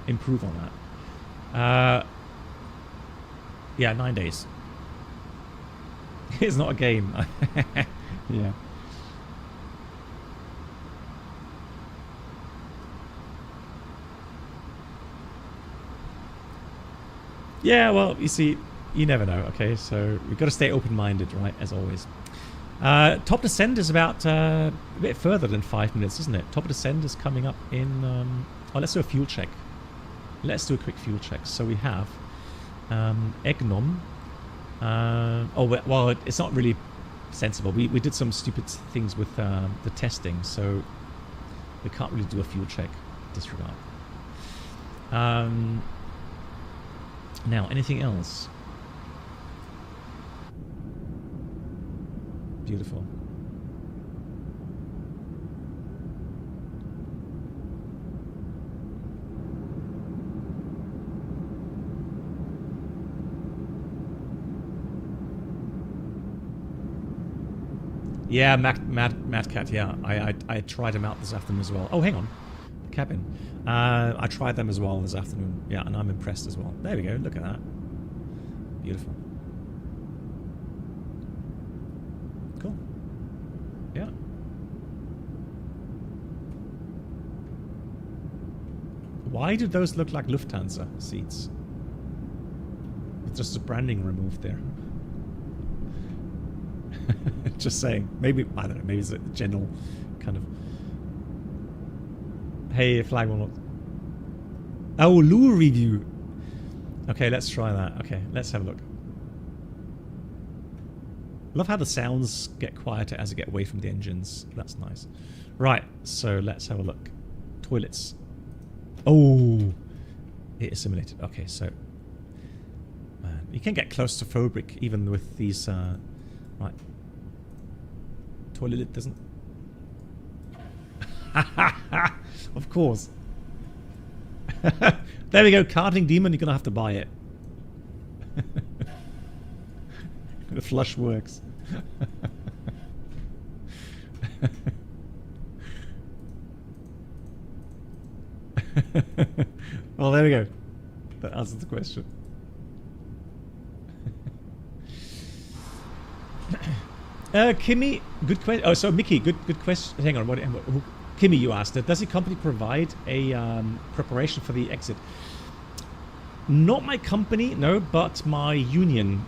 improve on that. Yeah, 9 days. It's not a game. Yeah. Yeah, well, you see, you never know, okay? So we've got to stay open-minded, right, as always. Top descent is about a bit further than 5 minutes, isn't it? Top descent is coming up in... oh, let's do a fuel check. Let's do a quick fuel check. So we have Egnom. Oh, well, it's not really sensible. We did some stupid things with the testing, so we can't really do a fuel check. Disregard. Now, anything else? Beautiful. Yeah, Mad Cat, yeah. I tried them out this afternoon as well. Oh, hang on. Cabin. I tried them as well this afternoon. Yeah, and I'm impressed as well. There we go. Look at that. Beautiful. Cool. Yeah. Why do those look like Lufthansa seats? With just the branding removed there. Just saying. Maybe, I don't know, maybe it's a general kind of... Hey, flag will not... Oh, lure review. Okay, let's try that. Okay, let's have a look. Love how the sounds get quieter as you get away from the engines. That's nice. Right, so let's have a look. Toilets. Oh, it is simulated. Okay, so... Man, you can get claustrophobic even with these... right. Toilet doesn't... Of course. There we go, Karting Demon, you're gonna have to buy it. The flush works. Well, there we go. That answers the question. Kimmy, good question. Oh, so Mickey, good question. Hang on, Kimmy, you asked, does the company provide a preparation for the exit? Not my company, no, but my union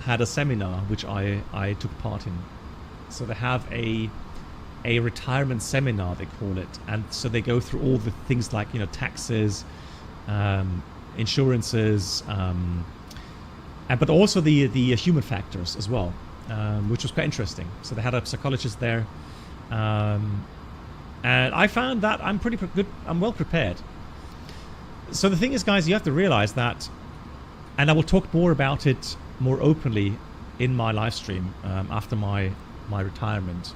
had a seminar which I took part in. So they have a retirement seminar, they call it, and so they go through all the things like, you know, taxes, insurances, but also the human factors as well, which was quite interesting. So they had a psychologist there. And I found that I'm pretty good. I'm well prepared. So the thing is, guys, you have to realize that, and I will talk more about it more openly in my live stream after my retirement.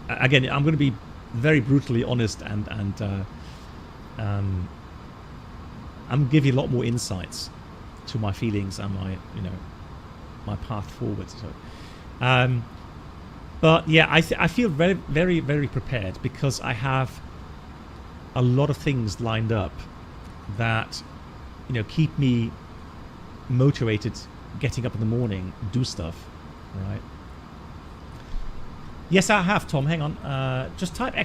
Again, I'm going to be very brutally honest and I'm going to give you a lot more insights to my feelings and my path forward. So. But yeah, I feel very, very, very prepared because I have a lot of things lined up that, you know, keep me motivated, getting up in the morning, do stuff, right? Yes, I have, Tom. Hang on. Just type !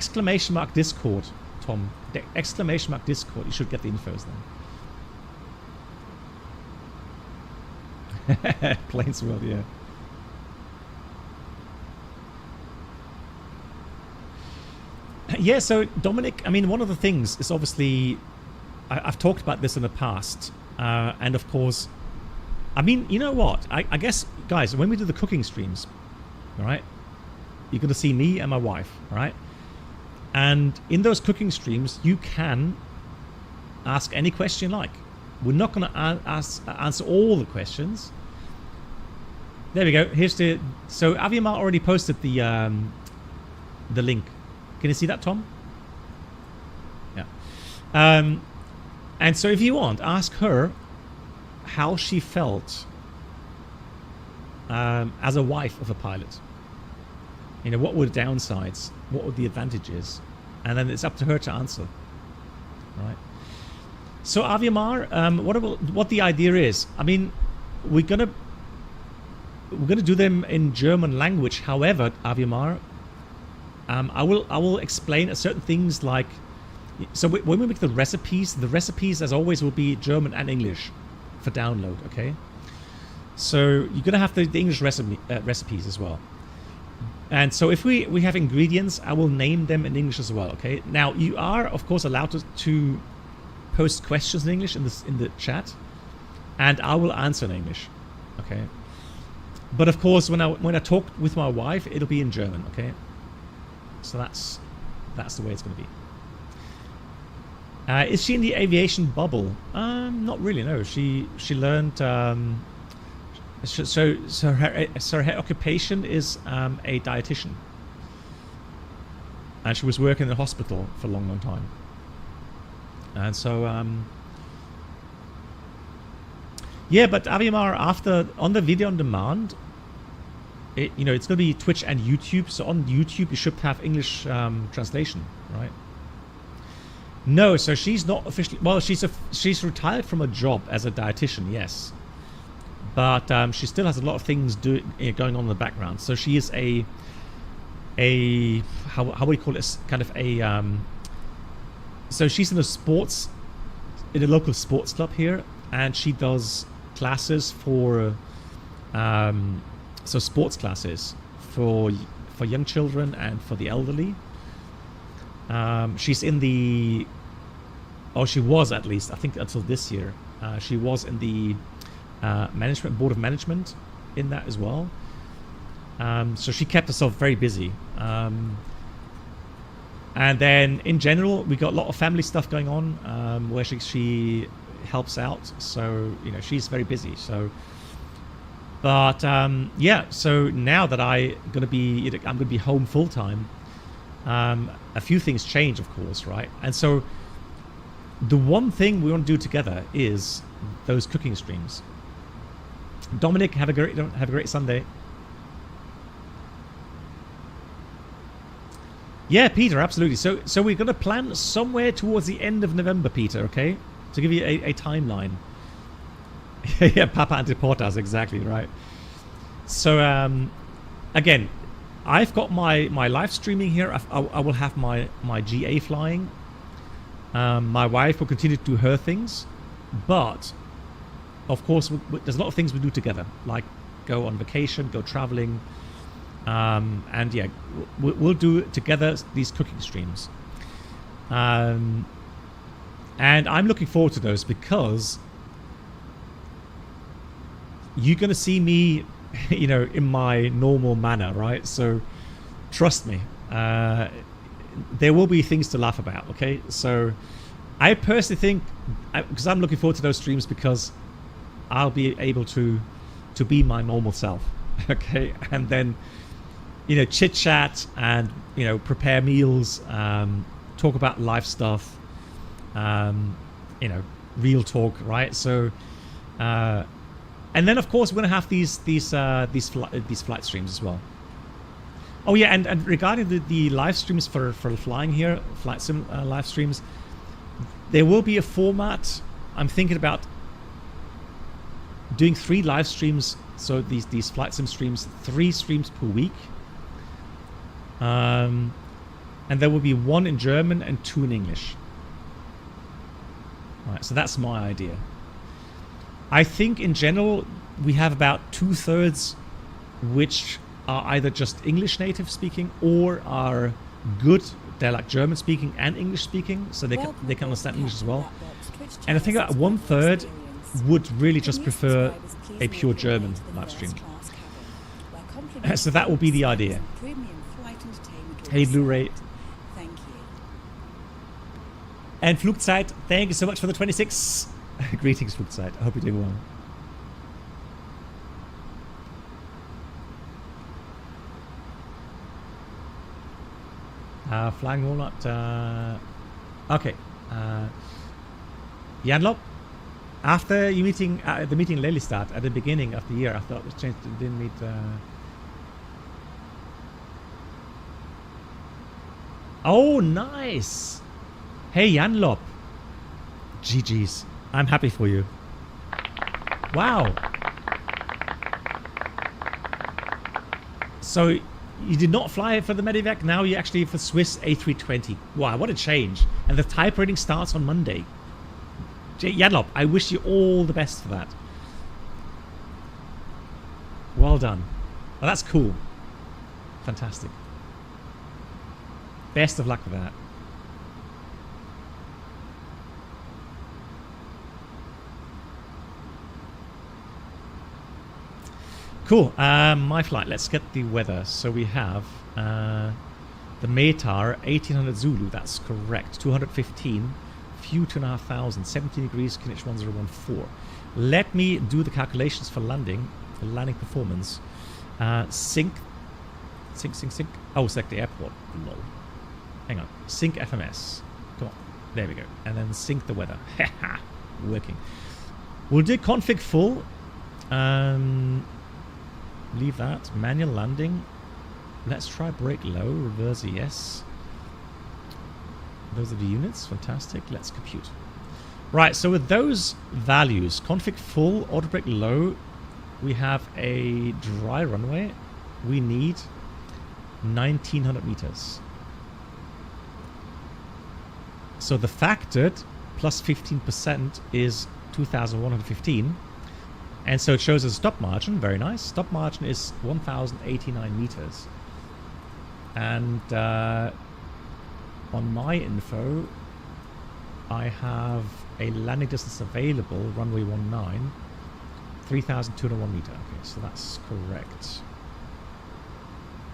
Discord, Tom. ! Discord. You should get the infos then. Plains World, yeah. Yeah, so Dominic, I mean, one of the things is obviously, I've talked about this in the past, and of course, I mean, you know what? I guess, guys, when we do the cooking streams, all right, you're going to see me and my wife, all right? And in those cooking streams, you can ask any question you like. We're not going to answer all the questions. There we go. Here's the... So Aviamar already posted the link. Can you see that, Tom? Yeah. And so if you want, ask her how she felt as a wife of a pilot. You know, what were the downsides? What were the advantages? And then it's up to her to answer. Right. So Aviamar, what the idea is? I mean, we're gonna do them in German language. However, Aviamar, I will explain certain things like. So when we make the recipes as always will be German and English for download. Okay. So you're gonna have the English recipes as well. And so if we have ingredients, I will name them in English as well. Okay. Now you are of course allowed to post questions in English in the chat, and I will answer in English. Okay. But of course, when I talk with my wife, it'll be in German. Okay. So that's the way it's going to be. Is she in the aviation bubble? Not really. No. She learned. So her occupation is a dietitian, and she was working in a hospital for a long time. And so, yeah, but Aviamar, on the video on demand, it's going to be Twitch and YouTube. So on YouTube, you should have English translation, right? No, so she's not officially. Well, she's retired from a job as a dietitian, yes, but she still has a lot of things going on in the background. So she is a how would you call it? Kind of a So she's in a local sports club here, and she does classes for sports classes for young children and for the elderly. She's in the she was, at least I think until this year, she was in the board of management in that as well. So she kept herself very busy. And then in general, we got a lot of family stuff going on where she helps out. So, she's very busy. So, but yeah, so now that I'm going to be home full time, a few things change, of course, right? And so the one thing we want to do together is those cooking streams. Dominic, have a great Sunday. Yeah, Peter, absolutely. So we're going to plan somewhere towards the end of November, Peter, okay? To give you a timeline. Yeah, Papa Antiportas, exactly, right. So, again, I've got my live streaming here. I will have my GA flying. My wife will continue to do her things. But, of course, there's a lot of things we do together. Like go on vacation, go traveling. And yeah, we'll do together these cooking streams. And I'm looking forward to those because you're going to see me, in my normal manner, right? So trust me, there will be things to laugh about, okay? So I personally think, because I'm looking forward to those streams because I'll be able to be my normal self, okay? And then chit chat and prepare meals, talk about life stuff, real talk, right? So, and then of course we're gonna have these flight streams as well. Oh yeah, and regarding the live streams for flying here, flight sim live streams, there will be a format. I'm thinking about doing 3 live streams. So these flight sim streams, 3 streams per week. And there will be 1 in German and 2 in English. Right, so that's my idea. I think in general we have about 2/3 which are either just English native speaking or are good. They're like German speaking and English speaking, so they can understand English as well. And I think about 1/3 would really just prefer a pure German live stream. So that will be the idea. Hey Blu-ray. Thank you. And Flugzeit, thank you so much for the 26. Greetings, Flugzeit. I hope you're doing well. Flying Walnut. Okay. Janlop, after you meeting the meeting in Lelystad at the beginning of the year, I thought it was changed. Didn't meet. Oh, nice. Hey, Janlop. GG's. I'm happy for you. Wow. So you did not fly for the Medivac. Now you actually for Swiss A320. Wow, what a change. And the type rating starts on Monday. Janlop, I wish you all the best for that. Well done. Well, that's cool. Fantastic. Best of luck with that. Cool. My flight. Let's get the weather. So we have the METAR 1800 Zulu. That's correct. 215. Few 2,500. 17 degrees. Kinich 1014. Let me do the calculations for landing. The landing performance. Sync. Oh, select the airport. Lol. Hang on. Sync FMS. Come on. There we go. And then sync the weather. Haha. Working. We'll do config full. Leave that. Manual landing. Let's try brake low. Reverse yes. Those are the units. Fantastic. Let's compute. Right. So with those values, config full, auto brake low, we have a dry runway. We need 1900 meters. So the factored plus 15% is 2115. And so it shows a stop margin. Very nice. Stop margin is 1089 meters. And on my info, I have a landing distance available, runway 19, 3,201 meter. Okay, so that's correct.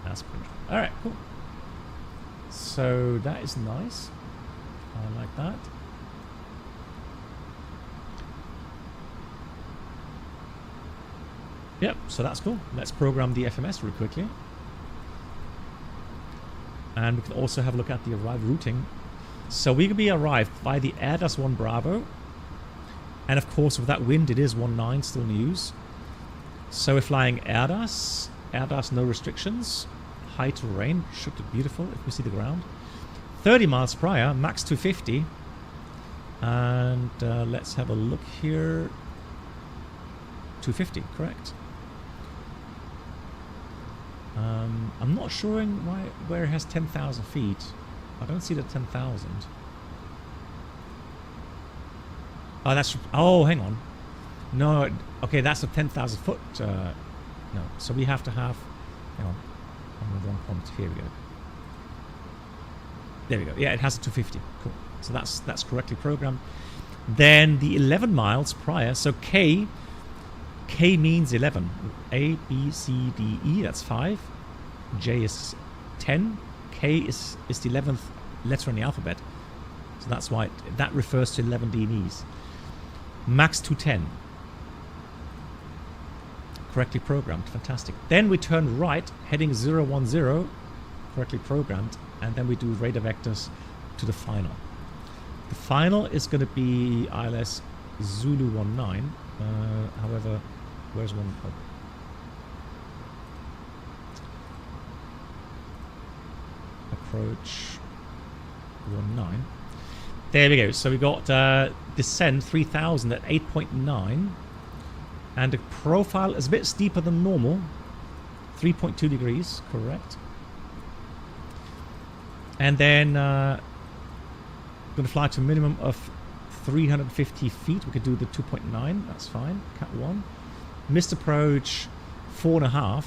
That's pretty. All right, cool. So that is nice. I like that. Yep, so that's cool. Let's program the FMS real quickly. And we can also have a look at the arrival routing. So we can be arrived by the Airbus 1 Bravo. And of course, with that wind, it is 19 still in use. So we're flying Airbus. Airbus, no restrictions. High terrain, should look beautiful if we see the ground. 30 miles per hour, max 250. And let's have a look here. 250, correct. I'm not sure where it has 10,000 feet. I don't see the 10,000. Oh, that's... Oh, hang on. No, okay, that's a 10,000 foot. No, so we have to have... Hang on. I'm on the wrong point. Here we go. There we go. Yeah, it has a 250. Cool. So that's correctly programmed. Then the 11 miles prior. So K means 11. A, B, C, D, E. That's 5. J is 10. K is the 11th letter in the alphabet. So that's why that refers to 11 D and E's. Max 210. Correctly programmed. Fantastic. Then we turn right, heading 010. Correctly programmed. And then we do radar vectors to the final. The final is going to be ILS Zulu 19. However, where's one? Oh. Approach 19. There we go. So we got descend 3000 at 8.9. And the profile is a bit steeper than normal. 3.2 degrees, correct. And then going to fly to a minimum of 350 feet. We could do the 2.9. That's fine. Cat 1. Missed approach 4.5.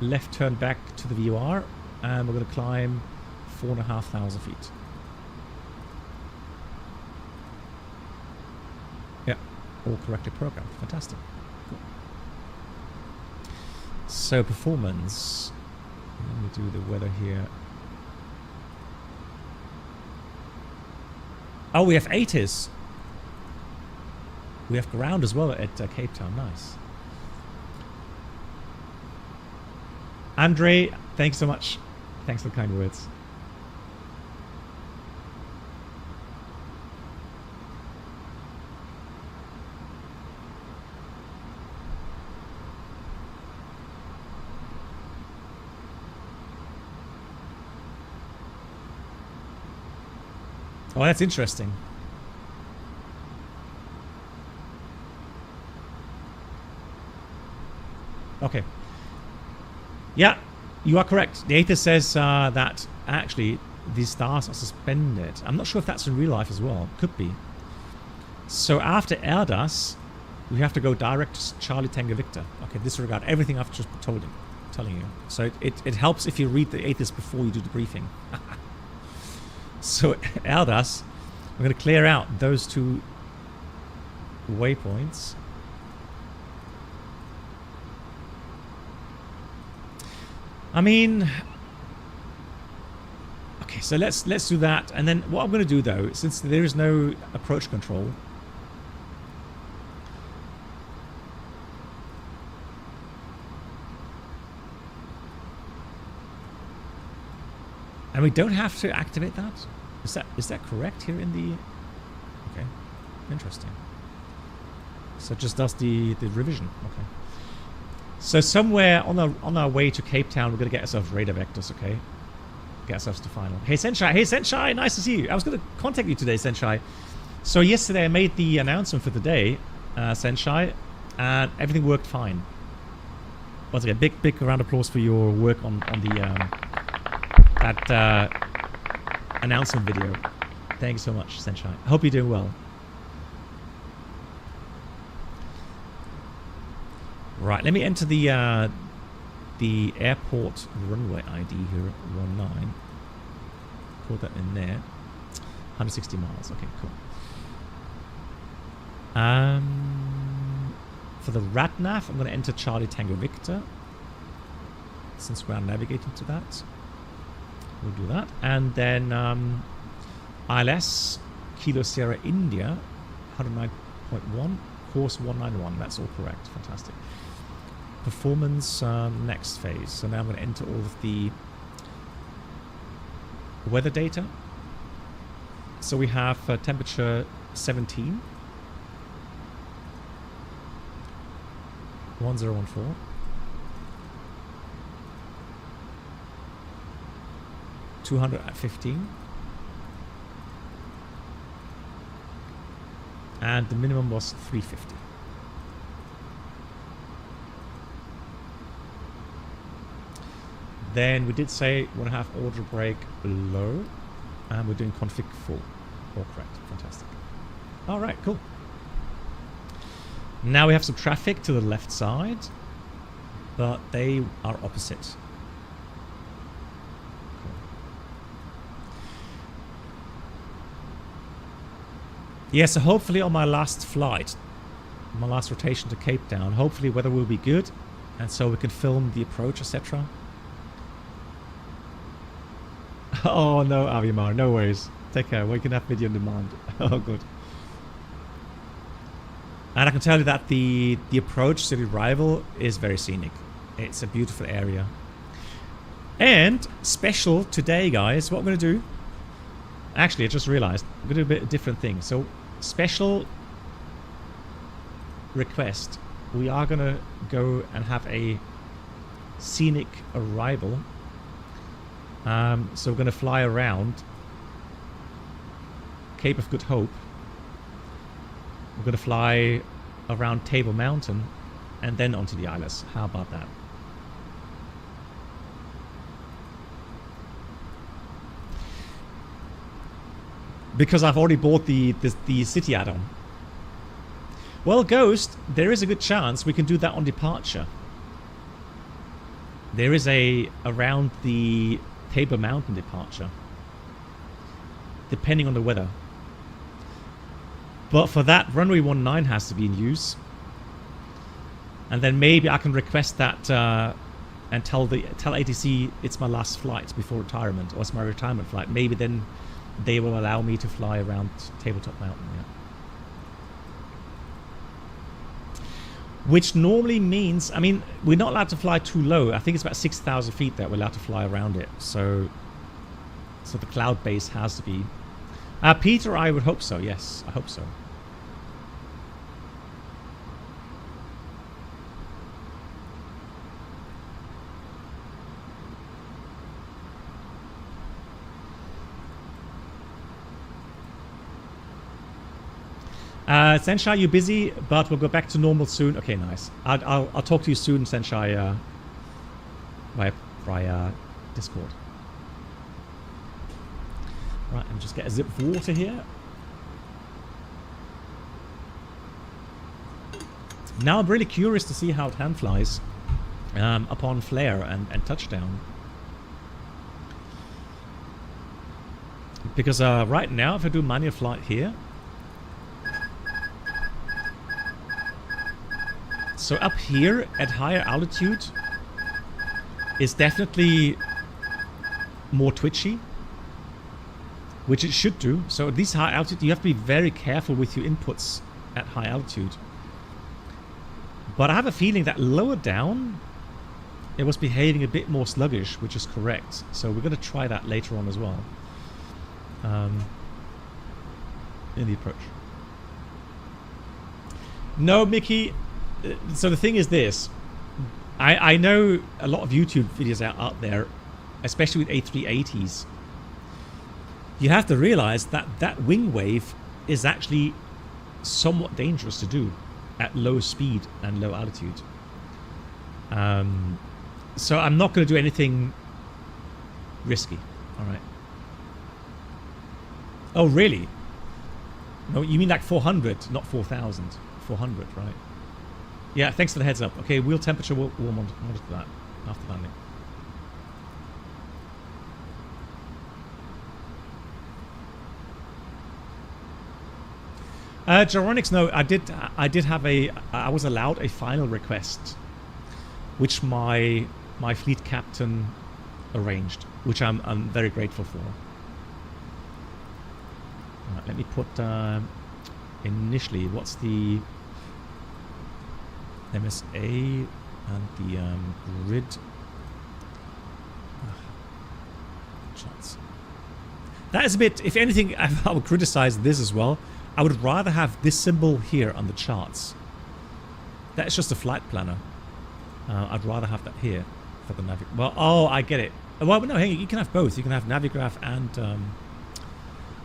Left turn back to the VOR. And we're going to climb 4,500 feet. Yeah. All correctly programmed. Fantastic. Cool. So performance. Let me do the weather here. Oh, we have 80s. We have ground as well at Capetown. Nice. Andre, thanks so much. Thanks for the kind words. Oh, that's interesting. Okay. Yeah, you are correct. The atheist says that actually these stars are suspended. I'm not sure if that's in real life as well. Could be. So after Erdas, we have to go direct to Charlie Tango Victor. Okay, disregard everything I've just telling you. So it helps if you read the atheist before you do the briefing. So Erdas, we're going to clear out those 2 waypoints. I mean, okay, so let's do that. And then what I'm going to do though, since there is no approach control, and we don't have to activate that. Is that correct here in the? Okay, interesting. So it just does the revision. Okay. So somewhere on our way to Capetown, we're gonna get ourselves radar vectors. Okay, get ourselves to final. Hey Senshai, nice to see you. I was gonna contact you today, Senshai. So yesterday I made the announcement for the day, Senshai, and everything worked fine. Once again, big round of applause for your work on the that announcement video. Thank you so much, Senshai. I hope you're doing well. Right, let me enter the airport runway ID here, 19. Put that in there. 160 miles. Okay, cool. For the RADNAV, I'm going to enter Charlie Tango Victor, since we're navigating to that. We'll do that. And then ILS, Kilo Sierra India, 109.1, course 191. That's all correct. Fantastic. Performance next phase. So now I'm going to enter all of the weather data. So we have temperature 17, 1014, (215), and the minimum was 350. Then we did say 1.5 order break low, and we're doing config full. All correct. Fantastic. All right, cool. Now we have some traffic to the left side, but they are opposite. Cool. Yeah, so hopefully on my last flight, my last rotation to Capetown, hopefully weather will be good, and so we can film the approach, etc. Oh no, Avimar, no worries. Take care. We can have video on demand. Oh, good. And I can tell you that the approach to the arrival is very scenic. It's a beautiful area. And special today, guys, what I'm going to do... Actually, I just realized I'm going to do a bit of different thing. So, special request. We are going to go and have a scenic arrival. So we're going to fly around Cape of Good Hope. We're going to fly around Table Mountain and then onto the islands. How about that? Because I've already bought the city add-on. Well, Ghost, there is a good chance we can do that on departure. There is a around the Table Mountain departure, depending on the weather. But for that, runway 19 has to be in use, and then maybe I can request that and tell ATC it's my last flight before retirement, or it's my retirement flight. Maybe then they will allow me to fly around Tabletop Mountain. Yeah. Which normally means, I mean, we're not allowed to fly too low. I think it's about 6,000 feet that we're allowed to fly around it. So the cloud base has to be. Peter, I would hope so. Yes, I hope so. Senshai, you're busy, but we'll go back to normal soon. Okay, nice. I'll talk to you soon, Senshai, via Discord. Right, let me just get a zip of water here. Now I'm really curious to see how it hand flies upon flare and touchdown. Because right now, if I do manual flight here, so up here at higher altitude is definitely more twitchy, which it should do. So at these high altitude, you have to be very careful with your inputs at high altitude. But I have a feeling that lower down, it was behaving a bit more sluggish, which is correct. So we're going to try that later on as well. In the approach. No, Mickey. So the thing is this. I know a lot of YouTube videos out there, especially with A380s. You have to realize that that wing wave is actually somewhat dangerous to do at low speed and low altitude. So I'm not going to do anything risky. All right. Oh, really? No, you mean like 400, not 4,000. 400, right? Yeah, thanks for the heads up. Okay, wheel temperature will monitor that after landing. Geronix, no, I did have I was allowed a final request, which my fleet captain arranged, which I'm very grateful for. Right, let me put initially, what's the MSA and the grid shots. That is a bit, if anything, I would criticize this as well. I would rather have this symbol here on the charts. That's just a flight planner. I'd rather have that here for the Navigraph. Well, oh, I get it. Well, no, hang on, you can have both. You can have Navigraph and...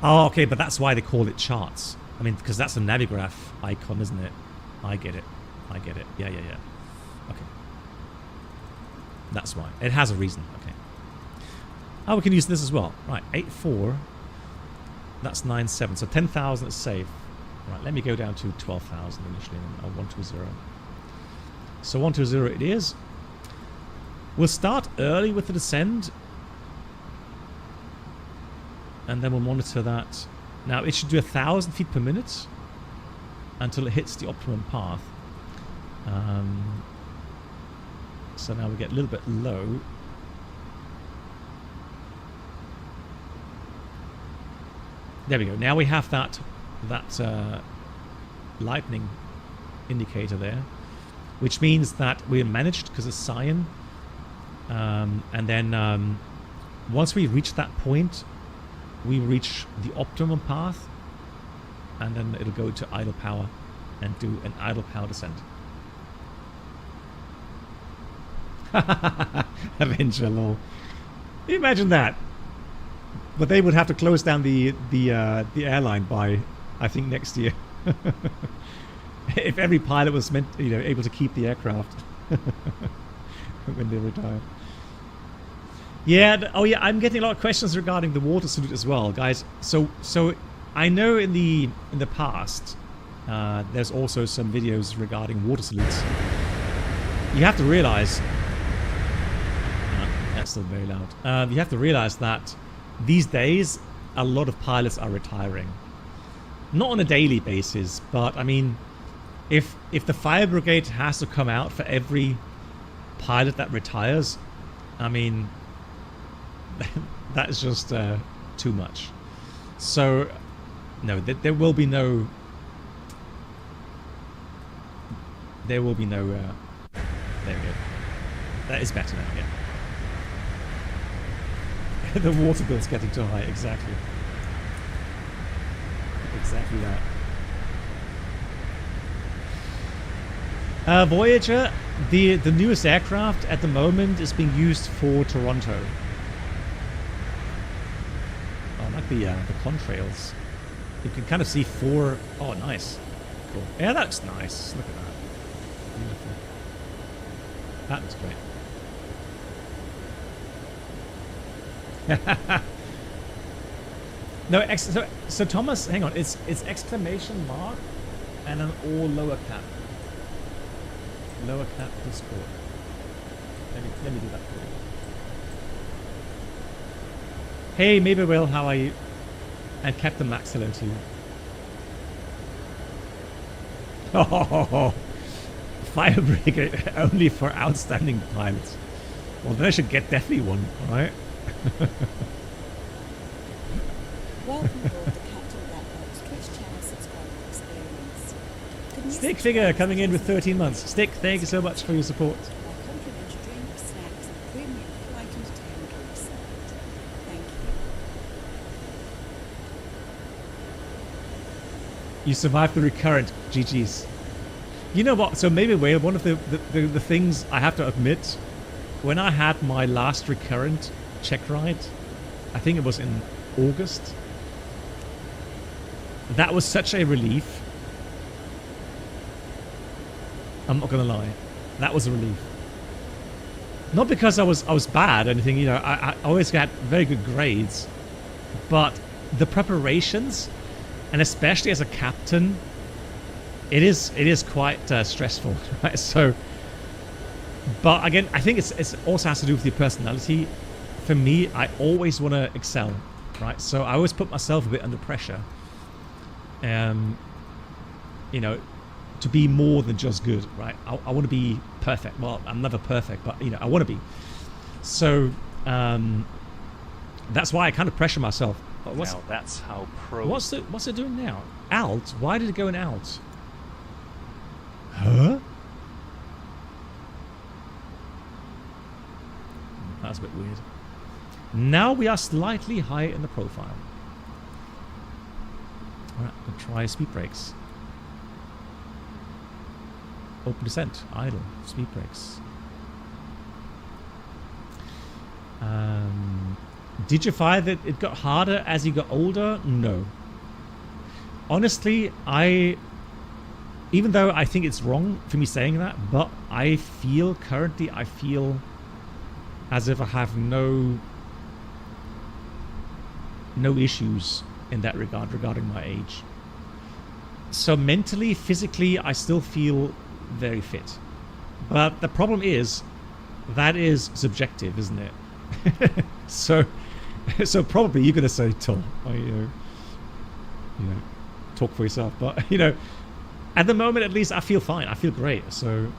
Oh, okay, but that's why they call it charts. I mean, because that's a Navigraph icon, isn't it? I get it. I get it. Yeah. Okay. That's why. It has a reason. Okay. Oh, we can use this as well. Right, 8.4. That's 9.7. So 10,000 is safe. Right, let me go down to 12,000 initially. And 120. So 120 it is. We'll start early with the descent. And then we'll monitor that. Now it should do 1,000 feet per minute until it hits the optimum path. So now we get a little bit low. There we go. Now we have that lightning indicator there, which means that we're managed because it's cyan. And then once we reach that point, we reach the optimum path, and then it'll go to idle power and do an idle power descent. Avenger, lol. Imagine that. But they would have to close down the airline by, I think, next year. If every pilot was able to keep the aircraft when they retired. Yeah. Oh, yeah. I'm getting a lot of questions regarding the water salute as well, guys. So I know in the past there's also some videos regarding water salutes. You have to realize that's still very loud. You have to realize that these days a lot of pilots are retiring, not on a daily basis, but I mean, if the fire brigade has to come out for every pilot that retires, I mean, that's just too much. So no, there will be no there we go. That is better now. Yeah. The water bill's getting too high. Exactly that. Voyager, the newest aircraft at the moment is being used for Toronto. Oh, like the contrails. You can kind of see 4. Oh, nice. beautiful. Yeah, that looks nice. Look at that. Beautiful. That looks great. No, so Thomas, hang on. It's exclamation mark and an all lower cap. Lower cap Discord. Let me do that for you. Hey, maybe Will, how are you? And Captain Max, hello to you. Oh, fire brigade only for outstanding pilots. Well, then I should get definitely one, right? Welcome aboard the Captain Blackbox Twitch channel subscriber experience. Stick figure coming in with 13 months. Stick, thank you so much for your support. Our complimentary drinks, snacks, and premium flight entertainment will be served. Thank you. You survived the recurrent. GG's. You know what? So maybe Whale, one of the things I have to admit, when I had my last recurrent check ride, I think it was in August, that was such a relief. I'm not gonna lie, that was a relief. Not because I was bad or anything, you know. I always got very good grades, but the preparations, and especially as a captain, it is quite stressful, right? So, but again, I think it's also has to do with your personality. For me, I always want to excel, right? So I always put myself a bit under pressure. You know, to be more than just good, right? I want to be perfect. Well, I'm never perfect, but you know, I want to be. So that's why I kind of pressure myself. Now that's how pro. What's it doing now? Alt? Why did it go in alt? Huh? That's a bit weird. Now we are slightly higher in the profile. Alright, we'll try speed brakes. Open descent, idle, speed brakes. Did you find that it got harder as you got older? No. Honestly, even though I think it's wrong for me saying that, but I feel currently as if I have no issues in that regard regarding my age. So mentally, physically, I still feel very fit. But the problem is, that is subjective, isn't it? so probably you're gonna say, Tom, you know, talk for yourself. But you know, at the moment, at least, I feel fine. I feel great. So.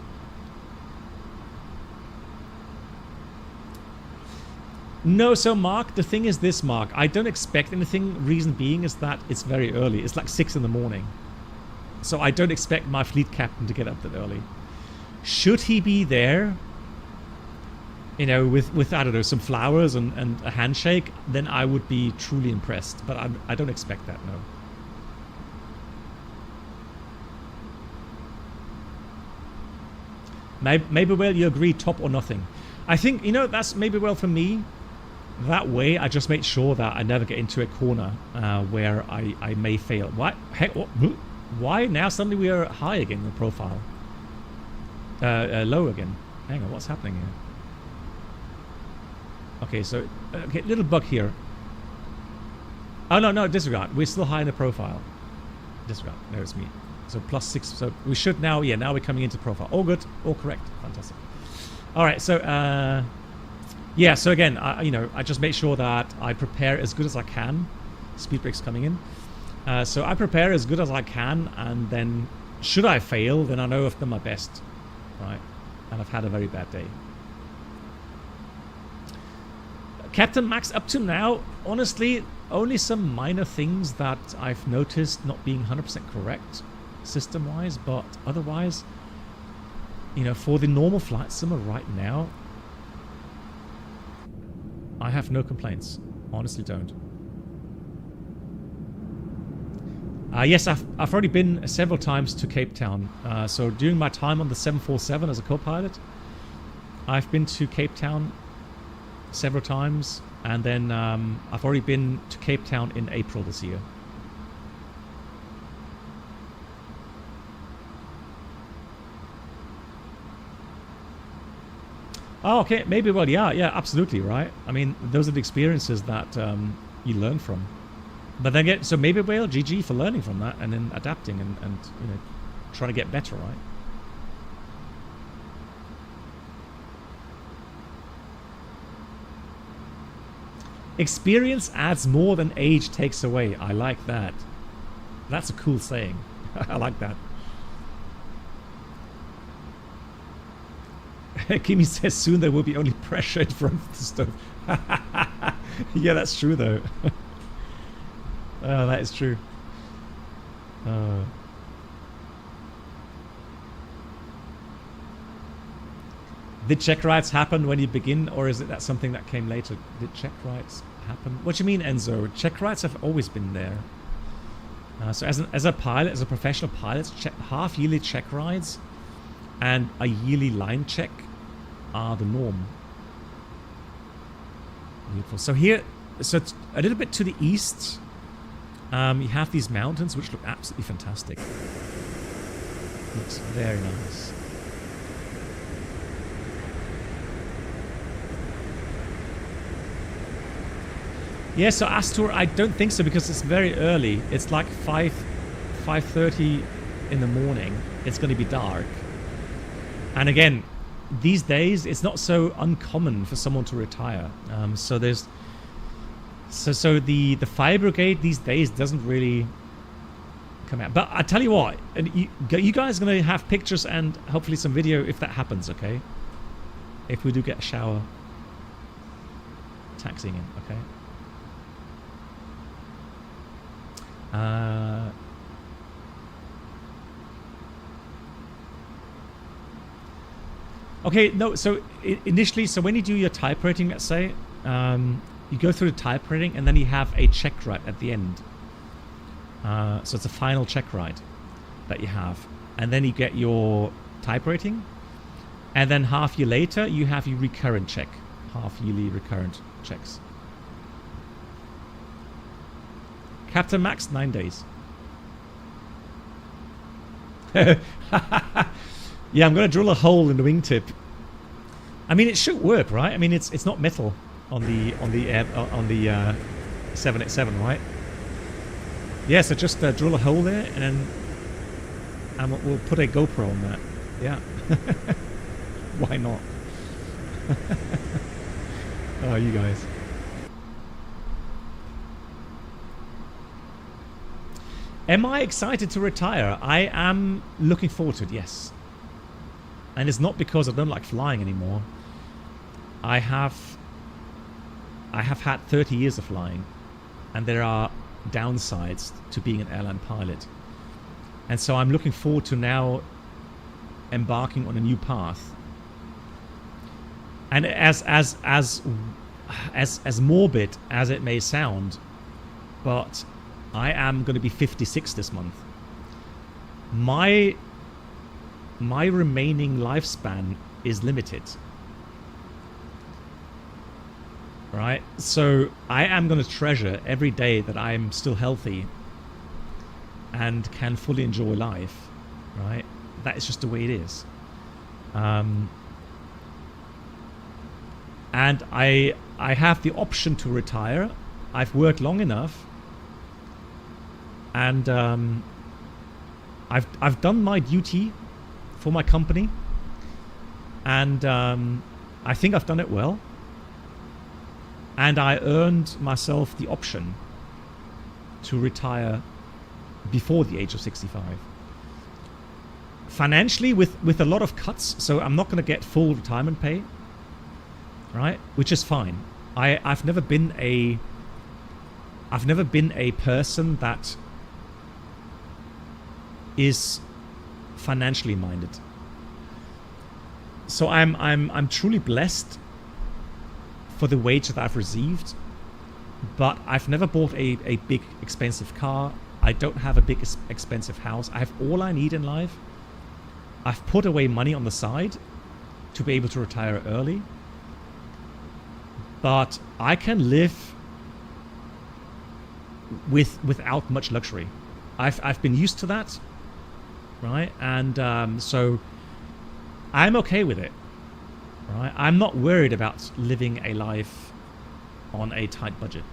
No, so Mark, the thing is this, Mark, I don't expect anything. Reason being is that it's very early. It's like 6 in the morning. So I don't expect my fleet captain to get up that early. Should he be there, you know, with I don't know, some flowers and a handshake, then I would be truly impressed. But I don't expect that, no. Maybe, well, you agree, top or nothing. I think, you know, that's maybe well for me. That way, I just make sure that I never get into a corner where I may fail. Why? Heck, why now suddenly we are high again in the profile? Low again. Hang on, what's happening here? Okay, so okay, little bug here. Oh no, disregard. We're still high in the profile. Disregard. No, it's me. So +6. So we should now. Yeah, now we're coming into profile. All good. All correct. Fantastic. All right. So yeah. So again, you know, I just make sure that I prepare as good as I can. Speed brakes coming in. So I prepare as good as I can, and then should I fail, then I know I've done my best, right? And I've had a very bad day. Captain Max, up to now, honestly, only some minor things that I've noticed not being 100% correct system-wise, but otherwise, you know, for the normal flight simmer right now, I have no complaints. Honestly, don't. Yes, I've already been several times to Cape Town. So during my time on the 747 as a co-pilot, I've been to Cape Town several times, and then I've already been to Cape Town in April this year. Oh, okay, maybe. Well, yeah, absolutely, right. I mean, those are the experiences that you learn from. But then get so maybe whale GG for learning from that and then adapting and you know trying to get better, right? Experience adds more than age takes away. I like that. That's a cool saying. I like that. Kimi says soon there will be only pressure in front of the stove. Yeah, that's true though. Oh, that is true. Did check rides happen when you begin, or is it that something that came later? Did check rides happen? What do you mean, Enzo? Check rides have always been there. So as a pilot, as a professional pilot, half-yearly check rides and a yearly line check are the norm. Beautiful. So here, so it's a little bit to the east, you have these mountains which look absolutely fantastic. Looks very nice. Yeah, so Astor, I don't think so because it's very early. It's like 5:30 in the morning. It's going to be dark. And again, these days it's not so uncommon for someone to retire. So there's so the fire brigade these days doesn't really come out. But I tell you what, and you guys are going to have pictures and hopefully some video if that happens, okay? If we do get a shower taxiing in, okay? Okay, no, so initially, so when you do your type rating, let's say, you go through the type rating and then you have a check ride at the end. So it's a final check ride that you have. And then you get your type rating. And then half year later, you have your recurrent check. Half yearly recurrent checks. Captain Max, 9 days. Yeah, I'm going to drill a hole in the wingtip. I mean, it should work, right? I mean, it's not metal on the 787, right? Yeah, so just drill a hole there, and we'll put a GoPro on that. Yeah. Why not? Oh, you guys. Am I excited to retire? I am looking forward to it, yes. And it's not because I don't like flying anymore. I have had 30 years of flying, and there are downsides to being an airline pilot. And so I'm looking forward to now embarking on a new path. And as morbid as it may sound, but I am going to be 56 this month. My remaining lifespan is limited. Right? So I am going to treasure every day that I'm still healthy and can fully enjoy life. Right? That is just the way it is. And I have the option to retire. I've worked long enough. And I've done my duty for my company, and I think I've done it well. And I earned myself the option to retire before the age of 65. Financially, with a lot of cuts, so I'm not going to get full retirement pay, right? Which is fine. I've never been a person that is financially minded. So I'm truly blessed for the wage that I've received, but I've never bought a big expensive car. I don't have a big expensive house. I have all I need in life. I've put away money on the side to be able to retire early, but I can live without much luxury. I've been used to that. Right, and so I'm okay with it. right? I'm not worried about living a life on a tight budget.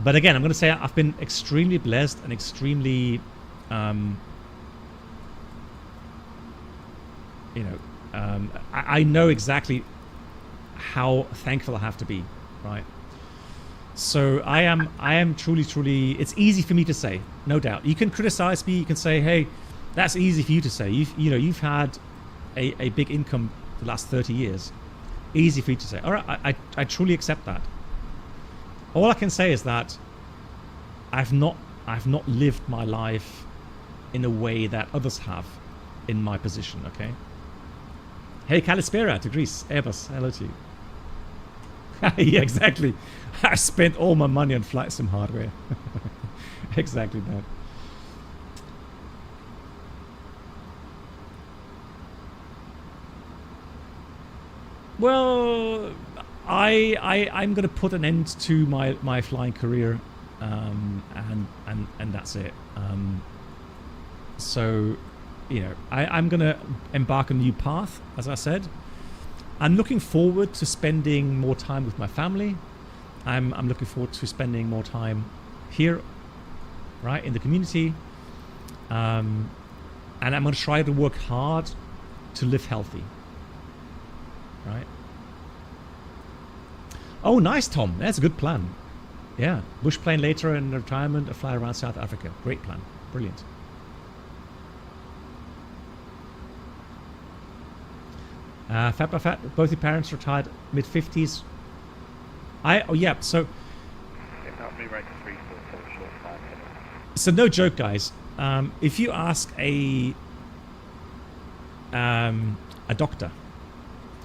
But again, I'm going to say I've been extremely blessed and extremely, I know exactly how thankful I have to be, right? So I am truly, it's easy for me to say, no doubt. You can criticize me, you can say, hey, that's easy for you to say. You've had a big income for the last 30 years. Easy for you to say. All right, I truly accept that. All I can say is that I've not lived my life in a way that others have in my position, okay? Hey, Kalispera to Greece, Airbus, hello to you. Yeah, exactly. I spent all my money on flight sim hardware. Exactly that. Well, I'm going to put an end to my flying career, and that's it. So, I'm going to embark on a new path, as I said. I'm looking forward to spending more time with my family. I'm looking forward to spending more time here, right, in the community. And I'm going to try to work hard to live healthy, right? Oh, nice, Tom. That's a good plan. Yeah, bush plane later in retirement, a fly around South Africa. Great plan. Brilliant. Fat by Fat, both your parents retired mid-50s. Oh yeah, so... So no joke, guys. If you ask a doctor,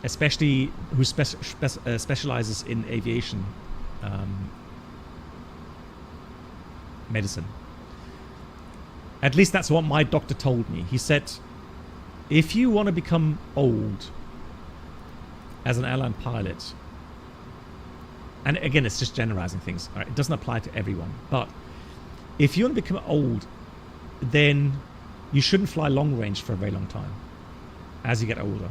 especially who specializes in aviation medicine, at least that's what my doctor told me. He said, if you want to become old as an airline pilot, and again, it's just generalizing things, right? It doesn't apply to everyone, but if you want to become old, then you shouldn't fly long range for a very long time as you get older.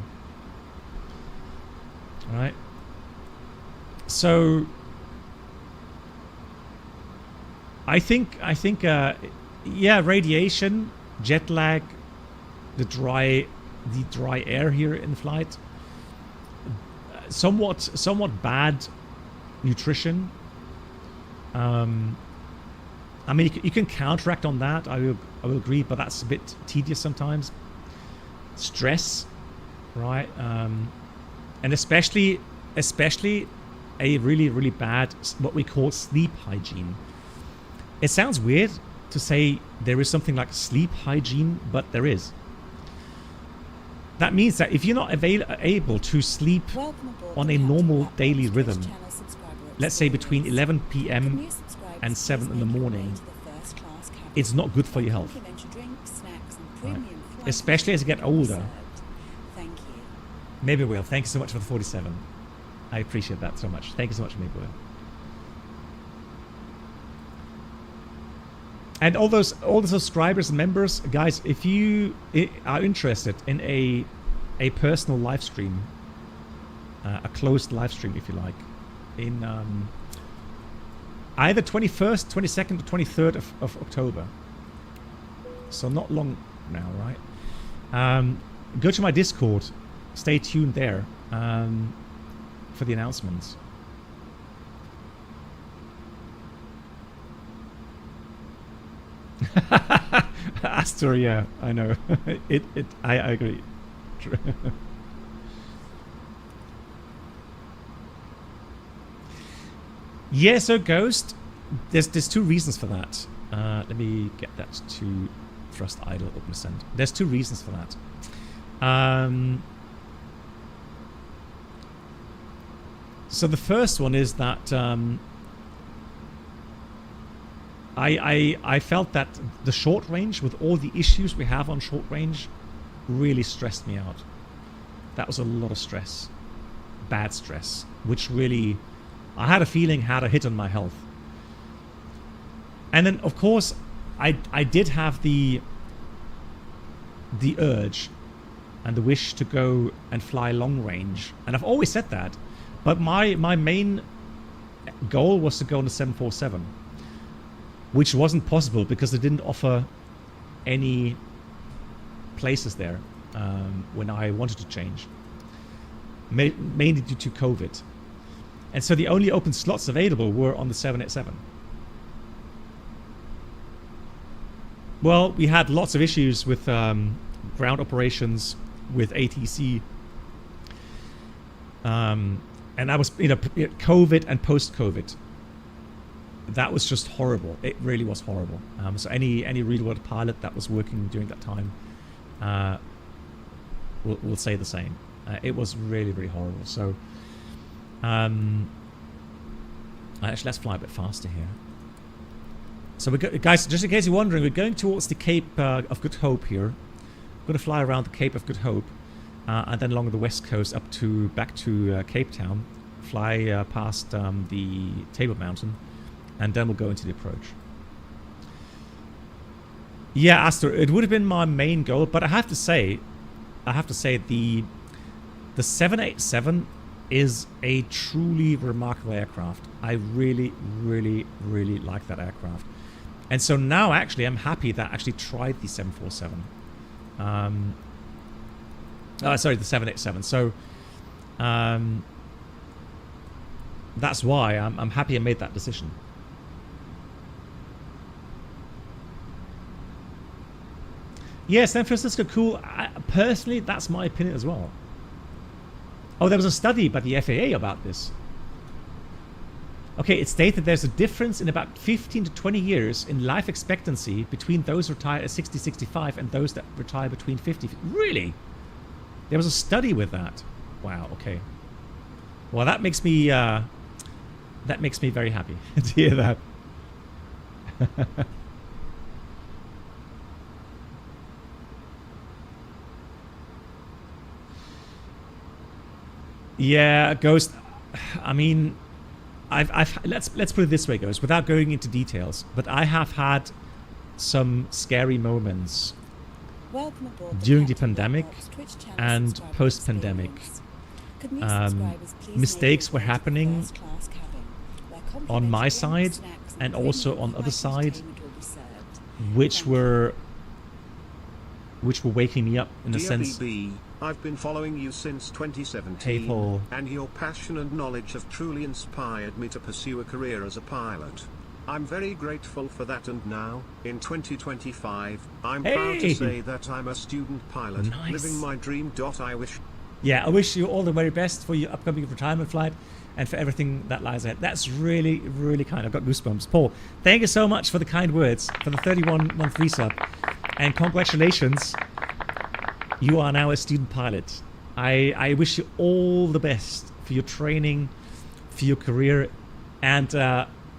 All right? So I think yeah, radiation, jet lag, the dry air here in flight, somewhat bad nutrition. I mean, you can counteract on that. I will agree, but that's a bit tedious sometimes. Stress, right? And especially a really bad, what we call sleep hygiene. It sounds weird to say there is something like sleep hygiene, but there is. That means that if you're not able to sleep on a normal daily rhythm, let's say between 11 p.m. and 7 in the morning, it's not good for your health. Right. Especially as you get older. Maybe Will, thank you so much for the 47. I appreciate that so much. Thank you so much, Maybe Will. And all the subscribers and members, guys, if you are interested in a personal live stream, a closed live stream, if you like, in either 21st, 22nd, or 23rd of October. So not long now, right? Go to my Discord. Stay tuned there for the announcements. Astor, yeah, I know. I agree. Yeah, so Ghost, there's two reasons for that. Let me get that to thrust idle, open ascent. There's two reasons for that. So the first one is that I felt that the short range, with all the issues we have on short range, really stressed me out. That was a lot of stress, bad stress, which really, I had a feeling had a hit on my health. And then, of course, I did have the urge and the wish to go and fly long range. And I've always said that. But my main goal was to go on the 747, which wasn't possible because they didn't offer any places there when I wanted to change, mainly due to COVID. And so the only open slots available were on the 787. Well, we had lots of issues with ground operations, with ATC, and I was, COVID and post-COVID. That was just horrible. It really was horrible. So any real-world pilot that was working during that time will say the same. It was really, really horrible. So, actually, let's fly a bit faster here. So, guys, just in case you're wondering, we're going towards the Cape of Good Hope here. We're going to fly around the Cape of Good Hope, and then along the west coast back to Capetown, fly past the Table Mountain, and then we'll go into the approach. Yeah, Astor, it would have been my main goal, but I have to say the 787 is a truly remarkable aircraft. I really, really, really like that aircraft. And so now, actually, I'm happy that I actually tried the 747. Sorry, the 787. So, that's why I'm happy I made that decision. Yeah, San Francisco, cool. Personally, that's my opinion as well. Oh, there was a study by the FAA about this. Okay, it stated there's a difference in about 15 to 20 years in life expectancy between those retired at 60, 65 and those that retire between 50. Really? There was a study with that. Wow, okay. Well, that makes me very happy to hear that. Yeah, Ghost. I mean, let's put it this way, Ghost, without going into details. But I have had some scary moments during the pandemic and post-pandemic. Mistakes were happening on my side and also on other side, which were waking me up in a sense. BB, I've been following you since 2017, hey, Paul. And your passion and knowledge have truly inspired me to pursue a career as a pilot. I'm very grateful for that, and now, in 2025, I'm proud to say that I'm a student pilot, living my dream. I wish... Yeah, I wish you all the very best for your upcoming retirement flight and for everything that lies ahead. That's really, really kind. I've got goosebumps. Paul, thank you so much for the kind words, for the 31-month resub. And congratulations, you are now a student pilot. I wish you all the best for your training, for your career, and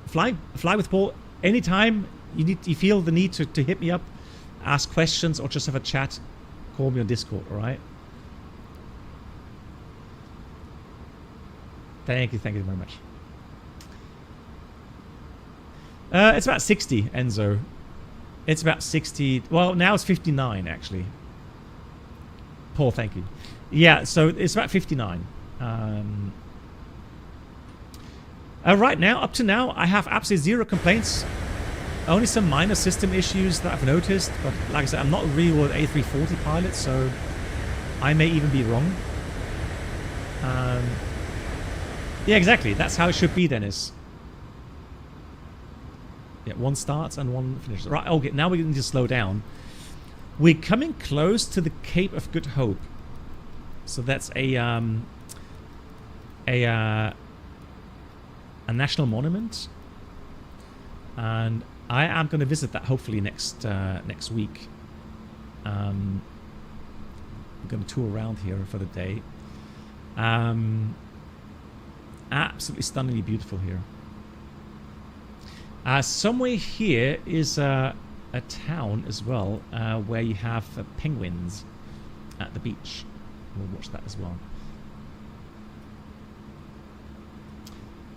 fly with Paul anytime you feel the need to hit me up, ask questions, or just have a chat. Call me on Discord, all right? Thank you very much. It's about 60, Enzo. It's about 60. Well, now it's 59, actually. Paul, thank you. Yeah, so it's about 59. Right now, up to now, I have absolutely zero complaints. Only some minor system issues that I've noticed. But like I said, I'm not a real A340 pilot, so I may even be wrong. Yeah, exactly. That's how it should be, Dennis. Yeah, one starts and one finishes. Right, okay, now we need to slow down. We're coming close to the Cape of Good Hope. So that's a national monument. And I am going to visit that hopefully next week. I'm going to tour around here for the day. Absolutely stunningly beautiful here. Somewhere here is a town as well, where you have penguins at the beach. We'll watch that as well.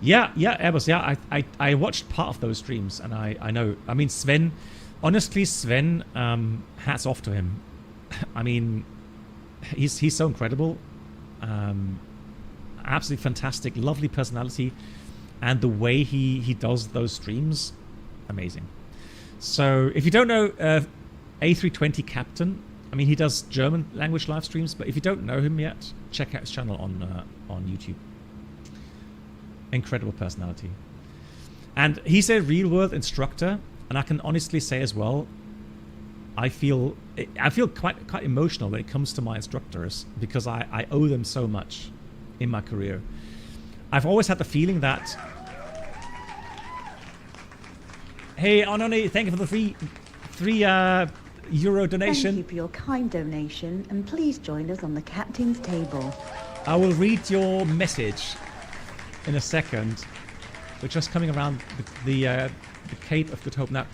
Yeah, Airbus. Yeah, I watched part of those streams, and I know. I mean, Sven. Honestly, Sven. Hats off to him. I mean, he's so incredible. Absolutely fantastic, lovely personality, and the way he does those streams, amazing. So if you don't know A320 Captain, I mean, he does German language live streams, but if you don't know him yet, check out his channel on YouTube. Incredible personality. And he's a real world instructor, and I can honestly say as well, I feel quite emotional when it comes to my instructors, because I owe them so much in my career. I've always had the feeling that... Hey, Anoni, thank you for the three euro donation. Thank you for your kind donation, and please join us on the captain's table. I will read your message in a second. We're just coming around the Cape of Good Hope now.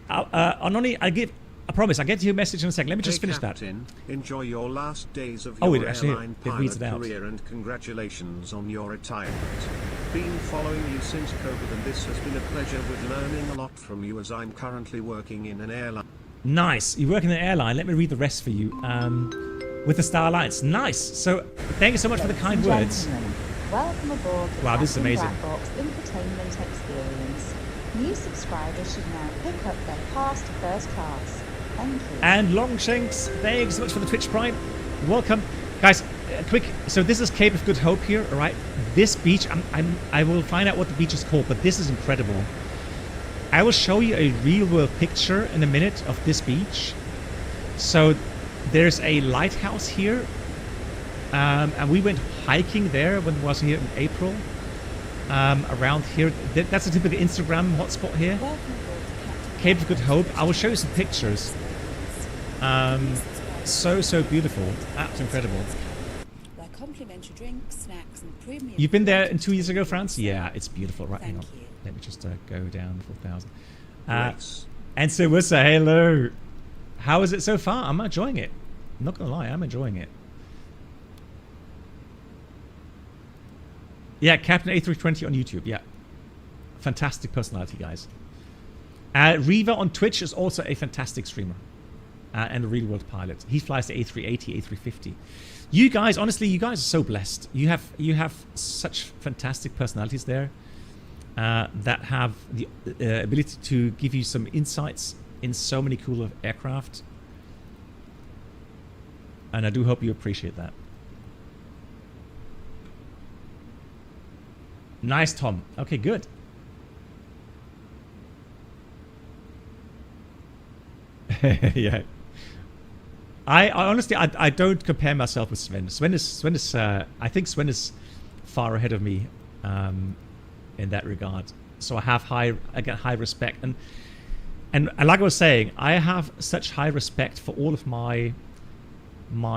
Anoni, I promise, I'll get to your message in a second. Let me just finish Captain, that. Enjoy your last days of your airline pilot career, and congratulations on your retirement. Been following you since COVID, and this has been a pleasure with learning a lot from you, as I'm currently working in an airline. Nice. You work in an airline. Let me read the rest for you. With the Star Alliance. Nice. So thank you so much for the kind words. Welcome aboard the wow, this is amazing. Black Box Infotainment Experience. New subscribers should now pick up their pass to first class. Thank you. And Longshanks, thanks so much for the Twitch Prime. Welcome. Guys, quick. So this is Cape of Good Hope here, all right? This beach, I will find out what the beach is called, but this is incredible. I will show you a real-world picture in a minute of this beach. So there's a lighthouse here. And we went hiking there when I was here in April. Around here. That's a typical Instagram hotspot here. Cape of Good Hope. I will show you some pictures. So beautiful. Absolutely incredible. Where complimentary drinks, snacks, and premium. You've been there 2 years ago, France? Yeah, it's beautiful. Right, hang on. Let me just go down 4,000. And so we'll say hello. How is it so far? I'm enjoying it. I'm not gonna lie, I'm enjoying it. Yeah, Captain A320 on YouTube. Yeah, fantastic personality, guys. Riva on Twitch is also a fantastic streamer and a real world pilot. He flies the A380, A350. You guys, honestly, you guys are so blessed. You have such fantastic personalities there that have the ability to give you some insights in so many cool aircraft. And I do hope you appreciate that. Nice, Tom. Okay, good. Yeah. I honestly, I don't compare myself with Sven. Sven is I think Sven is far ahead of me in that regard. So I get high respect, and like I was saying, I have such high respect for all of my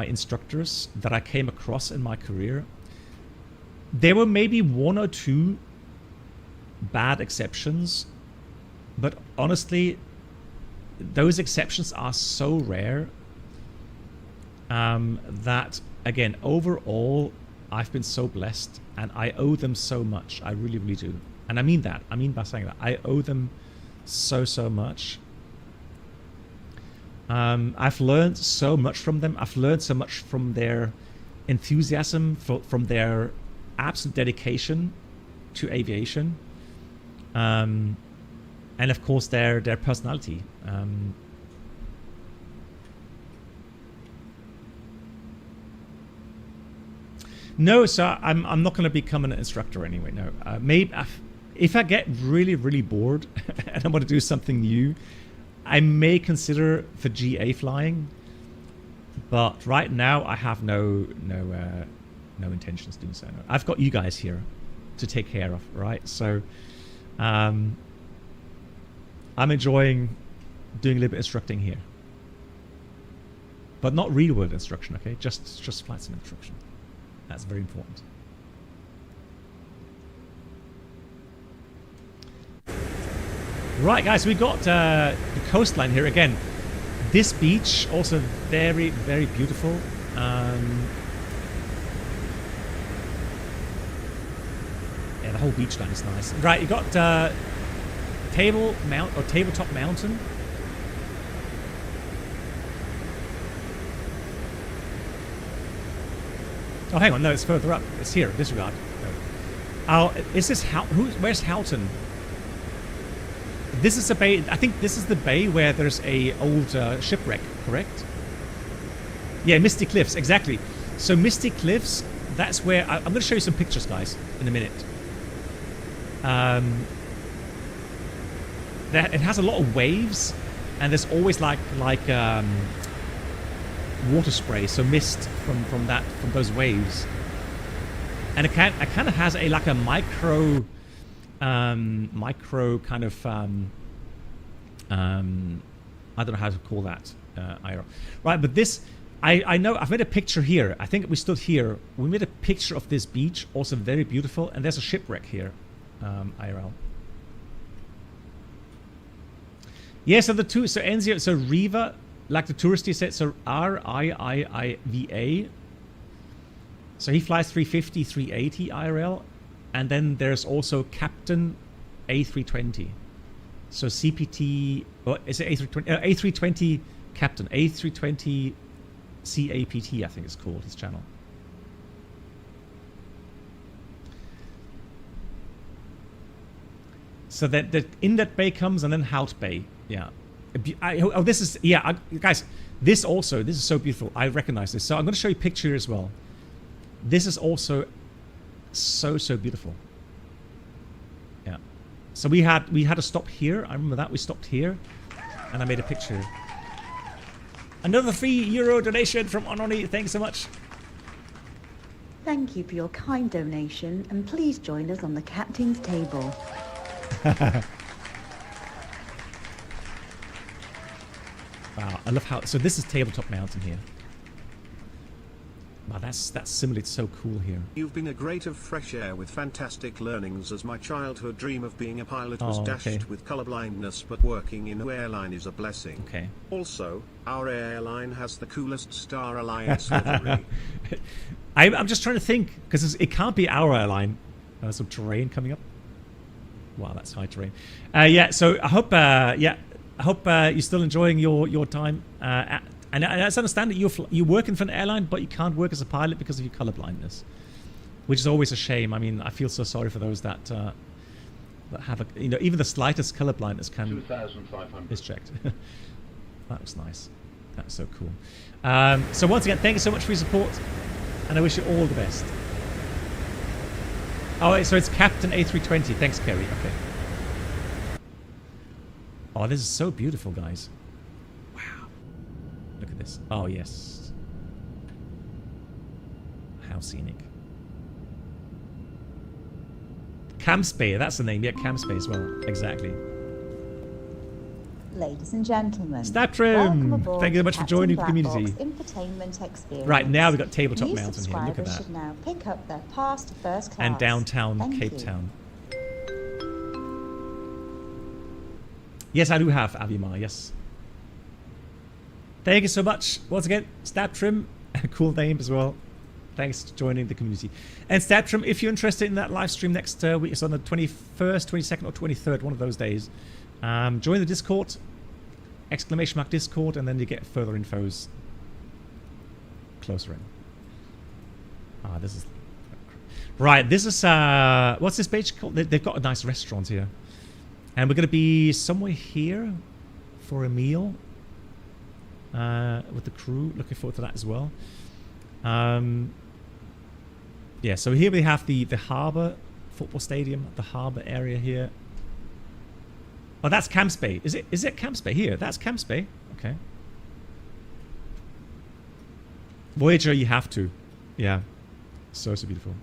instructors that I came across in my career. There were maybe one or two bad exceptions, but honestly, those exceptions are so rare that, again, overall, I've been so blessed, and I owe them so much. I really, really do. And I mean that. I mean by saying that. I owe them so much. I've learned so much from them. I've learned so much from their enthusiasm, from their absolute dedication to aviation, and of course their personality. No, so I'm not going to become an instructor anyway. No, maybe if I get really bored and I want to do something new, I may consider for GA flying. But right now, I have no intentions of doing so. No. I've got you guys here to take care of, right? So I'm enjoying doing a little bit of instructing here, but not real world instruction. Okay, just flight sim instruction. That's very important. Right, guys, we got the coastline here again. This beach also very beautiful. Yeah, the whole beach line is nice. Right, you got Tabletop Mountain. Oh, hang on. No, it's further up. It's here. Disregard. No. Oh, is this where's Houghton? This is a bay. I think this is the bay where there's a old shipwreck. Correct? Yeah, Misty Cliffs. Exactly. So Misty Cliffs. That's where I'm going to show you some pictures, guys, in a minute. It has a lot of waves, and there's always like water spray, so mist from those waves, and it kind of has a like a micro kind of I don't know how to call that, right? But this I know I've made a picture here. I think we stood here. We made a picture of this beach, also very beautiful, and there's a shipwreck here, IRL. Yeah, so the two, so Enzio, so Riva, like the touristy said, so RIIIVA. So he flies 350, 380 IRL. And then there's also Captain A320. So CPT, or is it A320? A320 Captain, A320 CAPT, I think it's called, his channel. So that Inlet Bay comes, and then Hout Bay. Yeah. Oh, this is, yeah, guys, this is so beautiful. I recognize this. So I'm going to show you a picture as well. This is also so beautiful. Yeah. So we had to stop here. I remember that. We stopped here, and I made a picture. Another €3 donation from Ononi. Thanks so much. Thank you for your kind donation, and please join us on the captain's table. Wow, I love how. So this is Tabletop Mountain here. Wow, that simulates so cool here. You've been a great of fresh air with fantastic learnings, as my childhood dream of being a pilot was dashed with colorblindness, but working in an airline is a blessing. Okay. Also, our airline has the coolest Star Alliance livery. I'm just trying to think, because it can't be our airline. Some terrain coming up. Wow, that's high terrain. Yeah, so I hope you're still enjoying your time. And I understand that you're working for an airline, but you can't work as a pilot because of your color blindness, which is always a shame. I mean, I feel so sorry for those that have even the slightest color blindness can 2,500 is checked. That was nice. That's so cool. So once again, thank you so much for your support, and I wish you all the best. Oh, so it's Captain A320. Thanks, Kerry. Okay. Oh, this is so beautiful, guys. Wow. Look at this. Oh, yes. How scenic. Camps Bay, that's the name. Yeah, Camps Bay as well. Exactly. Ladies and gentlemen, Snaptrim! Thank you so much for joining the community. Infotainment experience. Right, now we've got Tabletop Mountain here. Look at that. Should now pick up their pass to first class. And downtown Capetown. Yes, I do have Avimar, yes. Thank you so much. Once again, Snaptrim, cool name as well. Thanks for joining the community. And Snaptrim, if you're interested in that live stream next week, it's on the 21st, 22nd, or 23rd, one of those days. Join the Discord, !Discord, and then you get further infos closer in. This is right. This is what's this page called? They've got a nice restaurant here, and we're going to be somewhere here for a meal with the crew. Looking forward to that as well. Yeah. So here we have the harbour football stadium, the harbour area here. Oh, that's Camps Bay. Is it Camps Bay here? That's Camps Bay. Okay. Voyager, you have to. Yeah. So beautiful.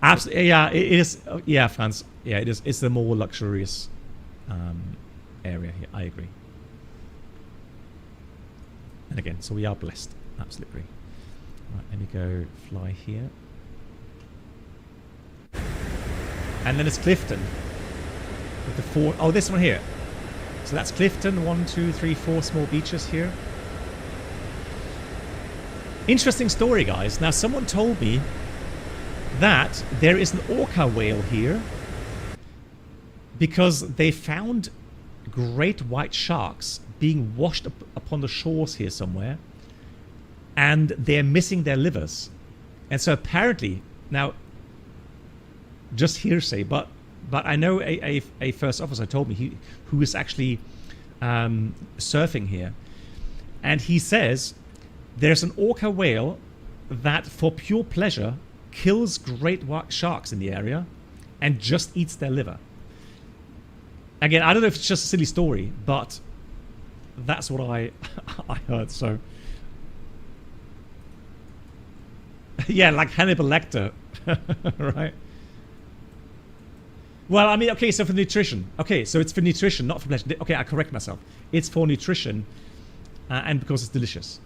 Absolutely. Yeah, it is. Yeah, Franz. Yeah, it is. It's the more luxurious area here. I agree. And again, so we are blessed. Absolutely. Right, let me go fly here. And then it's Clifton. With the 4, oh, this one here. So that's Clifton. 1, 2, 3, 4 small beaches here. Interesting story, guys. Now, someone told me that there is an orca whale here because they found great white sharks being washed up upon the shores here somewhere, and they're missing their livers. And so apparently, now, just hearsay, but I know a first officer told me who is actually surfing here, and he says there's an orca whale that, for pure pleasure, kills great white sharks in the area and just eats their liver. Again, I don't know if it's just a silly story, but that's what I heard. So yeah, like Hannibal Lecter, right? Well, I mean, okay, so for nutrition. Okay, so it's for nutrition, not for pleasure. Okay, I correct myself. It's for nutrition, and because it's delicious.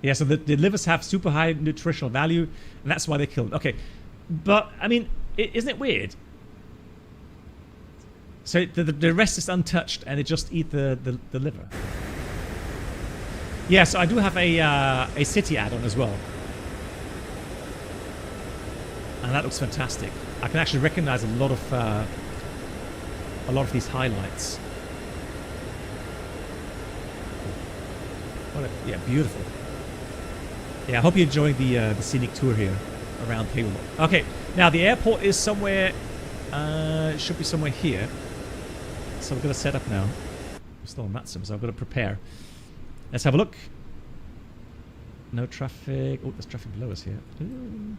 Yeah, so the livers have super high nutritional value, and that's why they kill them. Okay, but, I mean, isn't it weird? So the rest is untouched, and they just eat the liver. Yeah, so I do have a city add-on as well. And that looks fantastic. I can actually recognize a lot of these highlights. Yeah, beautiful. Yeah, I hope you're enjoying the scenic tour here around Cable. Okay, now the airport is somewhere. It should be somewhere here. So we're going to set up now. I'm still on that sim, so I've got to prepare. Let's have a look. No traffic. Oh, there's traffic below us here. Ooh.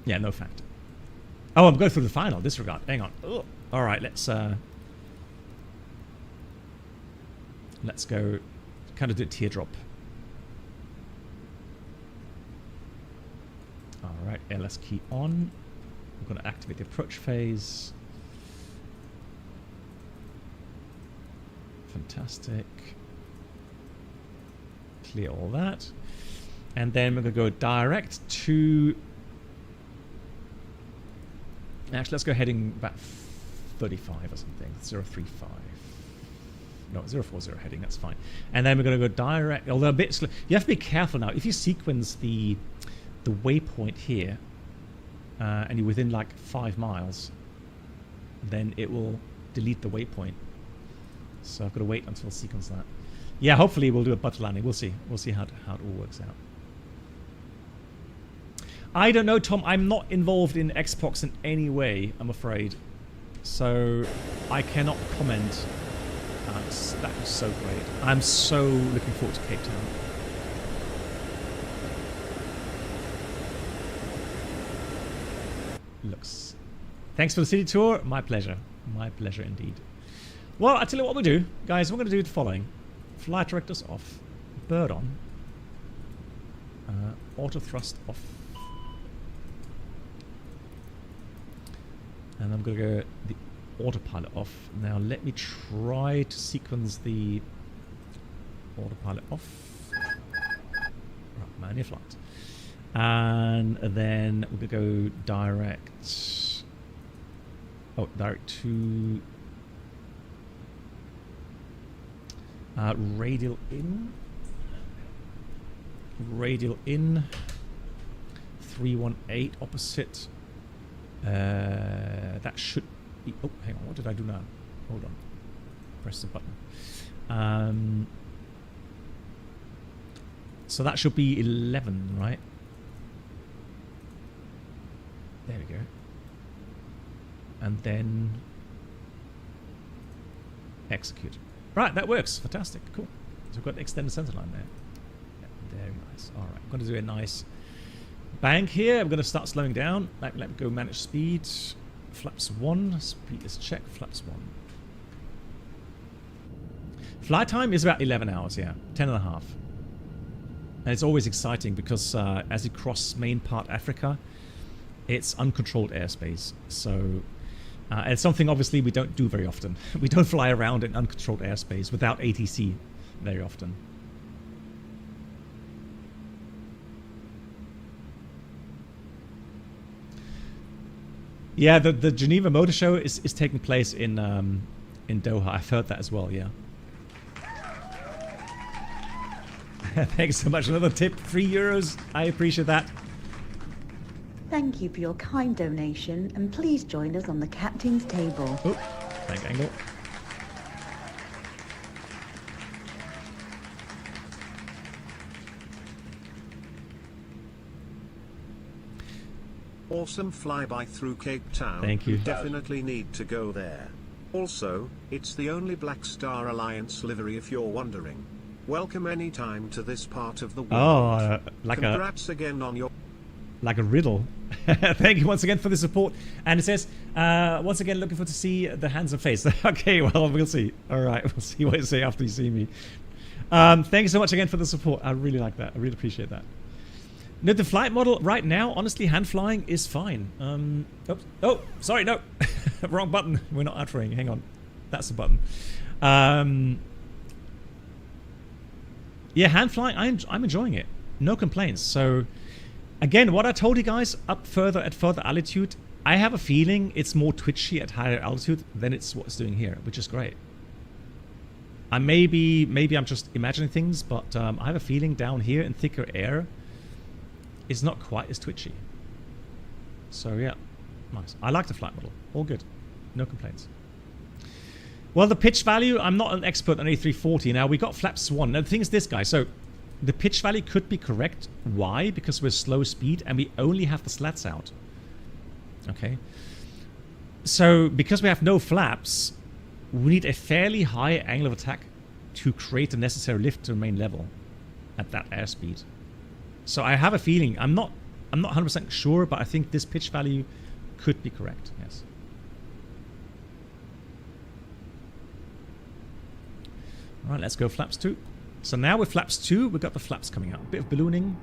Yeah, no factor. Oh, I'm going through the final. Disregard. Hang on. Oh. All right, let's go. Kind of do a teardrop. All right, LS key on. I'm going to activate the approach phase. Fantastic. Clear all that. And then we're going to go direct to... Actually, let's go heading about 35 or something. 035. No, 040 heading, that's fine. And then we're going to go direct, although a bit slow. You have to be careful now. If you sequence the waypoint here, and you're within like 5 miles, then it will delete the waypoint. So I've got to wait until I sequence that. Yeah, hopefully we'll do a butter landing. We'll see. We'll see how it all works out. I don't know, Tom. I'm not involved in Xbox in any way, I'm afraid. So I cannot comment. That was so great. I'm so looking forward to Cape Town. Looks. Thanks for the city tour. My pleasure. My pleasure indeed. Well, I tell you what we'll do, guys. We're going to do the following: flight directors off, bird on, auto thrust off, and I'm going to go the autopilot off. Now let me try to sequence the autopilot off. Right, manual flight. And then we're going to go direct. Oh, direct to radial in. Radial in. 318 opposite. That should be. Oh, hang on. What did I do now? Hold on. Press the button. So that should be 11, right? There we go. And then execute. Right, that works. Fantastic. Cool. So we've got an extended center line there. Yeah, very nice. All right, I'm going to do a nice bank here. I'm going to start slowing down. Let me go manage speed. Flaps 1. Speed is check. Flaps 1. Flight time is about 11 hours, yeah. 10 and a half. And it's always exciting because as you cross main part Africa, it's uncontrolled airspace. So it's something obviously we don't do very often. We don't fly around in uncontrolled airspace without ATC very often. Yeah, the Geneva Motor Show is taking place in Doha. I've heard that as well, yeah. Thanks so much. Another tip, €3. I appreciate that. Thank you for your kind donation, and please join us on the captain's table. Oh, bank angle. Awesome flyby through Cape Town. Thank you. Definitely need to go there. Also, it's the only Black Star Alliance livery if you're wondering. Welcome anytime to this part of the world. Oh, Congrats again on your... Like a riddle. Thank you once again for the support. And it says, once again, looking forward to see the handsome face. Okay, well, we'll see. All right, we'll see what you say after you see me. Thank you so much again for the support. I really like that. I really appreciate that. No, the flight model right now, honestly, hand flying is fine. Oops. Oh, sorry, no. Wrong button. We're not outroing. Hang on. That's the button. Yeah, hand flying, I'm enjoying it. No complaints. So, again, what I told you guys up further at further altitude, I have a feeling it's more twitchy at higher altitude than it's what it's doing here, which is great. Maybe I'm just imagining things, but I have a feeling down here in thicker air, it's not quite as twitchy. So yeah, nice. I like the flight model. All good. No complaints. Well, the pitch value, I'm not an expert on A340. Now, we got flap swan. Now, the thing is this, guys. So, the pitch value could be correct. Why? Because we're slow speed and we only have the slats out. Okay. So, because we have no flaps, we need a fairly high angle of attack to create the necessary lift to remain level at that airspeed. So I have a feeling, I'm not 100% sure, but I think this pitch value could be correct. Yes. All right, let's go flaps 2. So now with flaps 2, we've got the flaps coming out. A bit of ballooning.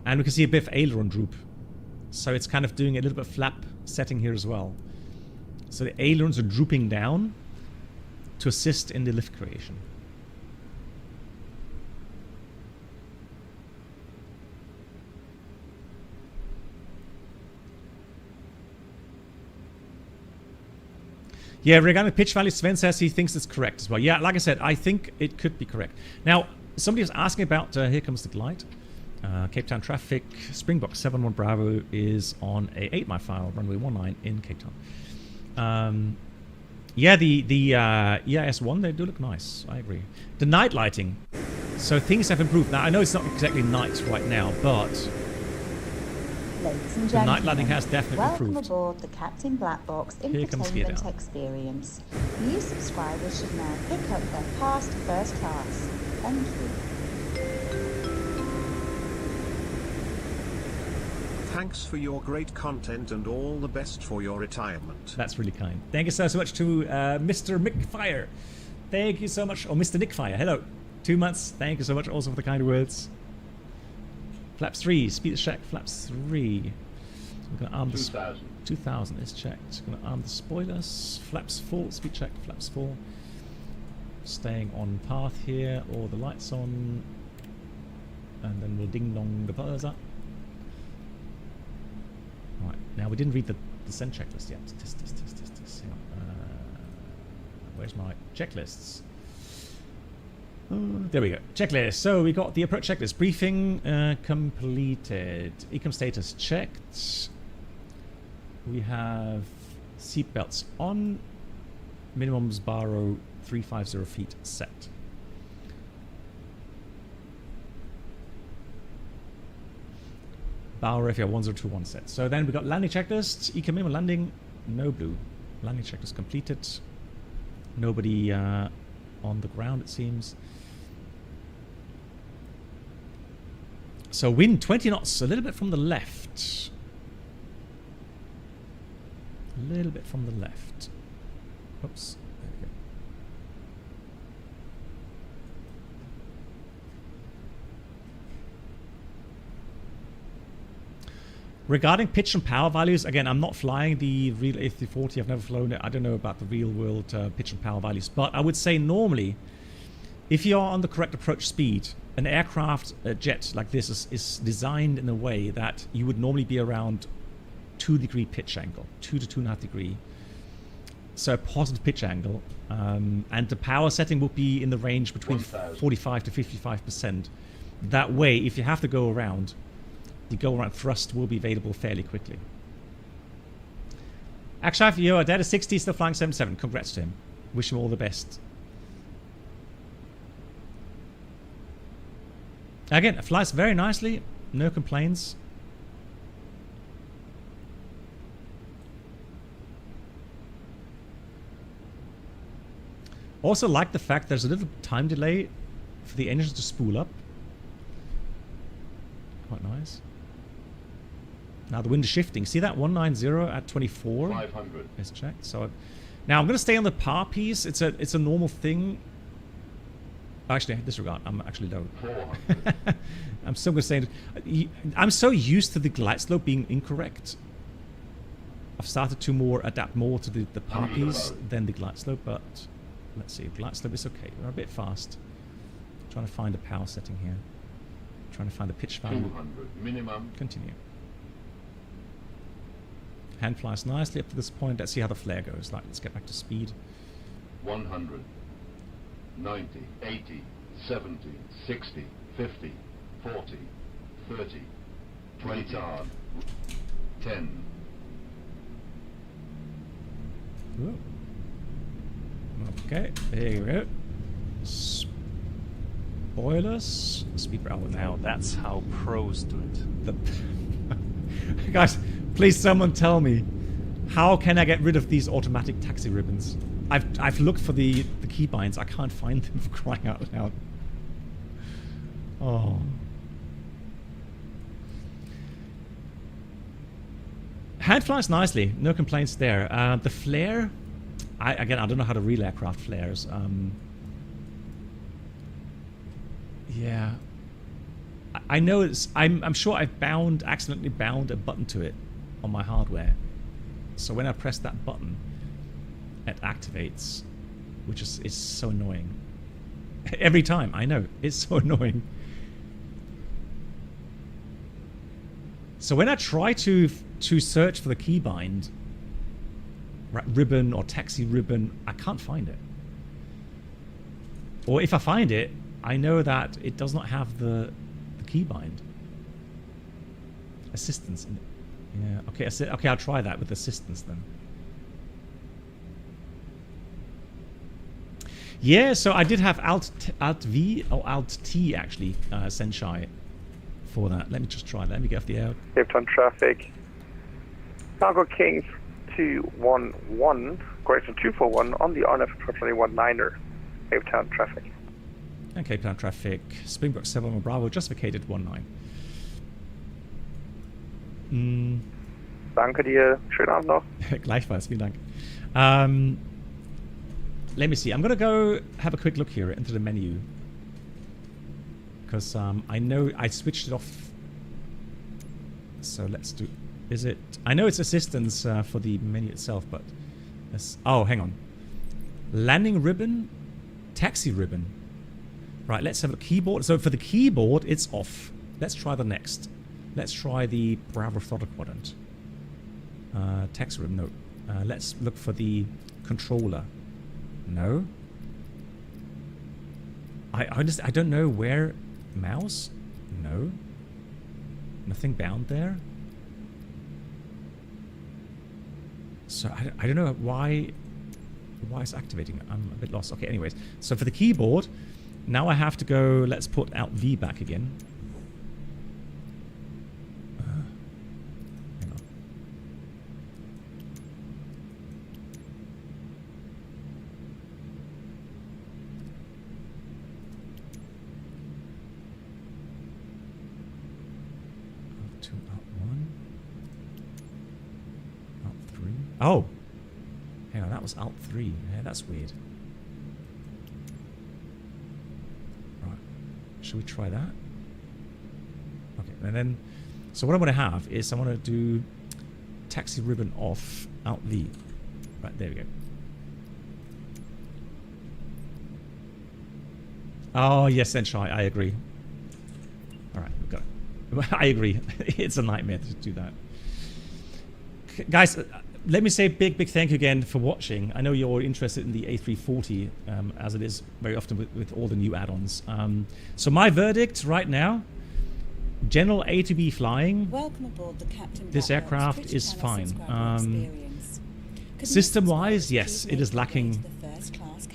And we can see a bit of aileron droop. So it's kind of doing a little bit of flap setting here as well. So the ailerons are drooping down to assist in the lift creation. Yeah, regarding pitch value, Sven says he thinks it's correct as well. Yeah, like I said, I think it could be correct. Now, somebody was asking about, here comes the glide. Cape Town traffic, Springbok 71 Bravo is on a 8-mile runway 19 in Cape Town. Yeah, the EIS-1, they do look nice. I agree. The night lighting. So things have improved. Now, I know it's not exactly night right now, but Ladies and the night lighting has definitely improved. Welcome aboard the Captain Black Box Infotainment Experience. New subscribers should now pick up their pass to first class. Thank you. Thanks for your great content and all the best for your retirement. That's really kind. Thank you so much to Mr. Mickfire. Thank you so much. Or Mr. Nickfire. Hello. 2 months. Thank you so much also for the kind words. Flaps 3. Speed check. Flaps 3. So we're going to arm 2000. 2000 is checked. We're going to arm the spoilers. Flaps 4. Speed check. Flaps 4. Staying on path here. All the lights on. And then we'll ding dong the propellers up. Right, now we didn't read the descent checklist yet. Test. Hang on. Where's my checklists? There we go. Checklist. So we got the approach checklist. Briefing completed. Ecom status checked. We have seatbelts on. Minimums baro 350 feet set. Bower FAOR 1021 set. So then we got landing checklist. Ecom minimum landing. No blue. Landing checklist completed. Nobody on the ground, it seems. So wind 20 knots, a little bit from the left. A little bit from the left. Oops. There we go. Regarding pitch and power values, again, I'm not flying the real A340. I've never flown it. I don't know about the real world pitch and power values. But I would say normally, if you are on the correct approach speed, an aircraft, a jet like this is designed in a way that you would normally be around 2-degree pitch angle, 2 to 2.5 degree. So a positive pitch angle. And the power setting will be in the range between 45 to 55%. That way, if you have to go around, the go-around thrust will be available fairly quickly. Akshay, you're dead at 60, still flying 77. Congrats to him. Wish him all the best. Again, it flies very nicely. No complaints. Also like the fact there's a little time delay for the engines to spool up. Quite nice. Now the wind is shifting. See that 190 at 24? 500. Let's check. So now I'm going to stay on the par piece. It's a normal thing. Actually, disregard. I'm actually low. 400. I'm still going to say it. I'm so used to the glide slope being incorrect. I've started to adapt more to the par piece than the glide slope, but let's see. Glide slope is okay. We're a bit fast. Trying to find a power setting here. Trying to find the pitch value. 200 minimum. Continue. Hand flies nicely up to this point. Let's see how the flare goes. Like, let's get back to speed. 100, 90, 80, 70, 60, 50, 40, 30, 20 yard, 10. Ooh. Okay, there you go. Spoilers. Speed browser. Now that's how pros do it. Guys, please someone tell me, how can I get rid of these automatic taxi ribbons? I've looked for the keybinds. I can't find them, for crying out loud. Oh. Hand flies nicely. No complaints there. The flare, I don't know how to real aircraft flares. Yeah. I know it's... I'm sure I've accidentally bound a button to it on my hardware. So when I press that button, it activates, which is so annoying. Every time, I know. It's so annoying. So when I try to search for the keybind, ribbon or taxi ribbon, I can't find it. Or if I find it, I know that it does not have the keybind. Assistance in it. Yeah, okay, I'll try that with assistance then. Yeah, so I did have Alt V or Alt T actually, Senshai, for that. Let me just try that. Let me get off the air. Capetown traffic. Cargo King 211, correction 241 on the RNF 21-9er. Capetown traffic. And Capetown traffic. Springbok 7 Bravo, just vacated 19. Danke dir. Schönen Abend noch. Gleichfalls, vielen Dank. Let me see. I'm going to go have a quick look here into the menu. Because I know I switched it off. So let's do... Is it... I know it's assistance for the menu itself, but... Oh, hang on. Landing ribbon. Taxi ribbon. Right, let's have a keyboard. So for the keyboard, it's off. Let's try the next. Let's try the Bravo throttle quadrant. Taxi ribbon, no. Let's look for the controller. No. I don't know where... Mouse? No. Nothing bound there. So I don't know why it's activating. I'm a bit lost. Okay, anyways. So for the keyboard, now I have to go... Let's put Alt V back again. Hang on. Alt 2, Alt 1. Alt 3. Oh! Hang on, that was Alt 3. Yeah, that's weird. Right. Should we try that? Okay, and then... So what I want to have is I want to do taxi ribbon off, Alt V. Right, there we go. Oh, yes, Senshai, I agree. Alright, we've got it. I agree. It's a nightmare to do that. Guys, let me say a big thank you again for watching. I know you're interested in the A340, as it is very often with all the new add-ons. So my verdict right now, general A to B flying. Welcome aboard the Captain. This aircraft is fine. System-wise, yes, it is lacking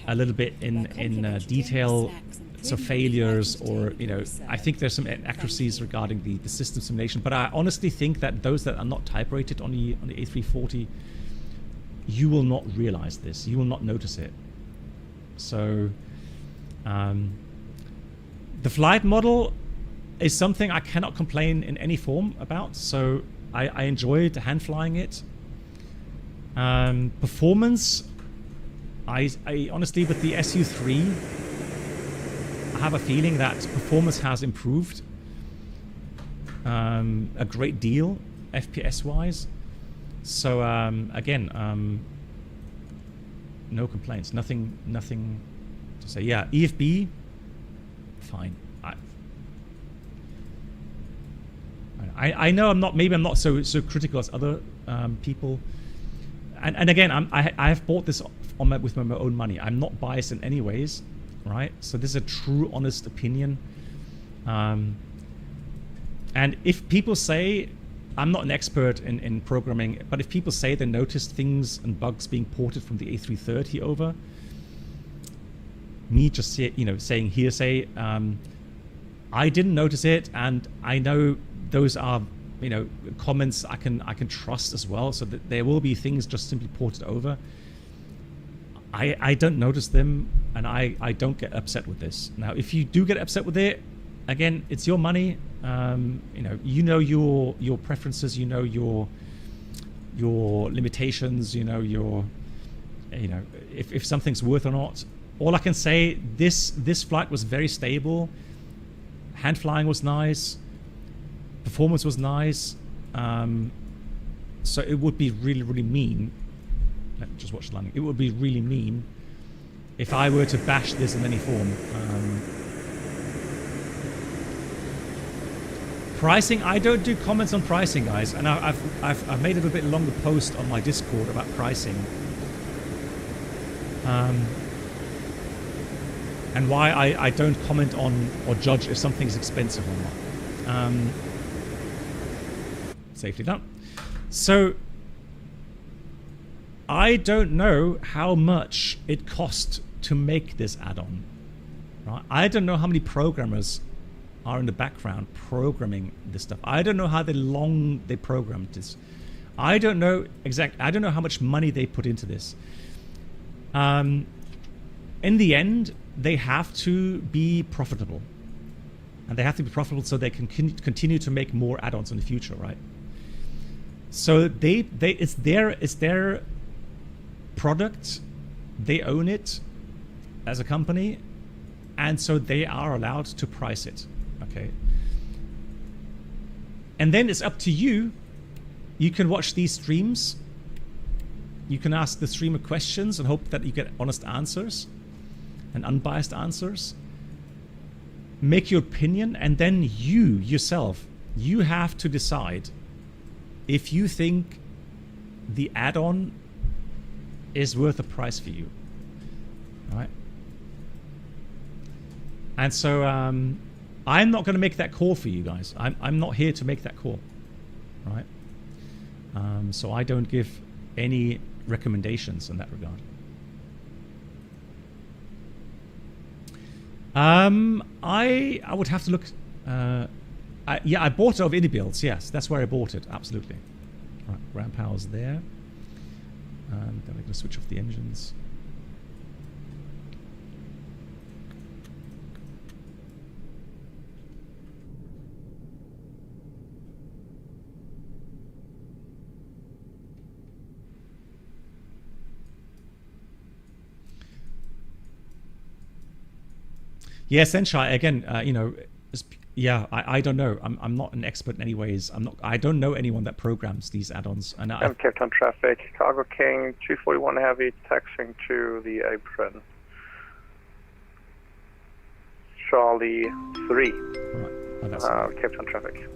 a little bit in detail. So failures, or I think there's some inaccuracies regarding the system simulation. But I honestly think that those that are not type rated on the A340, you will not realize this. You will not notice it. So the flight model is something I cannot complain in any form about. So I enjoyed hand flying it. Performance, I honestly, with the SU4, I have a feeling that performance has improved a great deal FPS wise. So again, no complaints, nothing to say. Yeah, EFB, fine. I know I'm not so critical as other people. And again, I have bought this with my own money. I'm not biased in any ways, right? So this is a true, honest opinion. And if people say, I'm not an expert in programming, but if people say they noticed things and bugs being ported from the A330 over, me just saying hearsay, I didn't notice it, and I know those are comments I can trust as well, so that there will be things just simply ported over. I don't notice them, and I don't get upset with this. Now, if you do get upset with it, again, it's your money. You know your preferences, you know your limitations, you know if something's worth or not. All I can say, this flight was very stable. Hand flying was nice. Performance was nice. So it would be really, really mean. Let me just watch the landing. It would be really mean if I were to bash this in any form. Pricing, I don't do comments on pricing, guys, and I've made a little bit longer post on my Discord about pricing, and why I don't comment on or judge if something's expensive or not. Safely done. So I don't know how much it cost to make this add-on. Right? I don't know how many programmers are in the background programming this stuff. I don't know how long they programmed this. I don't know I don't know how much money they put into this. In the end, they have to be profitable, and they have to be profitable so they can continue to make more add-ons in the future, right? So it's their product. They own it as a company, and so they are allowed to price it. Okay. And then it's up to you. You can watch these streams. You can ask the streamer questions and hope that you get honest answers and unbiased answers. Make your opinion, and then you yourself, you have to decide if you think the add-on is worth a price for you. All right. And so I'm not going to make that call for you guys. I'm not here to make that call, right? So I don't give any recommendations in that regard. I would have to look. Yeah, I bought it of iniBuilds. Yes, that's where I bought it. Absolutely. All right, ground power's there. Then I'm going to switch off the engines. Yeah, Senshai, again, yeah, I don't know. I'm not an expert in any ways. I don't know anyone that programs these add-ons. And Capetown traffic, Cargo King 241 Heavy, taxiing to the apron. Charlie 3. Right. Capetown traffic.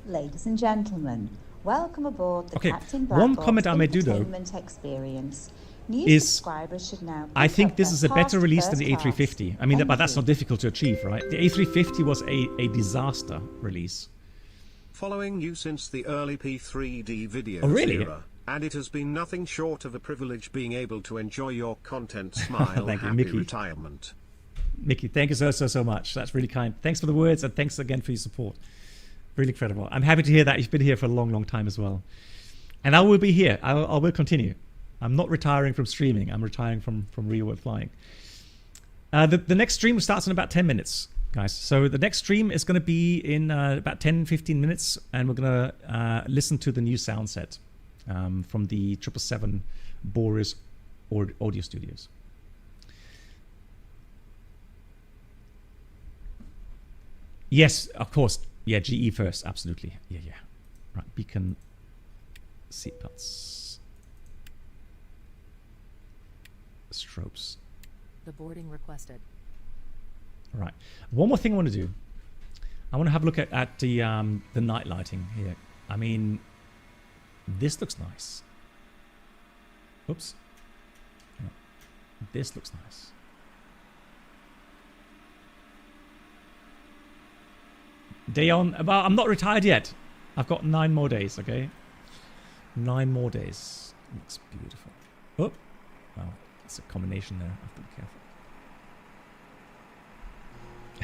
Ladies and gentlemen, welcome aboard the Captain One comment I may do though experience. Is I think this is a better release than the A350. I mean, but that's not difficult to achieve, right? The A350 was a disaster release. Following you since the early P3D video really? era, and it has been nothing short of a privilege being able to enjoy your content. Smile. Thank you, happy Mickey. retirement. Mickey, thank you so much. That's really kind. Thanks for the words, and thanks again for your support. Really incredible. I'm happy to hear that you've been here for a long time as well. And I will be here. I will continue. I'm not retiring from streaming. I'm retiring from real world flying. The next stream starts in about 10 minutes, guys. So the next stream is going to be in about 10-15 minutes, and we're going to listen to the new sound set from the 777 Boris audio studios. Yes, of course. Yeah, GE first. Absolutely. Yeah. Right. Beacon seatbelts. Strobes. The boarding requested. All right. One more thing I want to do. I want to have a look at the night lighting here. I mean, this looks nice. Oops. No. This looks nice. Day on. Well, I'm not retired yet. I've got 9 more days, okay? 9 more days. Looks beautiful. Oh. Well, it's a combination there. I have to be careful.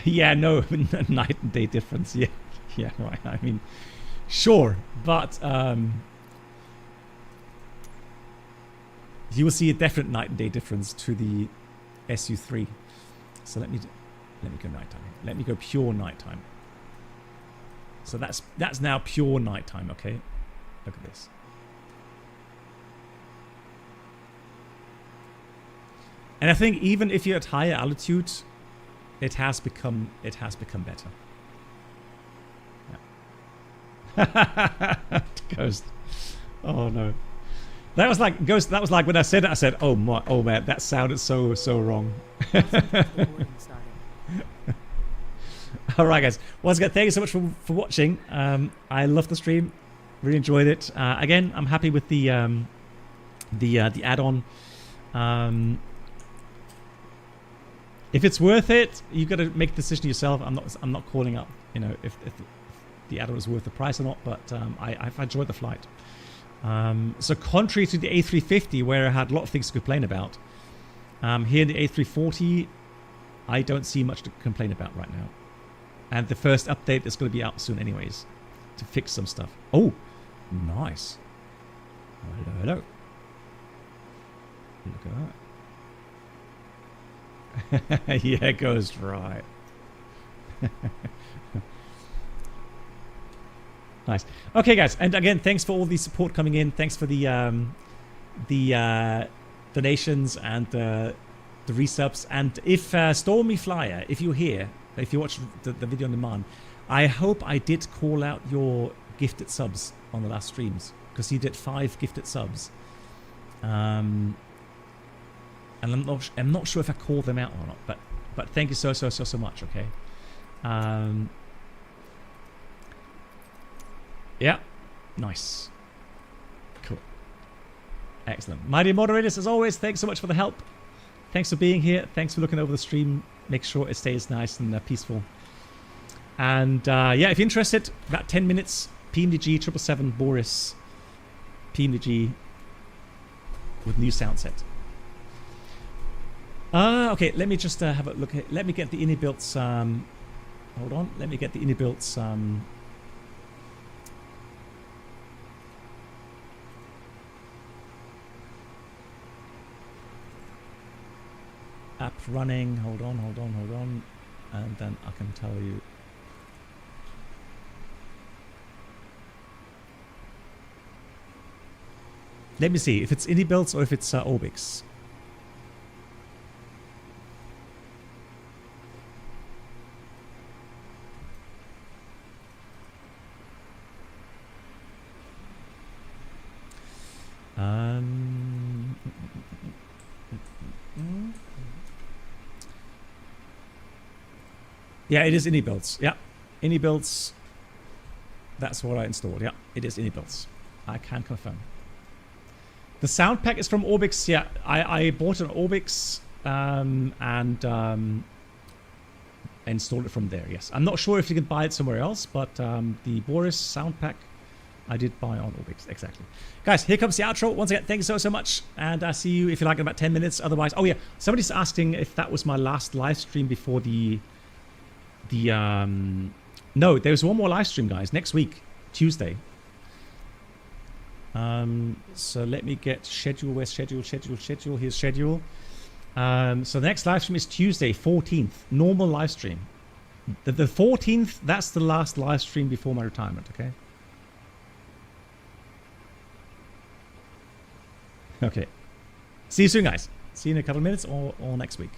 Yeah, no, night and day difference. Yeah, right. I mean, sure, but you will see a definite night and day difference to the SU4. So let me go nighttime. Let me go pure nighttime. So that's now pure nighttime. Okay, look at this. And I think even if you're at higher altitude, it has become better. Yeah. Ghost. Oh no. That was like Ghost. That was like when I said it. I said, "Oh man, that sounded so wrong." All right, guys. Once again, thank you so much for watching. I love the stream. Really enjoyed it. Again, I'm happy with the add-on. If it's worth it, you've got to make the decision yourself. I'm not calling up, if the add-on is worth the price or not. But I've enjoyed the flight. So contrary to the A350, where I had a lot of things to complain about, here in the A340, I don't see much to complain about right now. And the first update is going to be out soon, anyways, to fix some stuff. Oh, nice. Hello. Look at that. Yeah, Ghost, right. Nice. Okay, guys, and again, thanks for all the support coming in. Thanks for the donations and the resubs. And if Stormy Flyer, if you're here, if you watch the video on demand, I hope I did call out your gifted subs on the last streams, because you did 5 gifted subs. And I'm not sure if I called them out or not, but thank you so much. Okay. Yeah, nice, cool, excellent. My dear moderators, as always, thanks so much for the help. Thanks for being here. Thanks for looking over the stream. Make sure it stays nice and peaceful. And yeah, if you're interested, about 10 minutes. PMDG 777 Boris PMDG with new sound set. Okay, let me just have a look. Let me get the iniBuilds. Hold on. Let me get the iniBuilds. App running. Hold on. And then I can tell you. Let me see if it's iniBuilds or if it's Orbix. Yeah, it is iniBuilds. Yeah, iniBuilds. That's what I installed. Yeah, it is iniBuilds. I can confirm. The sound pack is from Orbix. Yeah, I bought an Orbix and installed it from there. Yes, I'm not sure if you can buy it somewhere else, but the Boris sound pack I did buy on Orbix, exactly. Guys, here comes the outro. Once again, thank you so much. And I'll see you, if you like, in about 10 minutes. Otherwise, oh yeah, somebody's asking if that was my last live stream before no, there's one more live stream, guys, next week, Tuesday. So let me get schedule. Where's schedule? Here's schedule. So the next live stream is Tuesday, 14th. Normal live stream. The 14th, that's the last live stream before my retirement, okay? Okay. See you soon, guys. See you in a couple of minutes or next week.